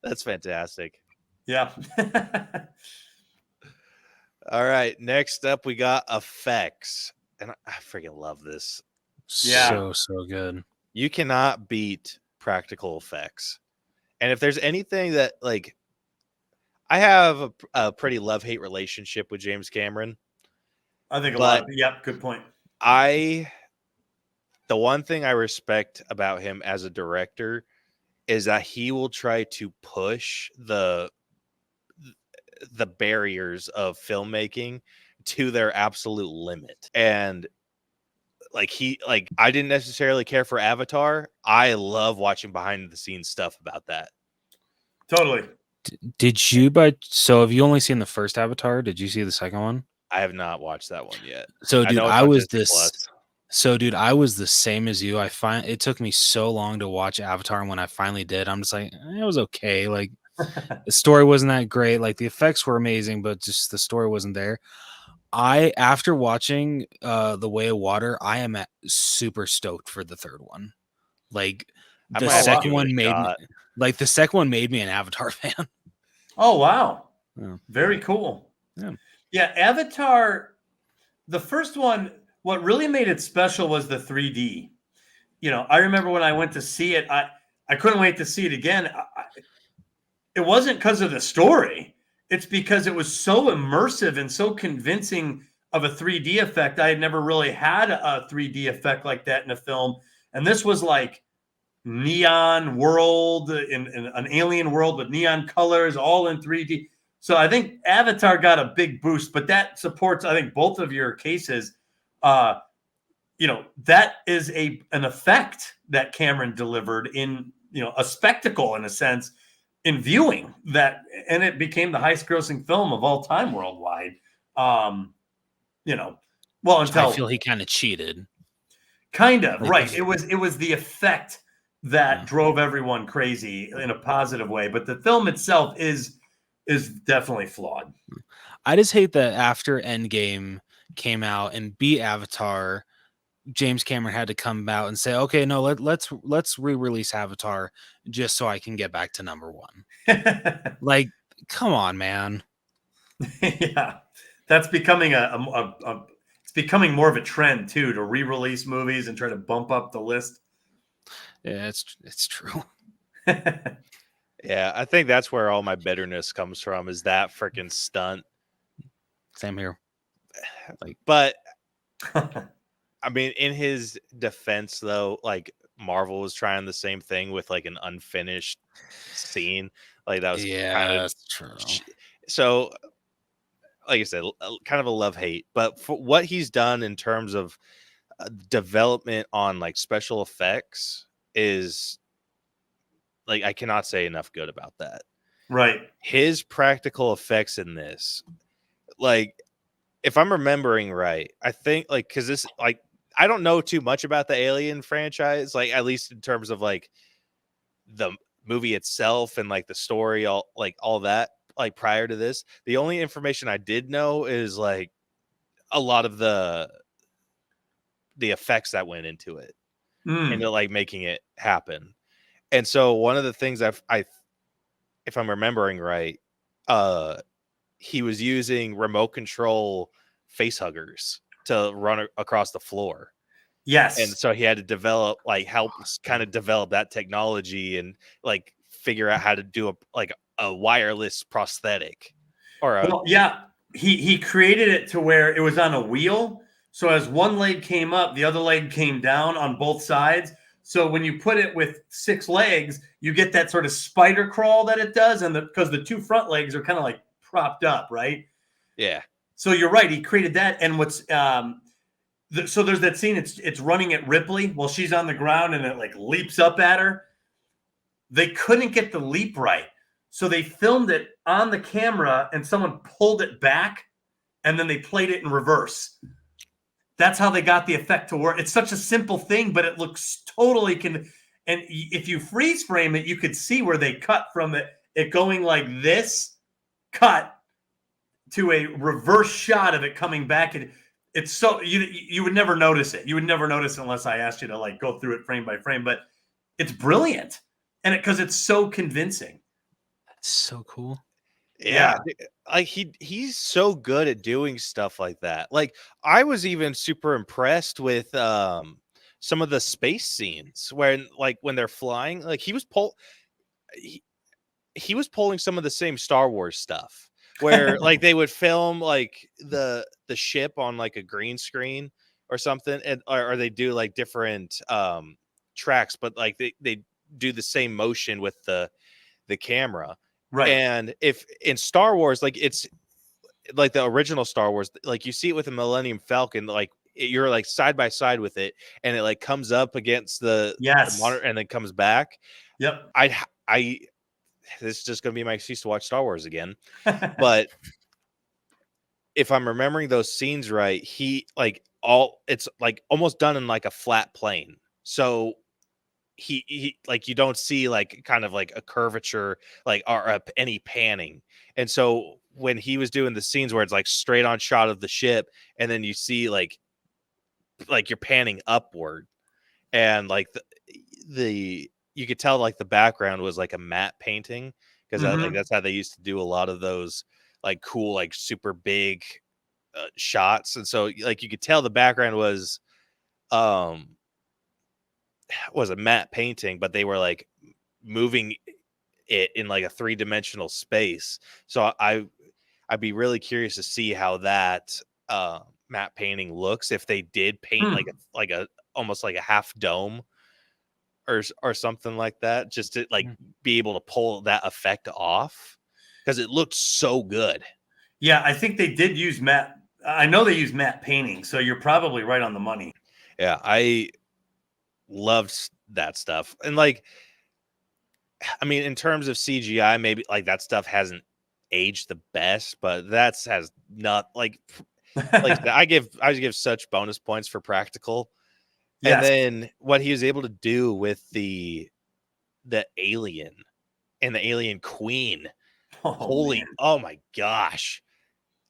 [SPEAKER 2] that's fantastic.
[SPEAKER 3] Yeah.
[SPEAKER 2] All right. Next up, we got effects. And I freaking love this.
[SPEAKER 3] Yeah.
[SPEAKER 1] So good.
[SPEAKER 2] You cannot beat practical effects. And if there's anything that, like, I have a pretty love-hate relationship with James Cameron.
[SPEAKER 3] I think a lot of, yep, good point.
[SPEAKER 2] The one thing I respect about him as a director is that he will try to push the barriers of filmmaking to their absolute limit. And like I didn't necessarily care for Avatar. I love watching behind the scenes stuff about that.
[SPEAKER 3] Totally.
[SPEAKER 1] Did you so have you only seen the first Avatar? Did you see the second one?
[SPEAKER 2] I have not watched that one yet.
[SPEAKER 1] So dude,
[SPEAKER 2] I was the
[SPEAKER 1] same as you. It took me so long to watch Avatar, and when I finally did, I'm just like, it was okay. Like the story wasn't that great. Like the effects were amazing, but just the story wasn't there. After watching The Way of Water, I am super stoked for the third one. Like the second one made me an Avatar fan.
[SPEAKER 3] Oh wow.
[SPEAKER 1] Yeah.
[SPEAKER 3] Very cool.
[SPEAKER 1] Yeah.
[SPEAKER 3] Yeah, Avatar, the first one, what really made it special was the 3D. You know, I remember when I went to see it, I couldn't wait to see it again. It wasn't because of the story. It's because it was so immersive and so convincing of a 3D effect. I had never really had a 3D effect like that in a film. And this was like neon world in an alien world with neon colors, all in 3D. So I think Avatar got a big boost, but that supports, I think, both of your cases. You know, that is an effect that Cameron delivered in, you know, a spectacle in a sense in viewing that, and it became the highest grossing film of all time worldwide. You know, well, until
[SPEAKER 1] I feel he kind of cheated.
[SPEAKER 3] Kind of, right. It was the effect that drove everyone crazy in a positive way, but the film itself is definitely flawed.
[SPEAKER 1] I just hate that after Endgame came out and beat Avatar, James Cameron had to come out and say, "Okay, no, let's re-release Avatar just so I can get back to number one." Like, come on, man.
[SPEAKER 3] Yeah, that's becoming it's becoming more of a trend too, to re-release movies and try to bump up the list.
[SPEAKER 1] Yeah, it's true.
[SPEAKER 2] Yeah, I think that's where all my bitterness comes from, is that freaking stunt.
[SPEAKER 1] Same here.
[SPEAKER 2] But I mean, in his defense, though, like Marvel was trying the same thing with like an unfinished scene. Like that was kind of
[SPEAKER 1] true.
[SPEAKER 2] So, like I said, kind of a love-hate. But for what he's done in terms of development on like special effects is like, I cannot say enough good about that.
[SPEAKER 3] Right.
[SPEAKER 2] His practical effects in this, like, if I'm remembering right, I think like, because this, like, I don't know too much about the Alien franchise, like at least in terms of like the movie itself and like the story, all that, like prior to this. The only information I did know is like a lot of the effects that went into it into like making it happen. And so one of the things if I'm remembering right, he was using remote control face huggers to run across the floor.
[SPEAKER 3] Yes.
[SPEAKER 2] And so he had to help kind of develop that technology and like figure out how to do a wireless prosthetic.
[SPEAKER 3] He created it to where it was on a wheel. So as one leg came up, the other leg came down on both sides. So when you put it with 6 legs, you get that sort of spider crawl that it does. And because the 2 front legs are kind of like propped up, right?
[SPEAKER 2] Yeah.
[SPEAKER 3] So you're right. He created that. And what's so there's that scene. It's running at Ripley while she's on the ground and it like leaps up at her. They couldn't get the leap right. So they filmed it on the camera and someone pulled it back and then they played it in reverse. That's how they got the effect to work. It's such a simple thing, but it looks totally and if you freeze frame it, you could see where they cut from it going like this, cut to a reverse shot of it coming back. And it's so you would never notice it. You would never notice it unless I asked you to like go through it frame by frame. But it's brilliant, and because it's so convincing.
[SPEAKER 1] That's so cool.
[SPEAKER 2] Yeah. Like he's so good at doing stuff like that. Like I was even super impressed with some of the space scenes when they're flying. Like he was pulling some of the same Star Wars stuff where like they would film like the ship on like a green screen or something, and or they do like different tracks, but like they do the same motion with the camera.
[SPEAKER 3] Right.
[SPEAKER 2] And if in Star Wars, like it's like the original Star Wars, like you see it with the Millennium Falcon, like you're like side by side with it, and it like comes up against the monitor and then comes back.
[SPEAKER 3] Yep.
[SPEAKER 2] I this is just gonna be my excuse to watch Star Wars again. But if I'm remembering those scenes right, it's like almost done in like a flat plane. So he like you don't see like kind of like a curvature like or any panning. And so when he was doing the scenes where it's like straight on shot of the ship, and then you see like you're panning upward, and like the you could tell like the background was like a matte painting, because like that's how they used to do a lot of those like cool like super big shots. And so like you could tell the background was a matte painting, but they were like moving it in like a 3-dimensional space. So I'd be really curious to see how that matte painting looks if they did paint like a almost like a half dome or something like that, just to like be able to pull that effect off, because it looked so good.
[SPEAKER 3] Yeah, I think they did use matte. I know they use matte painting, so you're probably right on the money.
[SPEAKER 2] Yeah, I loved that stuff. And like, I mean, in terms of CGI, maybe like that stuff hasn't aged the best, but has not like I give such bonus points for practical. Yes. And then what he was able to do with the alien and the alien queen. Oh my gosh.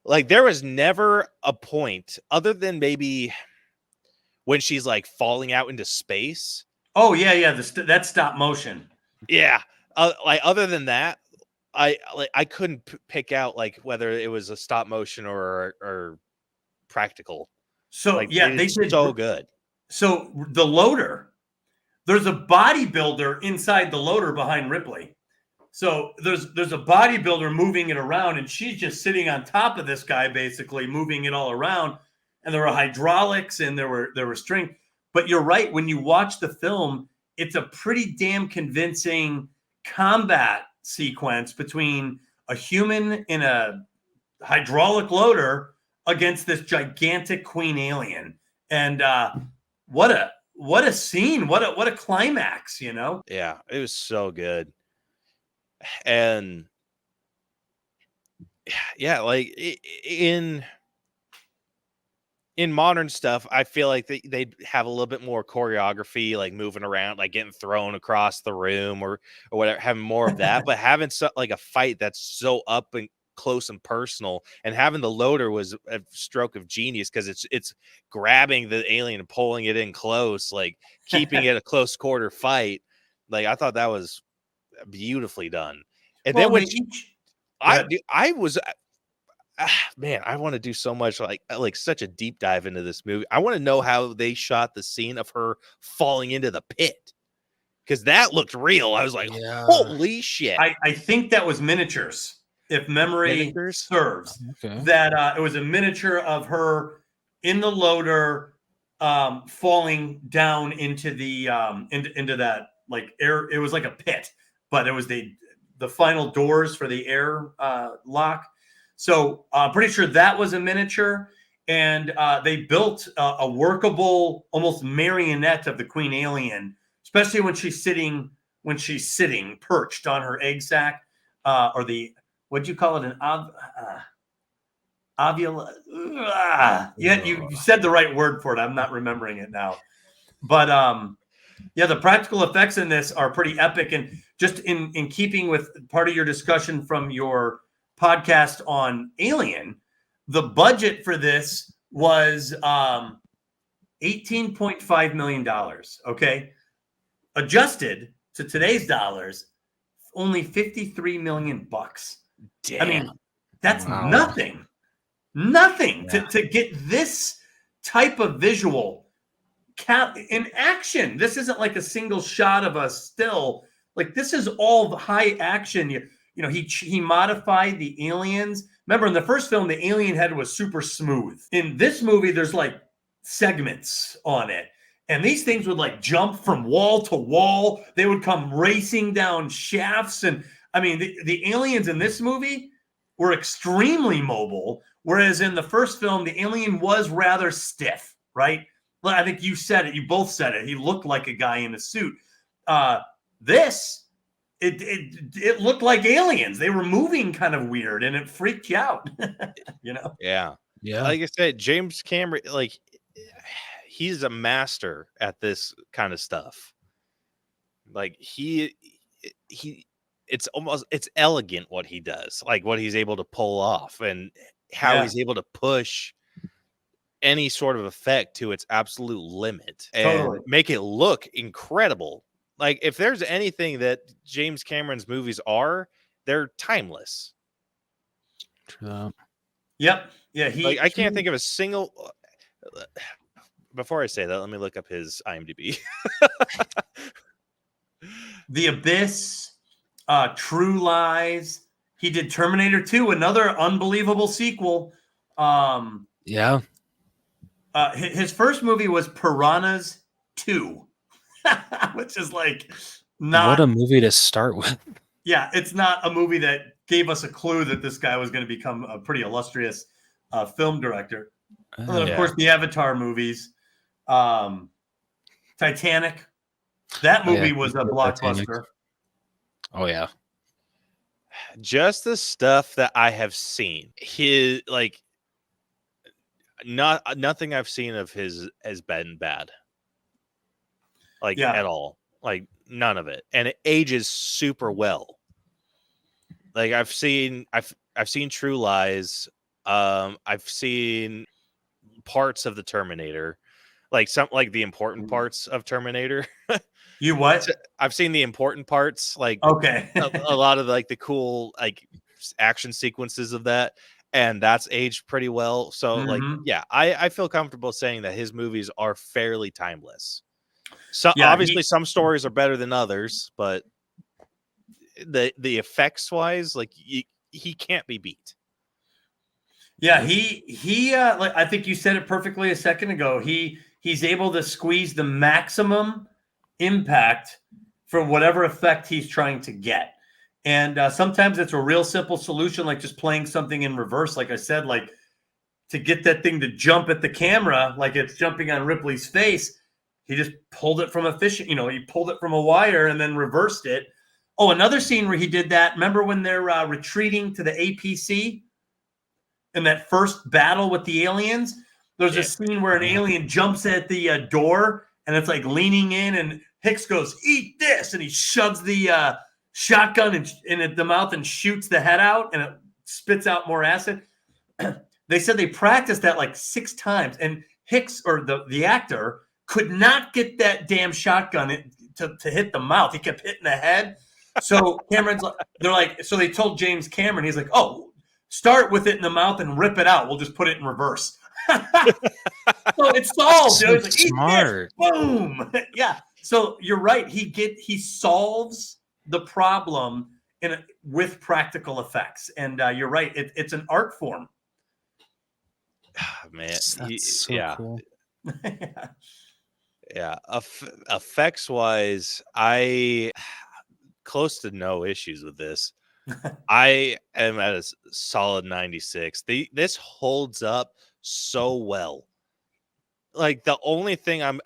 [SPEAKER 2] Like there was never a point other than maybe when she's like falling out into space.
[SPEAKER 3] Oh yeah. That's stop motion.
[SPEAKER 2] Yeah. Like other than that, I couldn't pick out like whether it was a stop motion or practical.
[SPEAKER 3] So
[SPEAKER 2] like,
[SPEAKER 3] yeah, they did
[SPEAKER 2] so good.
[SPEAKER 3] So the loader, there's a bodybuilder inside the loader behind Ripley. So there's a bodybuilder moving it around, and she's just sitting on top of this guy, basically moving it all around. And there were hydraulics and there were string. But you're right, when you watch the film, it's a pretty damn convincing combat sequence between a human in a hydraulic loader against this gigantic queen alien. And what a scene, what a climax, you know?
[SPEAKER 2] Yeah, it was so good. And yeah, like in modern stuff, I feel like they'd have a little bit more choreography, like moving around, like getting thrown across the room or whatever, having more of that. But having like a fight that's so up and close and personal, and having the loader was a stroke of genius, because it's grabbing the alien and pulling it in close, like keeping it a close quarter fight. Like I thought that was beautifully done. And then when I was man, I want to do so much like such a deep dive into this movie. I want to know how they shot the scene of her falling into the pit, because that looked real. I was like, holy shit.
[SPEAKER 3] I think that was miniatures, if memory serves.
[SPEAKER 1] Okay.
[SPEAKER 3] That it was a miniature of her in the loader falling down into the into that like air. It was like a pit, but it was the final doors for the air lock. So I'm pretty sure that was a miniature, and they built a workable, almost marionette of the queen alien, especially when she's sitting perched on her egg sac, or the, what'd you call it? Yeah, you said the right word for it. I'm not remembering it now. But yeah, the practical effects in this are pretty epic. And just in keeping with part of your discussion from your podcast on Alien, the budget for this was $18.5 million. Okay. Adjusted to today's dollars, only 53 million bucks.
[SPEAKER 2] Damn.
[SPEAKER 3] I mean, that's
[SPEAKER 1] Wow.
[SPEAKER 3] nothing
[SPEAKER 1] Yeah.
[SPEAKER 3] to get this type of visual in action. This isn't like a single shot of a still. Like, this is all high action. You know, he modified the aliens. Remember, in the first film, the alien head was super smooth. In this movie, there's like segments on it. And these things would like jump from wall to wall. They would come racing down shafts. And I mean, the aliens in this movie were extremely mobile. Whereas in the first film, the alien was rather stiff, right? Well, I think you said it. You both said it. He looked like a guy in a suit. It looked like aliens. They were moving kind of weird, and it freaked you out. You know?
[SPEAKER 2] Yeah.
[SPEAKER 1] Yeah.
[SPEAKER 2] Like I said, James Cameron, like, he's a master at this kind of stuff. Like it's elegant what he does, like what he's able to pull off and how he's able to push any sort of effect to its absolute limit and make it look incredible. Like, if there's anything that James Cameron's movies are, they're timeless.
[SPEAKER 1] True.
[SPEAKER 3] Yep. Yeah.
[SPEAKER 2] I can't think of a single. Before I say that, let me look up his IMDb.
[SPEAKER 3] The Abyss, True Lies. He did Terminator 2, another unbelievable sequel.
[SPEAKER 1] Yeah.
[SPEAKER 3] His first movie was Piranhas 2, which is like not
[SPEAKER 1] What a movie to start with.
[SPEAKER 3] Yeah, it's not a movie that gave us a clue that this guy was going to become a pretty illustrious film director. And then, of course, the Avatar movies, Titanic. That movie was a blockbuster.
[SPEAKER 1] Titanic. Oh yeah.
[SPEAKER 2] Just the stuff that I have seen, his like, nothing I've seen of his has been bad. Like, at all. Like, none of it. And it ages super well. Like, I've seen True Lies. I've seen parts of the Terminator. Like the important parts of Terminator.
[SPEAKER 3] You what?
[SPEAKER 2] I've seen the important parts, like
[SPEAKER 3] okay,
[SPEAKER 2] a lot of like the cool like action sequences of that, and that's aged pretty well. So like, yeah, I feel comfortable saying that his movies are fairly timeless. So obviously some stories are better than others, but the effects wise, like he can't be beat.
[SPEAKER 3] Yeah, he like I think you said it perfectly a second ago. He's able to squeeze the maximum impact from whatever effect he's trying to get. And sometimes it's a real simple solution, like just playing something in reverse. Like I said, like to get that thing to jump at the camera, like it's jumping on Ripley's face. He just pulled it from he pulled it from a wire and then reversed it. Oh, another scene where he did that. Remember when they're retreating to the APC in that first battle with the aliens? There's a scene where an alien jumps at the door and it's like leaning in, and Hicks goes, "Eat this," and he shoves the shotgun in the mouth and shoots the head out, and it spits out more acid. They said they practiced that like 6 times, and Hicks, or the actor, could not get that damn shotgun to hit the mouth. He kept hitting the head. So so they told James Cameron, he's like, "Oh, start with it in the mouth and rip it out. We'll just put it in reverse." So it's solved.
[SPEAKER 1] So
[SPEAKER 3] It's like,
[SPEAKER 1] smart.
[SPEAKER 3] Boom. Yeah. So you're right. He solves the problem with practical effects, and you're right. It's an art form.
[SPEAKER 2] Man,
[SPEAKER 1] That's so cool.
[SPEAKER 2] Yeah. Effects wise, I close to no issues with this. I am at a solid 96. This holds up so well. Like, the only thing I'm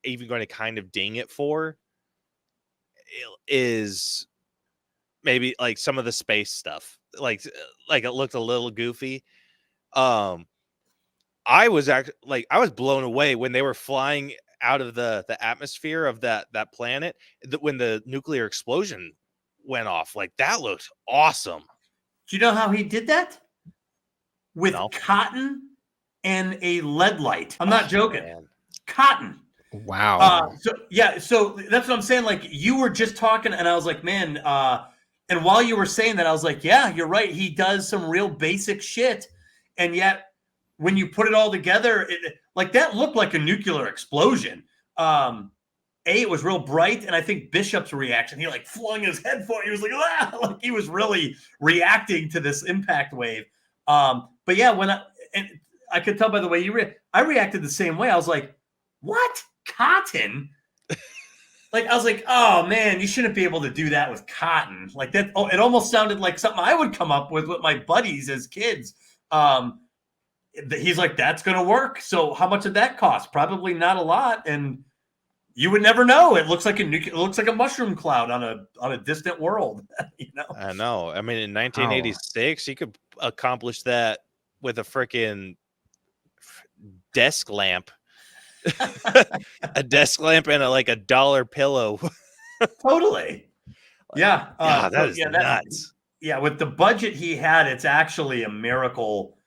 [SPEAKER 2] even going to kind of ding it for is maybe like some of the space stuff. Like it looked a little goofy. I was I was blown away when they were flying out of the atmosphere of that planet when the nuclear explosion went off. Like, that looked awesome.
[SPEAKER 3] Do you know how he did that? With
[SPEAKER 2] No.
[SPEAKER 3] cotton and a lead light. I'm not joking.
[SPEAKER 2] Man.
[SPEAKER 3] Cotton.
[SPEAKER 1] Wow.
[SPEAKER 3] So that's what I'm saying. Like, you were just talking, and I was like, man. And while you were saying that, I was like, yeah, you're right. He does some real basic shit, and yet when you put it all together, like that looked like a nuclear explosion. It was real bright, and I think Bishop's reaction, he like flung his head forward. He was like, ah! Like he was really reacting to this impact wave. But yeah, and I could tell by the way I reacted the same way. I was like, what? Cotton? Like, I was like, oh man, you shouldn't be able to do that with cotton. Like that. Oh, it almost sounded like something I would come up with my buddies as kids. He's like, that's going to work. So how much did that cost? Probably not a lot. And you would never know. It looks like a mushroom cloud on a distant world. You know?
[SPEAKER 2] I know. I mean, in 1986, you could accomplish that with a freaking desk lamp. A desk lamp and a dollar pillow.
[SPEAKER 3] Totally. Yeah.
[SPEAKER 2] That is nuts.
[SPEAKER 3] Yeah. With the budget he had, it's actually a miracle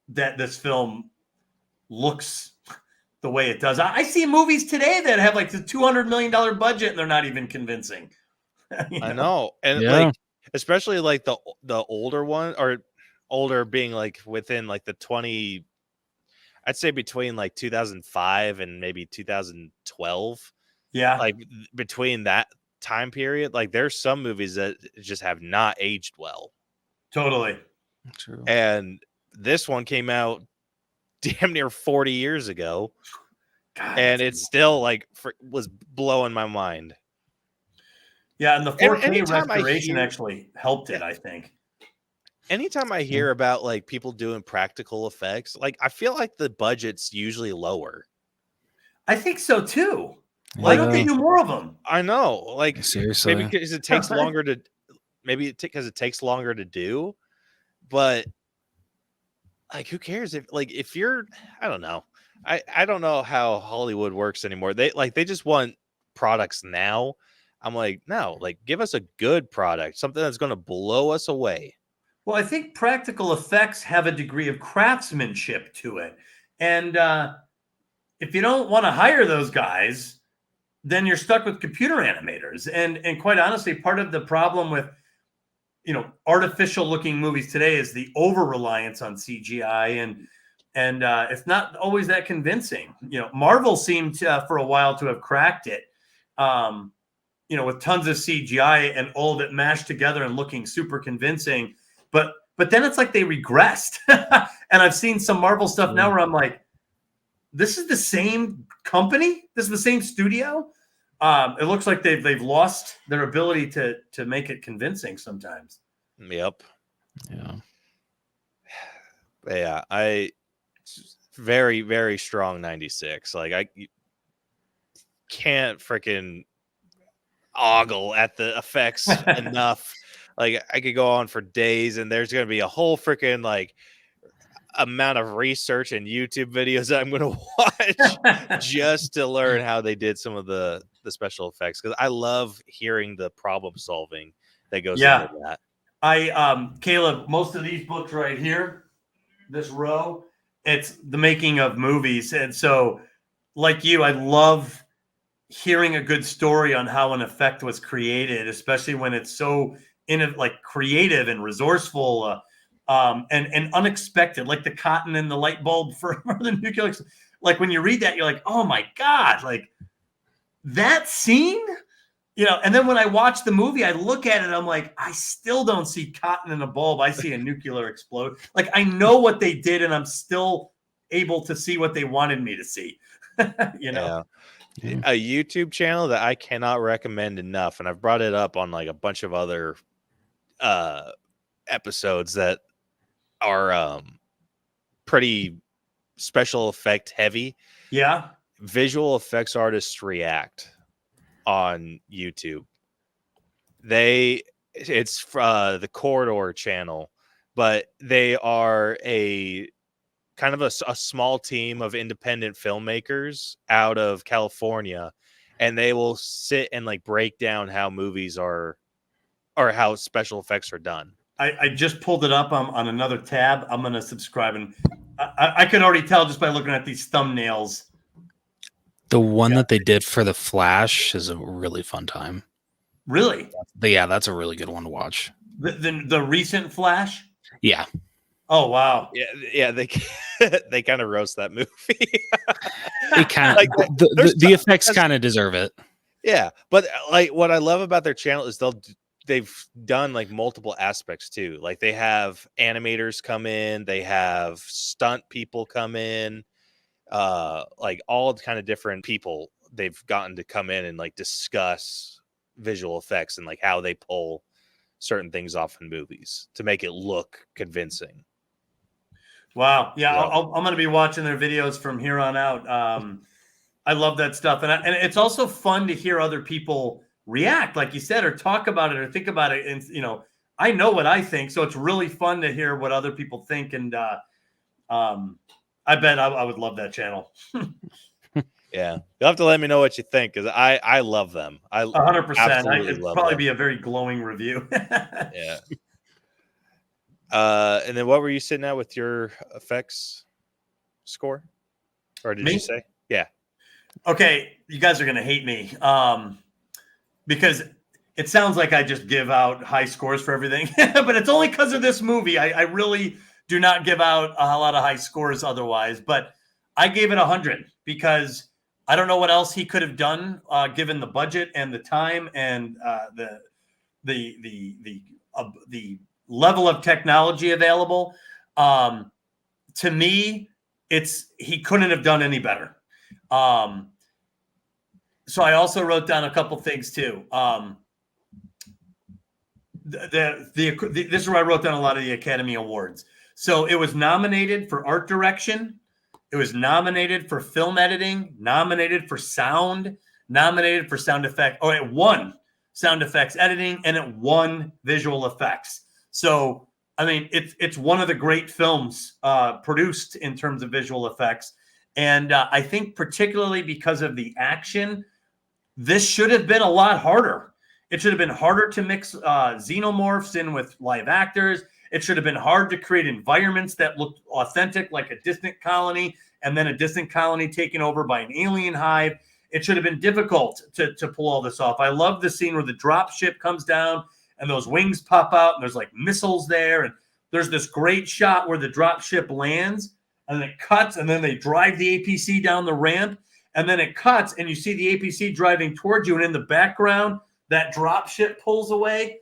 [SPEAKER 3] that this film looks the way it does. I see movies today that have like the $200 million budget and they're not even convincing.
[SPEAKER 2] I know. And like, especially like the older one, or older being like within like the 20, I'd say between like 2005 and maybe 2012.
[SPEAKER 3] Yeah.
[SPEAKER 2] Like between that time period, like there's some movies that just have not aged well.
[SPEAKER 3] Totally.
[SPEAKER 1] True.
[SPEAKER 2] And this one came out damn near 40 years ago.
[SPEAKER 3] God,
[SPEAKER 2] and it's still like was blowing my mind.
[SPEAKER 3] Yeah. And the 4K
[SPEAKER 2] anytime
[SPEAKER 3] restoration actually helped it, I think.
[SPEAKER 2] Anytime I hear about like people doing practical effects, like I feel like the budget's usually lower.
[SPEAKER 3] I think so too. Why don't they do more of them?
[SPEAKER 2] I know, like
[SPEAKER 1] seriously,
[SPEAKER 2] maybe because it takes longer to, because it takes longer to do, but like who cares if you're, I don't know, I don't know how Hollywood works anymore. They just want products now. I'm like, no, like give us a good product, something that's going to blow us away.
[SPEAKER 3] Well, I think practical effects have a degree of craftsmanship to it. And if you don't want to hire those guys, then you're stuck with computer animators. And quite honestly, part of the problem with, artificial looking movies today is the over-reliance on CGI. And it's not always that convincing. Marvel seemed for a while to have cracked it, with tons of CGI and all of it mashed together and looking super convincing. But then it's like they regressed. And I've seen some Marvel stuff now where I'm like, this is the same company? This is the same studio? It looks like they've lost their ability to make it convincing sometimes.
[SPEAKER 2] Yep.
[SPEAKER 1] Yeah.
[SPEAKER 2] Yeah. I very, very strong 96. Like I can't freaking ogle at the effects enough. Like I could go on for days, and there's going to be a whole freaking like amount of research and YouTube videos that I'm going to watch just to learn how they did some of the special effects. Cause I love hearing the problem solving that goes into that.
[SPEAKER 3] Caleb, most of these books right here, this row, it's the making of movies. And so like you, I love hearing a good story on how an effect was created, especially when it's so creative and resourceful, and unexpected, like the cotton and the light bulb for the nuclear. Like when you read that, you're like, oh my God, like that scene, and then when I watch the movie, I look at it, I'm like, I still don't see cotton in a bulb. I see a nuclear explode. Like I know what they did, and I'm still able to see what they wanted me to see.
[SPEAKER 2] Yeah. A YouTube channel that I cannot recommend enough, and I've brought it up on like a bunch of other episodes that are pretty special effect heavy.
[SPEAKER 3] Yeah.
[SPEAKER 2] Visual effects artists react on YouTube. It's the Corridor channel, but they are a kind of a small team of independent filmmakers out of California, and they will sit and like break down how movies are or how special effects are done.
[SPEAKER 3] I just pulled it up on another tab. I'm going to subscribe, and I could already tell just by looking at these thumbnails.
[SPEAKER 1] The one that they did for The Flash is a really fun time.
[SPEAKER 3] Really?
[SPEAKER 1] But yeah, that's a really good one to watch.
[SPEAKER 3] The recent Flash?
[SPEAKER 1] Yeah.
[SPEAKER 3] Oh, wow.
[SPEAKER 2] Yeah, they they kind of roast that movie.
[SPEAKER 1] It kind of
[SPEAKER 2] Like,
[SPEAKER 1] the effects kind of deserve it.
[SPEAKER 2] Yeah, but like what I love about their channel is they've done like multiple aspects too. Like they have animators come in, they have stunt people come in, like all kind of different people they've gotten to come in and like discuss visual effects and like how they pull certain things off in movies to make it look convincing.
[SPEAKER 3] Wow. Yeah, I'm going to be watching their videos from here on out. I love that stuff. And it's also fun to hear other people react, like you said, or talk about it or think about it. And, I know what I think. So it's really fun to hear what other people think. And I bet I would love that channel.
[SPEAKER 2] Yeah. You'll have to let me know what you think because I love them.
[SPEAKER 3] 100%. It'd probably
[SPEAKER 2] them.
[SPEAKER 3] be a very glowing review.
[SPEAKER 2] Yeah. And then what were you sitting at with your effects score? Or did you say? Yeah.
[SPEAKER 3] Okay, you guys are going to hate me because it sounds like I just give out high scores for everything, but it's only because of this movie. I really do not give out a lot of high scores otherwise, but I gave it 100 because I don't know what else he could have done given the budget and the time and the level of technology available. To me, he couldn't have done any better. So I also wrote down a couple things too. This is where I wrote down a lot of the Academy Awards. So it was nominated for art direction. It was nominated for film editing, nominated for sound, nominated for sound effect. Oh, it won sound effects editing, and it won visual effects. So, I mean, it's one of the great films produced in terms of visual effects. And I think particularly because of the action, this should have been a lot harder. It should have been harder to mix xenomorphs in with live actors. It should have been hard to create environments that looked authentic, like a distant colony, and then a distant colony taken over by an alien hive. It should have been difficult to pull all this off. I love the scene where the drop ship comes down and those wings pop out and there's like missiles there. And there's this great shot where the drop ship lands and then it cuts and then they drive the APC down the ramp and then it cuts and you see the APC driving towards you. And in the background, that drop ship pulls away.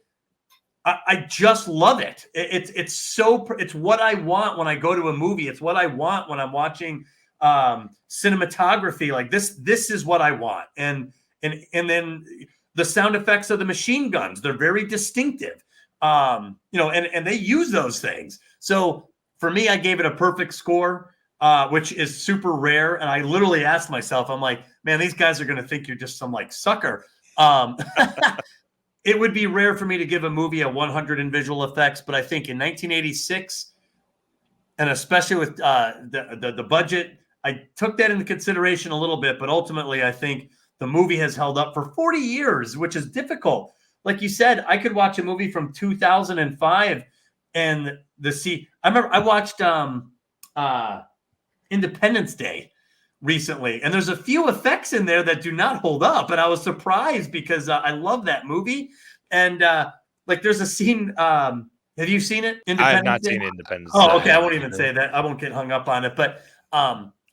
[SPEAKER 3] I just love it. It's what I want when I go to a movie. It's what I want when I'm watching cinematography. Like this is what I want. And then the sound effects of the machine guns, they're very distinctive. And they use those things. So for me, I gave it a perfect score, which is super rare. And I literally asked myself, I'm like, man, these guys are going to think you're just some like sucker. It would be rare for me to give a movie a 100 in visual effects, but I think in 1986, and especially with the budget, I took that into consideration a little bit, but ultimately I think the movie has held up for 40 years, which is difficult. Like you said, I could watch a movie from 2005 and I remember I watched Independence Day recently, and there's a few effects in there that do not hold up, and I was surprised because I love that movie. And like there's a scene, have you seen it?
[SPEAKER 2] I have not seen Independence Day.
[SPEAKER 3] Oh, okay, I won't even say that. I won't get hung up on it. But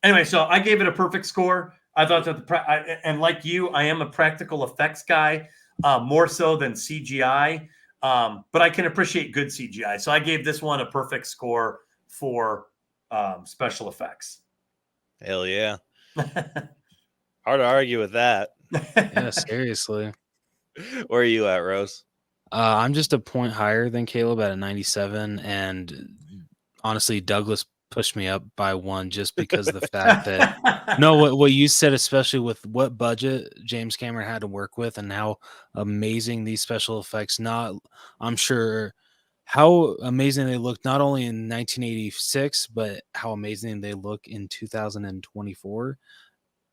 [SPEAKER 3] anyway, so I gave it a perfect score. I thought that and like you, I am a practical effects guy, more so than CGI, but I can appreciate good CGI. So I gave this one a perfect score for special effects.
[SPEAKER 2] Hell yeah. Hard to argue with that.
[SPEAKER 1] Yeah, seriously.
[SPEAKER 2] Where are you at, Rose?
[SPEAKER 1] I'm just a point higher than Caleb at a 97, and honestly, Douglas pushed me up by one just because of the fact that what you said, especially with what budget James Cameron had to work with and how amazing these special effects. I'm sure how amazing they look not only in 1986, but how amazing they look in 2024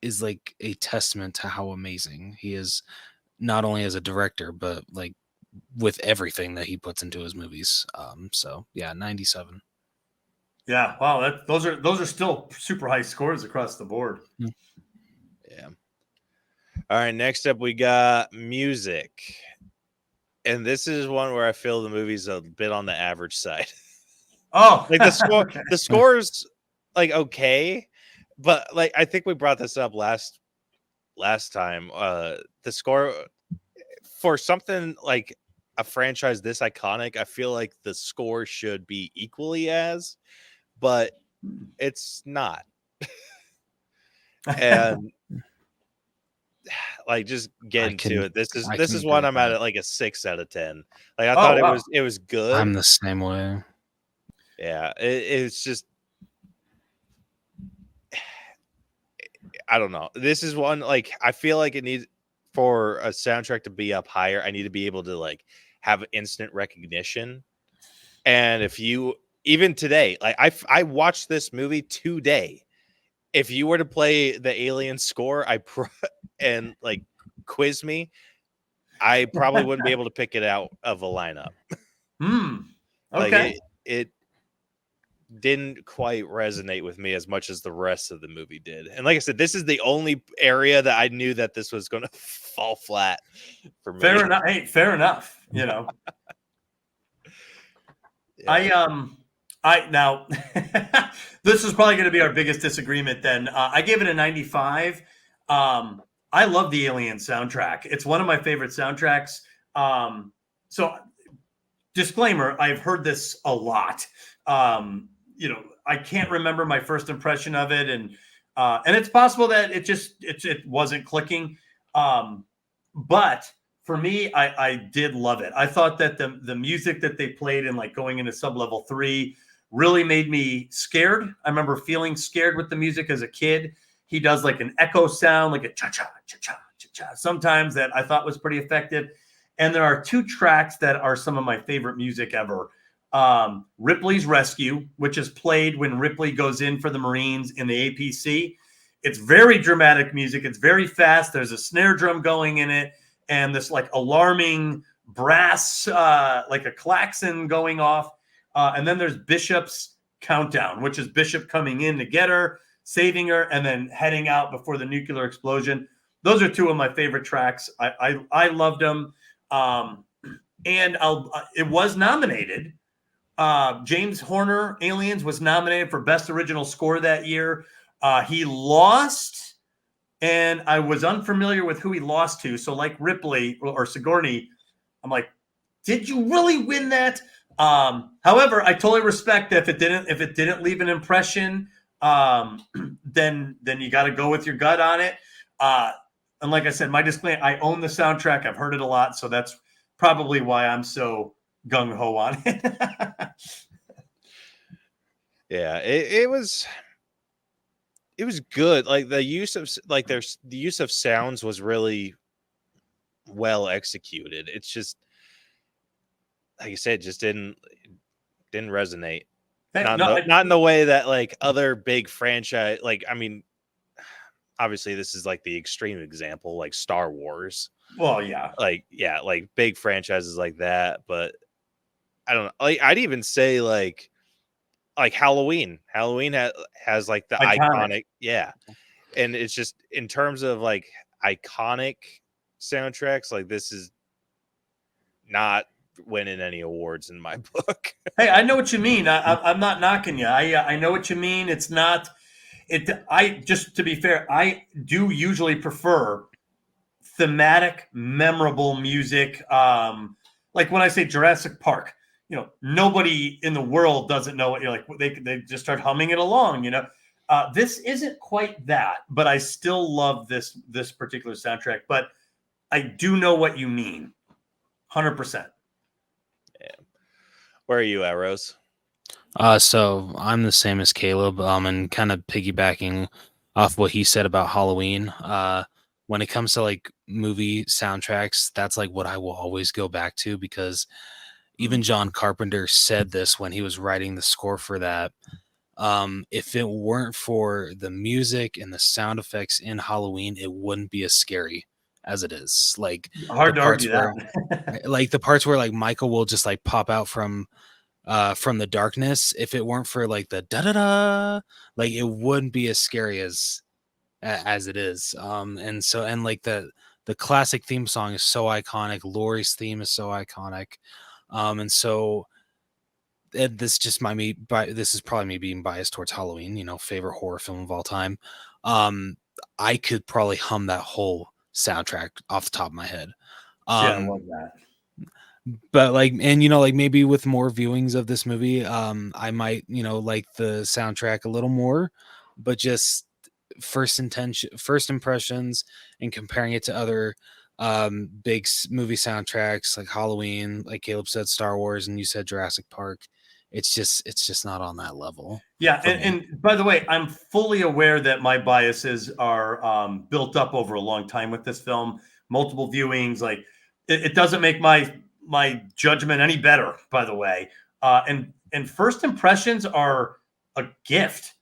[SPEAKER 1] is like a testament to how amazing he is, not only as a director, but like with everything that he puts into his movies. So yeah, 97.
[SPEAKER 3] Yeah, wow, those are still super high scores across the board.
[SPEAKER 2] Yeah. All right, next up we got music. And this is one where I feel the movie's a bit on the average side.
[SPEAKER 3] Oh,
[SPEAKER 2] Like the score,
[SPEAKER 3] okay.
[SPEAKER 2] the score's like okay, but like I think we brought this up last time. The score for something like a franchise this iconic, I feel like the score should be equally as, but it's not. And like just get into it. This is one I'm at like a 6 out of 10. Like I thought it was good.
[SPEAKER 1] I'm the same way.
[SPEAKER 2] Yeah, it's just I don't know. This is one like I feel like it needs for a soundtrack to be up higher. I need to be able to like have instant recognition. And if you even today, like I watched this movie today. If you were to play the Alien score, and like quiz me, I probably wouldn't be able to pick it out of a lineup.
[SPEAKER 3] Okay.
[SPEAKER 2] Like it didn't quite resonate with me as much as the rest of the movie did. And like I said, this is the only area that I knew that this was going to fall flat for me.
[SPEAKER 3] Fair enough. Hey, fair enough. You know,
[SPEAKER 2] Yeah.
[SPEAKER 3] Now this is probably going to be our biggest disagreement. Then I gave it a 95. I love the Alien soundtrack. It's one of my favorite soundtracks. So, disclaimer: I've heard this a lot. I can't remember my first impression of it, and it's possible that it wasn't clicking. But for me, I did love it. I thought that the music that they played in like going into Sublevel 3 really made me scared. I remember feeling scared with the music as a kid. He does like an echo sound, like a cha-cha, cha-cha, cha-cha, sometimes that I thought was pretty effective. And there are 2 tracks that are some of my favorite music ever. Ripley's Rescue, which is played when Ripley goes in for the Marines in the APC. It's very dramatic music. It's very fast. There's a snare drum going in it and this like alarming brass, like a klaxon going off. And then there's Bishop's Countdown, which is Bishop coming in to get her, saving her, and then heading out before the nuclear explosion. Those are 2 of my favorite tracks. I loved them. And it was nominated. James Horner, Aliens, was nominated for Best Original Score that year. He lost, and I was unfamiliar with who he lost to. So like Ripley or Sigourney, I'm like, did you really win that? However, I totally respect that if it didn't leave an impression, then you got to go with your gut on it. And like I said, my disclaimer, I own the soundtrack. I've heard it a lot. So that's probably why I'm so gung-ho on it.
[SPEAKER 2] Yeah, it was good. Like the use of sounds was really well executed. It's just like you said, just didn't resonate. Not in the way that like other big franchise, like I mean, obviously this is like the extreme example, like Star Wars.
[SPEAKER 3] Well, yeah,
[SPEAKER 2] like big franchises like that. But I don't know. Like I'd even say like Halloween. Halloween has like the iconic, yeah. And it's just in terms of like iconic soundtracks, like this is not winning any awards in my book.
[SPEAKER 3] Hey, I know what you mean. I'm not knocking you. I know what you mean. It's not it. I just to be fair, I do usually prefer thematic, memorable music. Like when I say Jurassic Park, nobody in the world doesn't know what you're like. They just start humming it along. This isn't quite that, but I still love this particular soundtrack. But I do know what you mean, 100%.
[SPEAKER 2] Yeah. Where are you at, Rose?
[SPEAKER 1] So I'm the same as Caleb. And kind of piggybacking off what he said about Halloween. When it comes to like movie soundtracks, that's like what I will always go back to because even John Carpenter said this when he was writing the score for that. If it weren't for the music and the sound effects in Halloween, it wouldn't be as scary as it is. Like
[SPEAKER 3] Hard
[SPEAKER 1] the
[SPEAKER 3] to
[SPEAKER 1] parts
[SPEAKER 3] argue
[SPEAKER 1] where,
[SPEAKER 3] that.
[SPEAKER 1] like the parts where like Michael will just like pop out from the darkness. If it weren't for like the da da da, like it wouldn't be as scary as it is. And like the classic theme song is so iconic. Laurie's theme is so iconic. And so this just this is probably me being biased towards Halloween, you know, favorite horror film of all time. I could probably hum that whole soundtrack off the top of my head.
[SPEAKER 3] Yeah, I love that.
[SPEAKER 1] But like, and you know, like maybe with more viewings of this movie, I might, you know, like the soundtrack a little more, but just first impressions and comparing it to other big movie soundtracks like Halloween, like Caleb said, Star Wars, and you said Jurassic Park. It's just not on that level.
[SPEAKER 3] Yeah, and by the way, I'm fully aware that my biases are built up over a long time with this film, multiple viewings. Like it doesn't make my judgment any better. By the way, and first impressions are a gift.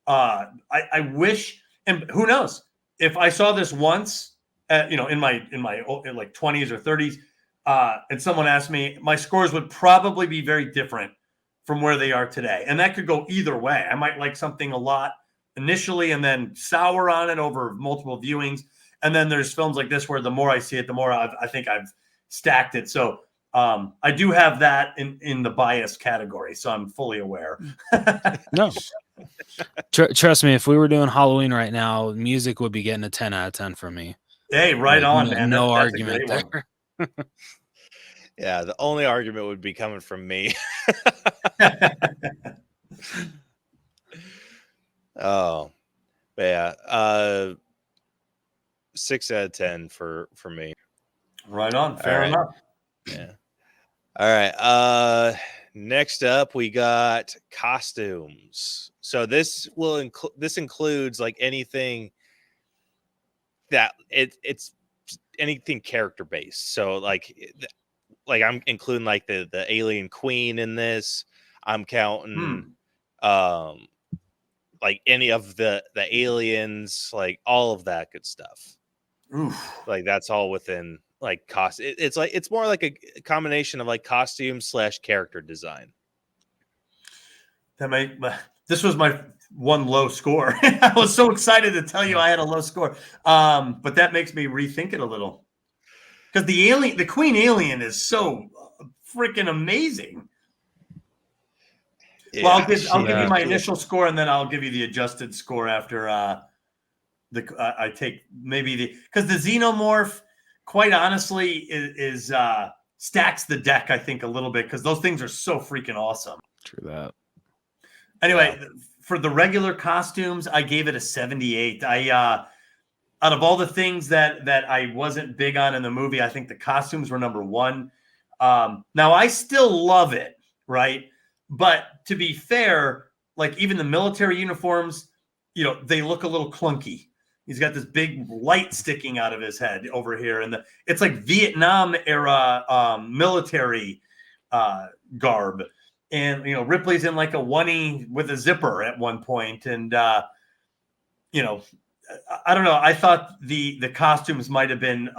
[SPEAKER 3] I wish, and who knows if I saw this once, you know, in my like 20s or 30s, and someone asked me, my scores would probably be very different from where they are today. And that could go either way. I might like something a lot initially and then sour on it over multiple viewings. And then there's films like this where the more I see it, the more I think I've stacked it. So I do have that in the bias category. So I'm fully aware.
[SPEAKER 1] No. Trust me, if we were doing Halloween right now, music would be getting a 10 out of 10 from me.
[SPEAKER 3] Hey, right on, man.
[SPEAKER 1] No
[SPEAKER 3] That's
[SPEAKER 1] argument there.
[SPEAKER 2] Yeah, the only argument would be coming from me. Oh, but yeah. 6 out of 10 for me.
[SPEAKER 3] Right on. Fair enough.
[SPEAKER 2] Yeah. All right. Next up, we got costumes. So this includes like anything that it's anything character based. So like I'm including like the alien queen in this. I'm counting like any of the aliens, like all of that good stuff.
[SPEAKER 3] Oof.
[SPEAKER 2] Like that's all within like cost. It's more like a combination of like costume / character design.
[SPEAKER 3] This was my one low score. I was so excited to tell you I had a low score. But that makes me rethink it a little. Because the queen alien is so freaking amazing. Yeah, well, I'll give you my initial score, and then I'll give you the adjusted score after I take maybe because the xenomorph, quite honestly, is stacks the deck. I think a little bit because those things are so freaking awesome.
[SPEAKER 1] True that.
[SPEAKER 3] Anyway, for the regular costumes, I gave it a 78. Out of all the things that I wasn't big on in the movie, I think the costumes were number one. Now I still love it, right? But to be fair, like even the military uniforms, you know, they look a little clunky. He's got this big light sticking out of his head over here, and it's like Vietnam era military garb. And you know, Ripley's in like a oneie with a zipper at one point, and you know, I don't know. I thought the costumes might have been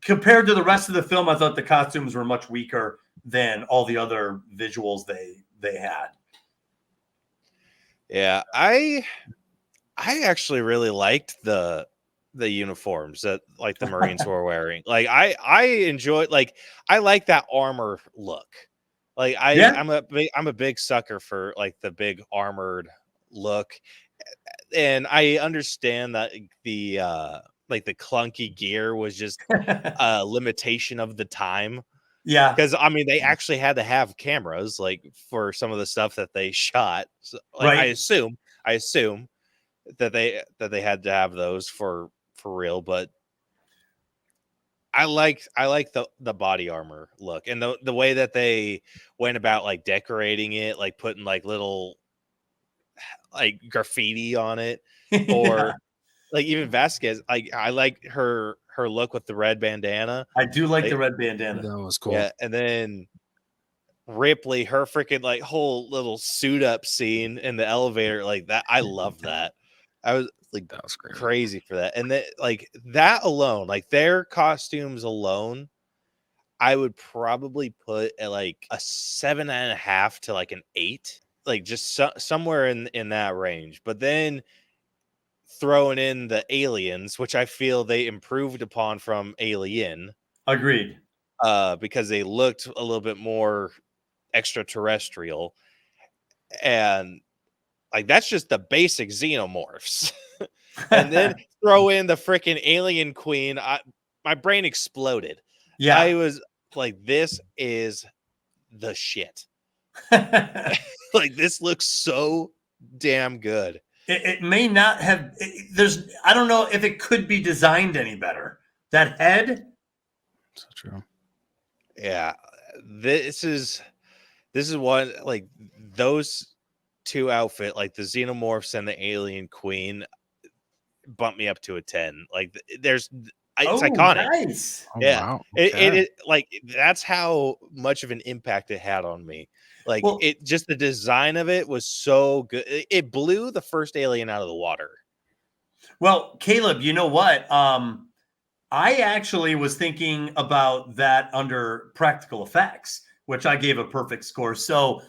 [SPEAKER 3] compared to the rest of the film. I thought the costumes were much weaker than all the other visuals they had.
[SPEAKER 2] Yeah, I actually really liked the uniforms that like the Marines were wearing. Like I enjoyed, like I like that armor look. Like I'm a big sucker for like the big armored look. And I understand that the like the clunky gear was just a limitation of the time.
[SPEAKER 3] Yeah,
[SPEAKER 2] because I mean they actually had to have cameras like for some of the stuff that they shot. So, like,
[SPEAKER 3] right.
[SPEAKER 2] I assume that they had to have those for real. But I like the body armor look and the way that they went about like decorating it, like putting like little like graffiti on it, or like even Vasquez. I like her look with the red bandana.
[SPEAKER 3] I do like the red bandana.
[SPEAKER 1] That was cool.
[SPEAKER 2] Yeah, and then Ripley, her freaking like whole little suit up scene in the elevator, like that. I love that. I was like,
[SPEAKER 1] That was great.
[SPEAKER 2] crazy for that. And that, like that alone, like their costumes alone, I would probably put at like a 7.5 to like an 8, like just somewhere in that range. But then throwing in the aliens, which I feel they improved upon from Alien,
[SPEAKER 3] Agreed.
[SPEAKER 2] because they looked a little bit more extraterrestrial, and like that's just the basic xenomorphs. And then throw in the freaking alien queen. My brain exploded.
[SPEAKER 3] Yeah.
[SPEAKER 2] I was like, this is the shit. Like, this looks so damn good.
[SPEAKER 3] It may not have. I don't know if it could be designed any better. That head.
[SPEAKER 1] So true.
[SPEAKER 2] Yeah, this is one, like those two outfit, like the xenomorphs and the alien queen, bump me up to a 10. Like it's iconic.
[SPEAKER 3] Nice.
[SPEAKER 1] Oh,
[SPEAKER 2] Yeah.
[SPEAKER 1] wow.
[SPEAKER 2] It like that's how much of an impact it had on me. Like,
[SPEAKER 3] Well,
[SPEAKER 2] it just, the design of it was so good. It blew the first Alien out of the water.
[SPEAKER 3] Well, Caleb, you know what? I actually was thinking about that under practical effects, which I gave a perfect score. So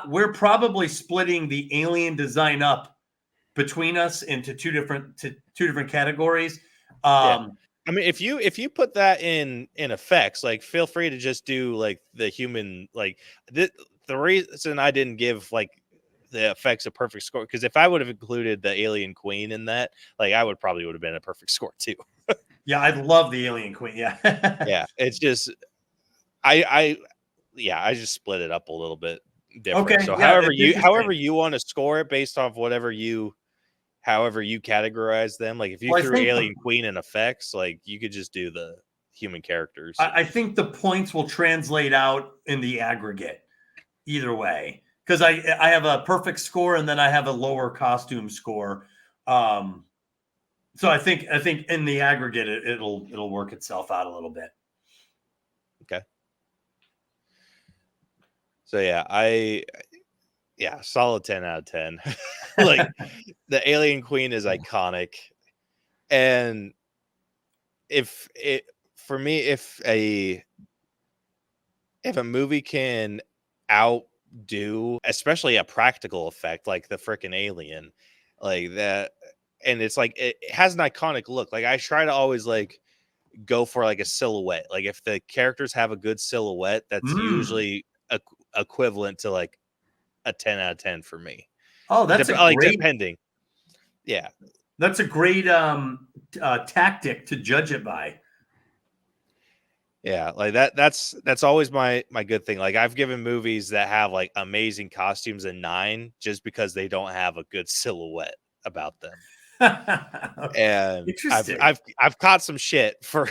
[SPEAKER 3] we're probably splitting the alien design up between us into two different categories.
[SPEAKER 2] Yeah. I mean, if you put that in effects, like, feel free to just do like the human, like the reason I didn't give like the effects a perfect score, because if I would have included the alien queen in that, like, I would have been a perfect score too.
[SPEAKER 3] Yeah, I love the alien queen. Yeah.
[SPEAKER 2] Yeah, it's just I just split it up a little bit different.
[SPEAKER 3] Okay,
[SPEAKER 2] So
[SPEAKER 3] yeah,
[SPEAKER 2] however you want to score it based off however you categorize them. Like, if you threw alien queen in effects, like, you could just do the human characters.
[SPEAKER 3] I think the points will translate out in the aggregate either way, because I have a perfect score and then I have a lower costume score. So I think in the aggregate it'll work itself out a little bit.
[SPEAKER 2] Okay. So solid 10 out of 10. Like, the alien queen is iconic, and if a movie can outdo, especially a practical effect like the freaking alien, like that, and it's like it has an iconic look. Like, I try to always like go for like a silhouette. Like, if the characters have a good silhouette, that's usually equivalent to like a 10 out of 10 for me.
[SPEAKER 3] Oh, that's
[SPEAKER 2] depending. Yeah,
[SPEAKER 3] that's a great tactic to judge it by.
[SPEAKER 2] Yeah, like that's always my good thing. Like, I've given movies that have like amazing costumes a 9 just because they don't have a good silhouette about them. And I've caught some shit for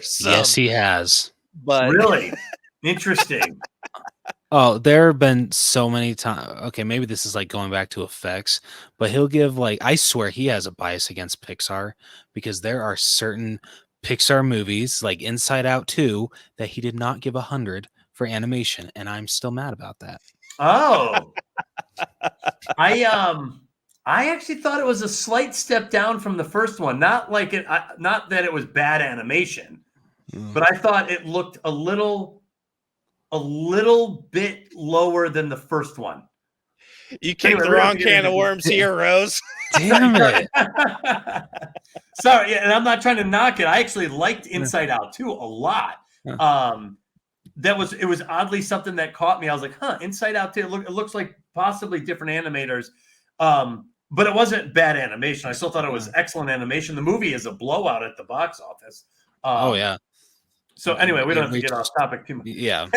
[SPEAKER 2] some.
[SPEAKER 1] Yes, he has.
[SPEAKER 2] But
[SPEAKER 3] really interesting.
[SPEAKER 1] Oh, there have been so many times. Okay, maybe this is like going back to effects, but he'll give, like, I swear he has a bias against Pixar, because there are certain Pixar movies, like Inside Out 2, that he did not give 100 for animation, and I'm still mad about that.
[SPEAKER 3] Oh, I actually thought it was a slight step down from the first one. Not that it was bad animation, but I thought it looked a little bit lower than the first one.
[SPEAKER 2] You kicked the wrong can of worms here, Rose.
[SPEAKER 1] Damn it.
[SPEAKER 3] Sorry, yeah, and I'm not trying to knock it. I actually liked Inside Out 2 a lot. It was oddly something that caught me. I was like, Inside Out 2, it looks like possibly different animators. But it wasn't bad animation. I still thought it was excellent animation. The movie is a blowout at the box office.
[SPEAKER 1] Oh, yeah.
[SPEAKER 3] So anyway, we don't have to get off topic too much.
[SPEAKER 1] Yeah.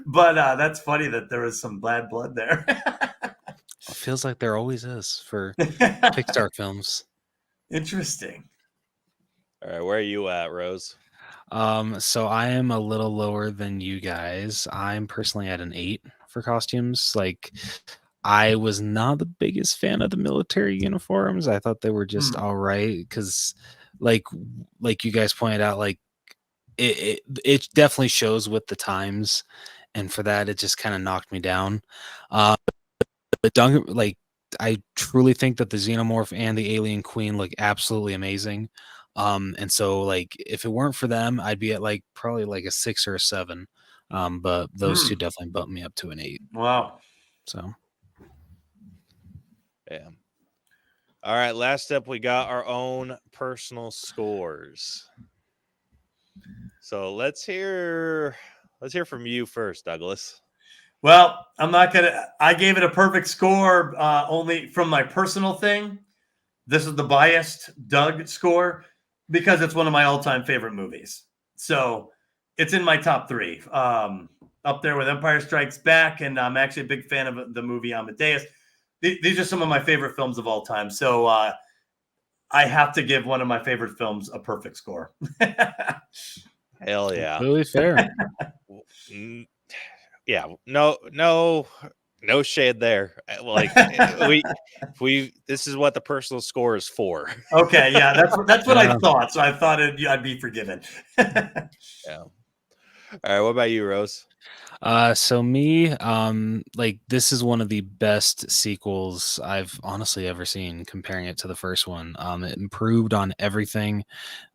[SPEAKER 3] But that's funny that there was some bad blood there.
[SPEAKER 1] It feels like there always is for Pixar films.
[SPEAKER 3] Interesting.
[SPEAKER 2] All right, where are you at, Rose?
[SPEAKER 1] So I am a little lower than you guys. I'm personally at an 8 for costumes. Like, I was not the biggest fan of the military uniforms. I thought they were just all right, because like you guys pointed out, like, it definitely shows with the times, and for that, it just kind of knocked me down. But don't like. I truly think that the Xenomorph and the Alien Queen look absolutely amazing. And so like if it weren't for them, I'd be at like probably like a 6 or a 7. But those two definitely bumped me up to an 8.
[SPEAKER 3] Wow.
[SPEAKER 1] So
[SPEAKER 2] Yeah. All right. Last up, we got our own personal scores. So let's hear from you first, Douglas.
[SPEAKER 3] Well, I gave it a perfect score only from my personal thing. This is the biased Doug score because it's one of my all-time favorite movies. So it's in my top 3, up there with Empire Strikes Back, and I'm actually a big fan of the movie Amadeus. These are some of my favorite films of all time. So I have to give one of my favorite films a perfect score.
[SPEAKER 2] Hell yeah.
[SPEAKER 1] really fair.
[SPEAKER 2] Yeah. No shade there. Like this is what the personal score is for.
[SPEAKER 3] Okay, yeah, that's what I thought. So I thought I'd be forgiven.
[SPEAKER 2] Yeah. All right. What about you, Rose?
[SPEAKER 1] So me, like this is one of the best sequels I've honestly ever seen, comparing it to the first one. It improved on everything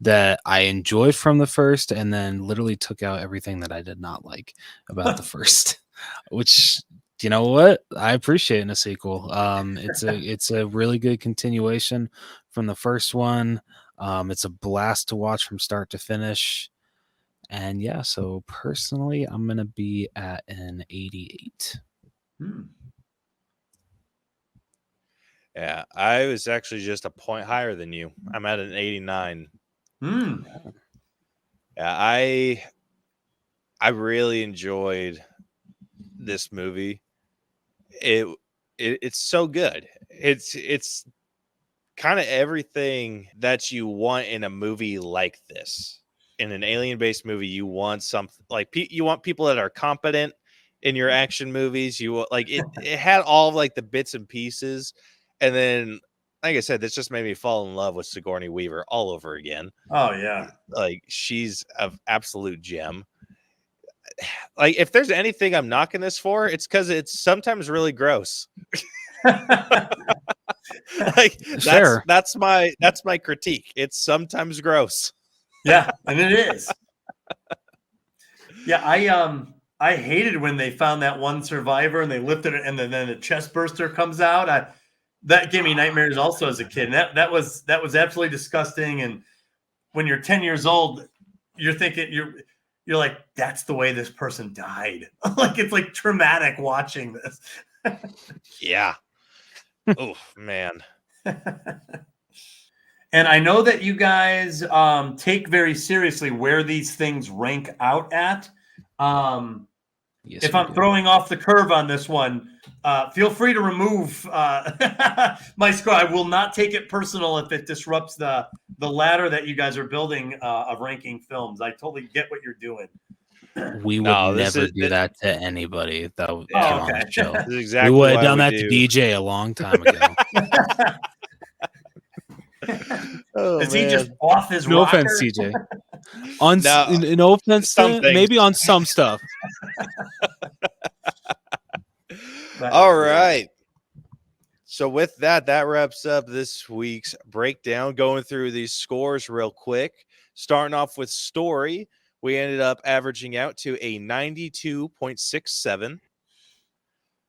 [SPEAKER 1] that I enjoyed from the first, and then literally took out everything that I did not like about the first, which, you know what, I appreciate in a sequel. It's a really good continuation from the first one. It's a blast to watch from start to finish. And yeah, so personally, I'm going to be at an 88.
[SPEAKER 2] Yeah, I was actually just a point higher than you. I'm at an 89. Yeah, I really enjoyed this movie. It's so good. It's kind of everything that you want in a movie like this. In an alien-based movie, you want something like you want people that are competent in your action movies. You want, like, it had all of, like, the bits and pieces, and then, like I said, this just made me fall in love with Sigourney Weaver all over again.
[SPEAKER 3] Oh yeah,
[SPEAKER 2] like she's an absolute gem. Like, if there's anything I'm knocking this for, it's because it's sometimes really gross. Like that's my critique. It's sometimes gross.
[SPEAKER 3] Yeah, and it is. Yeah, I hated when they found that one survivor and they lifted it, and then the chest burster comes out. That gave me nightmares also as a kid. And that was absolutely disgusting. And when you're 10 years old, you're thinking you're like, that's the way this person died. Like, it's like traumatic watching this.
[SPEAKER 2] Yeah. Oh man.
[SPEAKER 3] And I know that you guys take very seriously where these things rank out at.
[SPEAKER 1] Yes,
[SPEAKER 3] if I'm throwing off the curve on this one, feel free to remove my score. I will not take it personal if it disrupts the ladder that you guys are building of ranking films. I totally get what you're doing.
[SPEAKER 1] We would never do that to anybody that came on the show.
[SPEAKER 2] This is exactly
[SPEAKER 1] we would have done that to DJ a long time ago.
[SPEAKER 3] Is he just off his
[SPEAKER 1] No
[SPEAKER 3] rocker?
[SPEAKER 1] offense, CJ. No offense, maybe on some stuff.
[SPEAKER 2] All right. So with that wraps up this week's breakdown. Going through these scores real quick. Starting off with story, we ended up averaging out to a 92.67.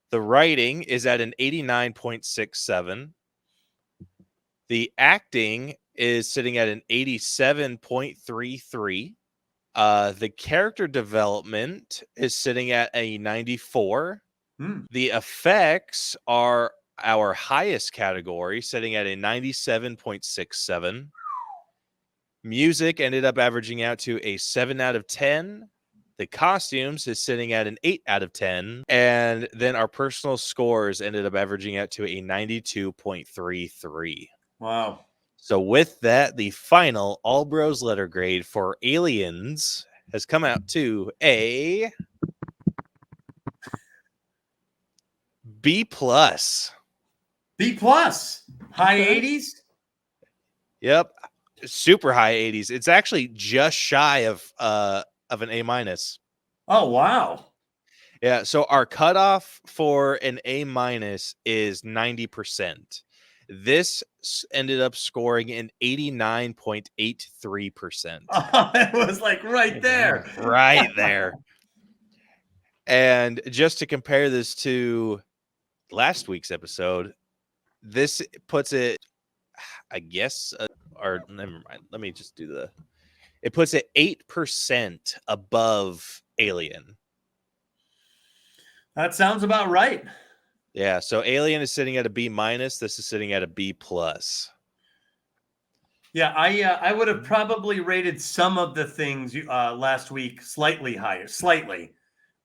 [SPEAKER 2] The writing is at an 89.67. The acting is sitting at an 87.33. The character development is sitting at a 94. The effects are our highest category, sitting at a 97.67. Music ended up averaging out to a 7 out of 10. The costumes is sitting at an 8 out of 10. And then our personal scores ended up averaging out to a 92.33.
[SPEAKER 3] Wow.
[SPEAKER 2] So with that, the final All Bros letter grade for Aliens has come out to a B+.
[SPEAKER 3] B+. High 80s?
[SPEAKER 2] Yep. Super high 80s. It's actually just shy of an A-.
[SPEAKER 3] Oh, wow.
[SPEAKER 2] Yeah, so our cutoff for an A- is 90%. This ended up scoring an 89.83%.
[SPEAKER 3] Oh, it was like right there.
[SPEAKER 2] Right there. And just to compare this to last week's episode, this puts it, I guess, or never mind. Let me just do it puts it 8% above Alien.
[SPEAKER 3] That sounds about right.
[SPEAKER 2] Yeah, so Alien is sitting at a B-. This is sitting at a B+.
[SPEAKER 3] Yeah, I would have probably rated some of the things last week slightly higher, slightly.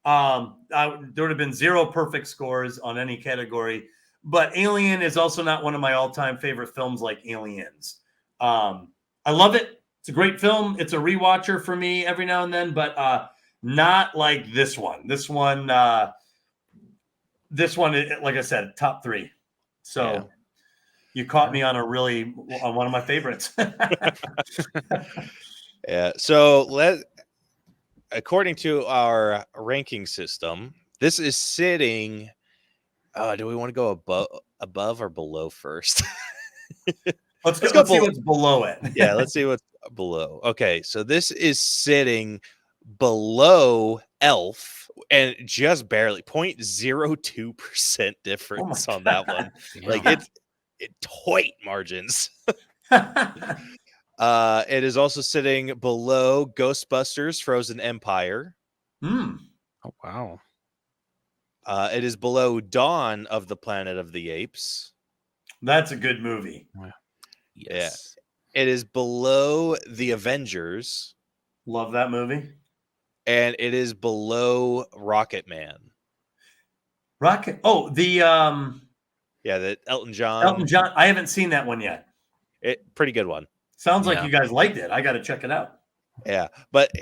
[SPEAKER 3] There would have been 0 perfect scores on any category, but Alien is also not one of my all-time favorite films like Aliens. I love it. It's a great film. It's a rewatcher for me every now and then, but not like this one. This one, like I said, top 3. So.
[SPEAKER 2] Yeah.
[SPEAKER 3] You caught me on one of my favorites.
[SPEAKER 2] Yeah. So according to our ranking system, this is sitting. Do we want to go above or below first?
[SPEAKER 3] Let's go see what's below it.
[SPEAKER 2] Yeah, let's see what's below. Okay, so this is sitting below Elf and just barely 0.02% difference on that one. Like it's tight margins. It is also sitting below Ghostbusters Frozen Empire.
[SPEAKER 1] Oh, wow.
[SPEAKER 2] It is below Dawn of the Planet of the Apes.
[SPEAKER 3] That's a good movie.
[SPEAKER 1] Yes.
[SPEAKER 2] Yeah. It is below The Avengers.
[SPEAKER 3] Love that movie.
[SPEAKER 2] And it is below Rocket Man.
[SPEAKER 3] Rocket. Oh, the
[SPEAKER 2] the Elton John.
[SPEAKER 3] Elton John. I haven't seen that one yet.
[SPEAKER 2] Pretty good one.
[SPEAKER 3] Sounds like you guys liked it. I got to check it out.
[SPEAKER 2] Yeah, but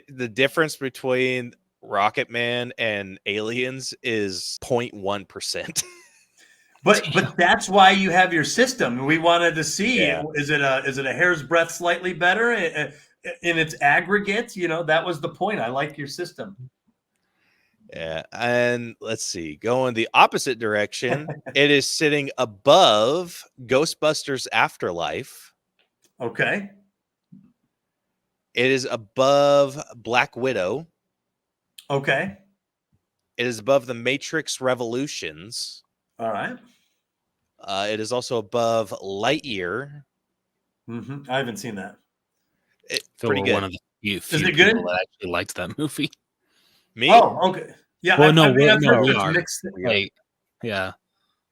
[SPEAKER 2] the difference between Rocket Man and Aliens is 0.1%.
[SPEAKER 3] But that's why you have your system. We wanted to see is it a hair's breadth slightly better in its aggregate? That was the point. I like your system.
[SPEAKER 2] Yeah, and let's see. Going the opposite direction, it is sitting above Ghostbusters Afterlife.
[SPEAKER 3] Okay.
[SPEAKER 2] It is above Black Widow.
[SPEAKER 3] Okay.
[SPEAKER 2] It is above The Matrix Revolutions.
[SPEAKER 3] All right.
[SPEAKER 2] It is also above Lightyear.
[SPEAKER 3] I haven't seen that.
[SPEAKER 2] Pretty good.
[SPEAKER 1] One of the few
[SPEAKER 3] Is it
[SPEAKER 1] people
[SPEAKER 3] good?
[SPEAKER 1] that actually liked that movie.
[SPEAKER 2] Me?
[SPEAKER 3] Oh, okay. Yeah.
[SPEAKER 1] Well,
[SPEAKER 3] I've heard
[SPEAKER 1] we are.
[SPEAKER 3] mixed.
[SPEAKER 1] Yeah.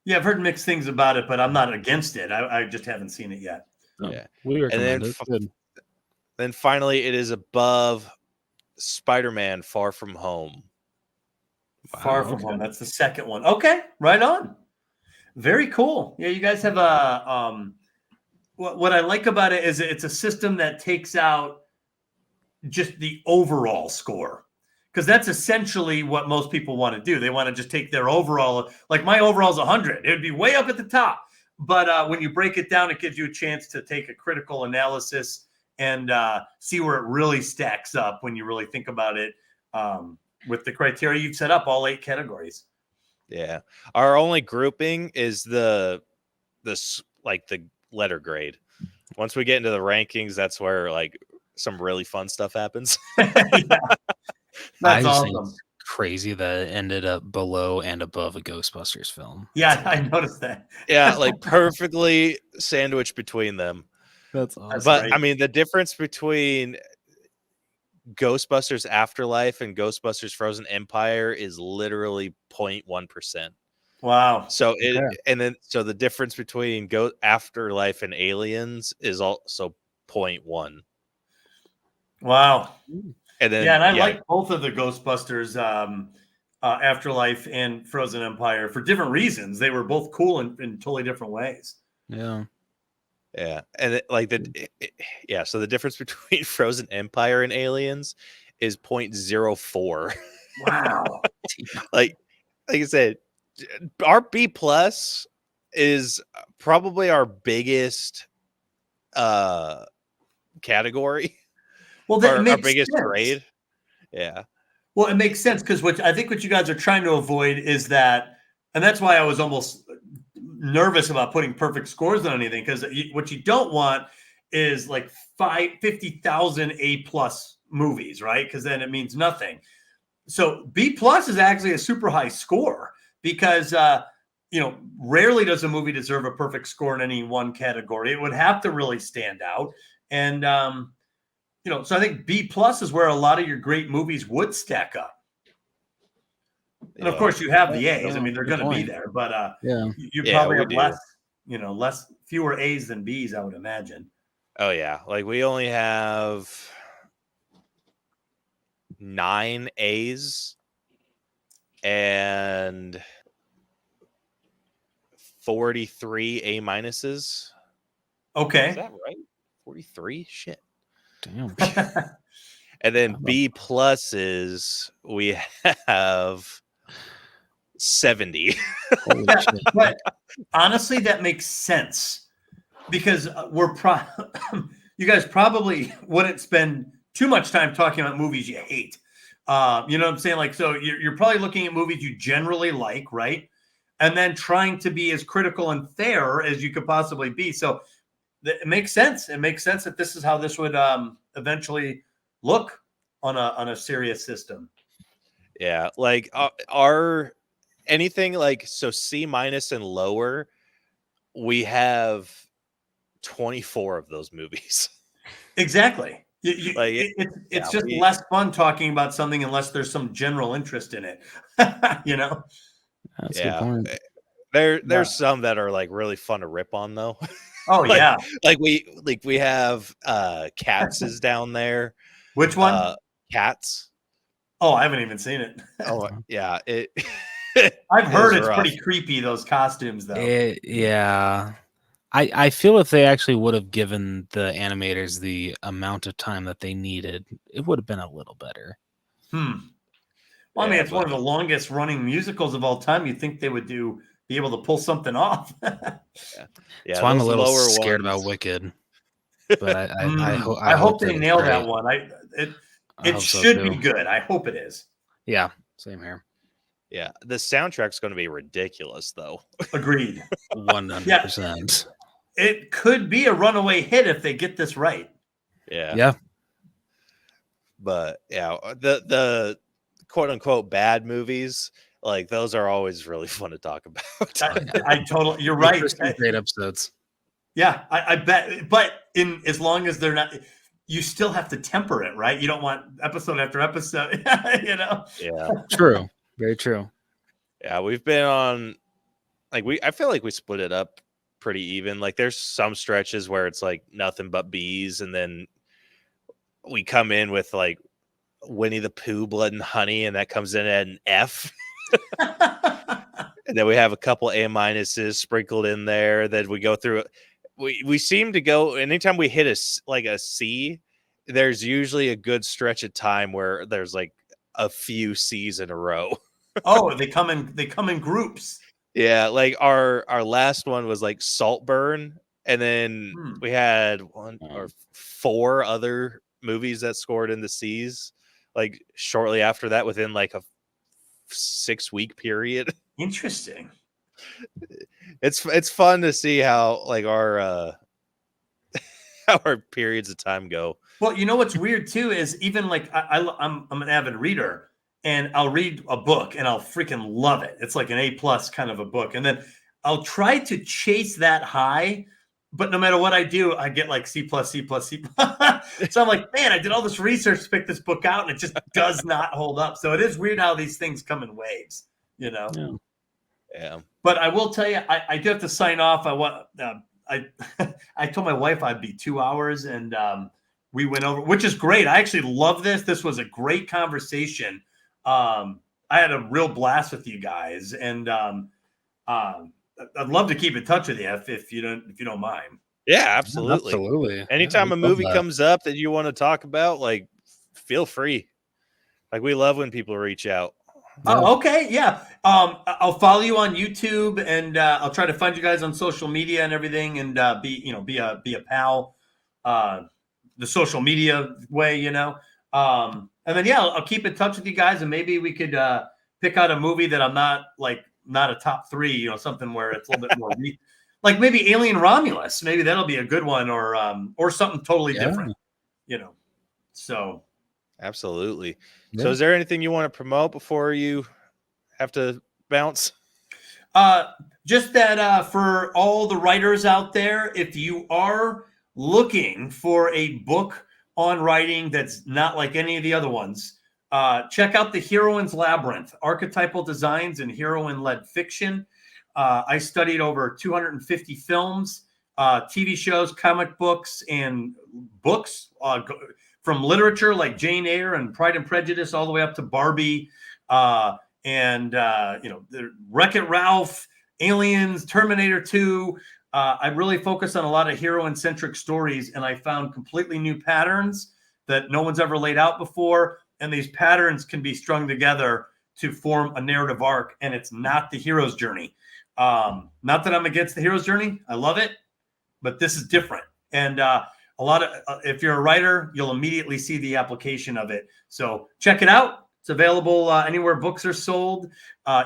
[SPEAKER 3] Yeah, I've heard mixed things about it, but I'm not against it. I just haven't seen it yet.
[SPEAKER 2] Yeah.
[SPEAKER 1] We recommend
[SPEAKER 2] And
[SPEAKER 1] it. Good.
[SPEAKER 2] then finally, it is above Spider-Man Far From Home.
[SPEAKER 3] Far From Home. That's the second one. Okay, right on. Very cool. Yeah, you guys have a what I like about it is it's a system that takes out just the overall score. Because that's essentially what most people want to do. They want to just take their overall, like my overall is 100. It would be way up at the top. But when you break it down, it gives you a chance to take a critical analysis and see where it really stacks up when you really think about it with the criteria you've set up, all 8 categories.
[SPEAKER 2] Yeah. Our only grouping is the letter grade. Once we get into the rankings, that's where some really fun stuff happens.
[SPEAKER 3] That's
[SPEAKER 1] I
[SPEAKER 3] awesome.
[SPEAKER 1] think it's crazy that it ended up below and above a Ghostbusters film.
[SPEAKER 3] Yeah, I noticed that.
[SPEAKER 2] Yeah, perfectly sandwiched between them.
[SPEAKER 1] That's awesome.
[SPEAKER 2] But
[SPEAKER 3] right.
[SPEAKER 2] I mean, the difference between Ghostbusters Afterlife and Ghostbusters Frozen Empire is literally 0.1%.
[SPEAKER 3] Wow.
[SPEAKER 2] So so the difference between Afterlife and Aliens is also 0.1.
[SPEAKER 3] Wow.
[SPEAKER 2] And then
[SPEAKER 3] I like both of the Ghostbusters, Afterlife and Frozen Empire for different reasons. They were both cool in totally different ways.
[SPEAKER 1] Yeah.
[SPEAKER 2] Yeah, and so the difference between Frozen Empire and Aliens is 0.04.
[SPEAKER 3] Wow.
[SPEAKER 2] like I said, our B+ is probably our biggest category.
[SPEAKER 3] Well, that makes
[SPEAKER 2] our biggest
[SPEAKER 3] sense.
[SPEAKER 2] grade. Yeah.
[SPEAKER 3] Well, it makes sense because what you guys are trying to avoid is that, and that's why I was almost nervous about putting perfect scores on anything, because what you don't want is like 50,000 A+ movies, right? Because then it means nothing. So B+ is actually a super high score because rarely does a movie deserve a perfect score in any one category. It would have to really stand out, and so I think B+ is where a lot of your great movies would stack up. And of course, you have the A's. I mean, they're going to be there, but you probably have fewer A's than B's, I would imagine.
[SPEAKER 2] Oh yeah, like we only have 9 A's and 43 A-minuses.
[SPEAKER 3] Okay,
[SPEAKER 2] Is that right? 43? Shit.
[SPEAKER 1] Damn.
[SPEAKER 2] And then B+ we have 70.
[SPEAKER 1] Holy shit.
[SPEAKER 3] But honestly, that makes sense because you guys probably wouldn't spend too much time talking about movies you hate. You know what I'm saying? Like, so you're probably looking at movies you generally like, right? And then trying to be as critical and fair as you could possibly be. So it makes sense. It makes sense that this is how this would eventually look on a serious system.
[SPEAKER 2] Yeah, like our anything like so C- and lower, we have 24 of those movies.
[SPEAKER 3] Exactly. It's just less fun talking about something unless there's some general interest in it.
[SPEAKER 1] That's a good point.
[SPEAKER 2] There's some that are like really fun to rip on though.
[SPEAKER 3] Oh yeah.
[SPEAKER 2] Like we have Cats is down there.
[SPEAKER 3] Which one?
[SPEAKER 2] Cats.
[SPEAKER 3] Oh, I haven't even seen it.
[SPEAKER 2] Oh yeah,
[SPEAKER 3] I've heard it's
[SPEAKER 2] rough.
[SPEAKER 3] pretty creepy, those costumes though.
[SPEAKER 1] Yeah. I feel if they actually would have given the animators the amount of time that they needed, it would have been a little better.
[SPEAKER 3] Well, I mean, it's one of the longest running musicals of all time. You'd think they would be able to pull something off.
[SPEAKER 1] That's why I'm a little scared about Wicked. But I
[SPEAKER 3] hope they nail that one. It should be good. I hope it is.
[SPEAKER 1] Yeah, same here.
[SPEAKER 2] Yeah, the soundtrack's going to be ridiculous, though.
[SPEAKER 3] Agreed.
[SPEAKER 1] 100%.
[SPEAKER 3] It could be a runaway hit if they get this right.
[SPEAKER 2] Yeah. But yeah, the quote unquote bad movies, like those are always really fun to talk about.
[SPEAKER 3] I totally, you're right.
[SPEAKER 1] Great episodes.
[SPEAKER 3] Yeah, I bet. But as long as they're not, you still have to temper it, right? You don't want episode after episode,
[SPEAKER 2] Yeah.
[SPEAKER 1] True. Very true.
[SPEAKER 2] Yeah, we've been on I feel like we split it up pretty even. Like there's some stretches where it's like nothing but B's, and then we come in with like Winnie the Pooh, Blood and Honey, and that comes in at an F. And then we have a couple A- sprinkled in there. Then we go through it. We seem to go anytime we hit a C, there's usually a good stretch of time where there's like a few C's in a row.
[SPEAKER 3] Oh, they come in groups.
[SPEAKER 2] Yeah, like our last one was like Saltburn, and then we had 1 or 4 other movies that scored in the C's like shortly after that within like a 6-week period.
[SPEAKER 3] Interesting.
[SPEAKER 2] It's fun to see how like our how our periods of time go.
[SPEAKER 3] Well, you know what's weird too is even like I'm an avid reader, and I'll read a book and I'll freaking love it. It's like an A+ kind of a book, and then I'll try to chase that high, but no matter what I do, I get like C+. So I'm like, man, I did all this research to pick this book out, and it just does not hold up. So it is weird how these things come in waves, you know.
[SPEAKER 2] Yeah.
[SPEAKER 3] But I will tell you, I do have to sign off. I told my wife I'd be 2 hours, and we went over, which is great. I actually love this. This was a great conversation. I had a real blast with you guys, and I'd love to keep in touch with you if you don't mind.
[SPEAKER 2] Yeah, absolutely.
[SPEAKER 1] Absolutely.
[SPEAKER 2] Anytime a movie comes up that you want to talk about, like, feel free. Like, we love when people reach out.
[SPEAKER 3] Okay, yeah. I'll follow you on YouTube, and I'll try to find you guys on social media and everything, and be a pal, the social media way, you know. And And then, yeah, I'll keep in touch with you guys, and maybe we could pick out a movie that I'm not a top 3, something where it's a little bit more like maybe Alien Romulus. Maybe that'll be a good one, or something totally different, So
[SPEAKER 2] Absolutely.
[SPEAKER 1] Yeah.
[SPEAKER 2] So is there anything you want to promote before you have to bounce?
[SPEAKER 3] Just that for all the writers out there, if you are looking for a book on writing that's not like any of the other ones, check out The Heroine's Labyrinth, Archetypal Designs and Heroine-Led Fiction. I studied over 250 films, TV shows, comic books, and books from literature like Jane Eyre and Pride and Prejudice all the way up to Barbie, and the Wreck-It Ralph, Aliens, Terminator 2. I really focus on a lot of hero-centric stories, and I found completely new patterns that no one's ever laid out before. And these patterns can be strung together to form a narrative arc, and it's not the hero's journey. Not that I'm against the hero's journey. I love it, but this is different. And a lot of if you're a writer, you'll immediately see the application of it. So check it out. It's available anywhere books are sold,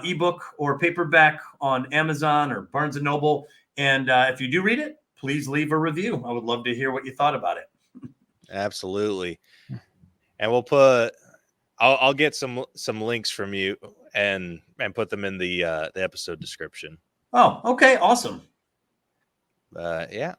[SPEAKER 3] ebook or paperback on Amazon or Barnes & Noble. And if you do read it, please leave a review. I would love to hear what you thought about it.
[SPEAKER 2] Absolutely. And I'll get some links from you and put them in the episode description.
[SPEAKER 3] Oh, okay. Awesome.
[SPEAKER 2] Yeah.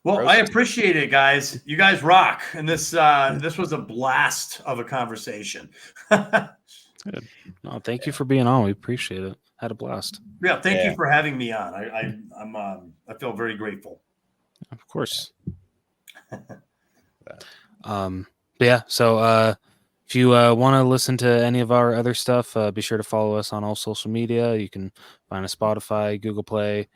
[SPEAKER 3] Well, I appreciate it, guys. You guys rock. And this was a blast of a conversation.
[SPEAKER 1] Good. No, thank you for being on. We appreciate it. Had a blast.
[SPEAKER 3] Yeah, thank you for having me on. I feel very grateful.
[SPEAKER 1] Of course. Yeah. So if you want to listen to any of our other stuff, be sure to follow us on all social media. You can find us Spotify, Google Play,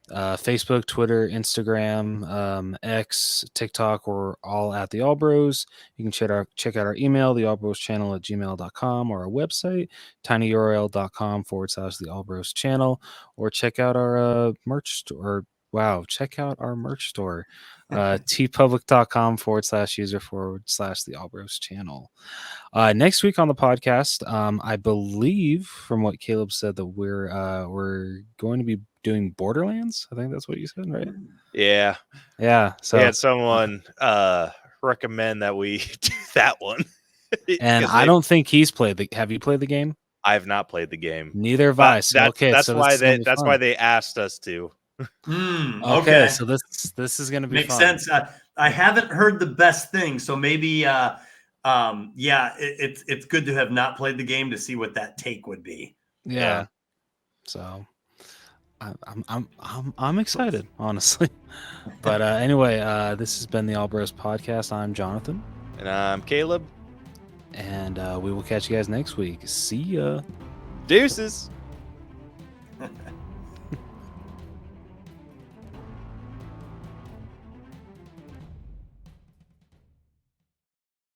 [SPEAKER 1] Facebook, Twitter, Instagram, X, TikTok. We're all at the All Bros. You can check out our email, the All Bros channel at gmail.com, or our website, tinyurl.com/the All Bros channel, or check out our merch store. Wow, check out our merch store, tpublic.com/user/the All Bros channel. Next week on the podcast, I believe from what Caleb said that we're going to be doing Borderlands. I think that's what you said, right?
[SPEAKER 2] Yeah. So we had someone recommend that we do that one.
[SPEAKER 1] And I don't think he's played have you played the game?
[SPEAKER 2] I have not played the game.
[SPEAKER 1] Neither have I. So,
[SPEAKER 2] that's why they asked us to.
[SPEAKER 3] Okay.
[SPEAKER 1] So this is going to be
[SPEAKER 3] makes
[SPEAKER 1] fun.
[SPEAKER 3] sense. I haven't heard the best thing, so maybe it's good to have not played the game to see what that take would be.
[SPEAKER 1] Yeah. So I'm excited, honestly. But anyway, this has been the All Bros podcast. I'm Jonathan,
[SPEAKER 2] and I'm Caleb,
[SPEAKER 1] and we will catch you guys next week. See ya.
[SPEAKER 2] Deuces.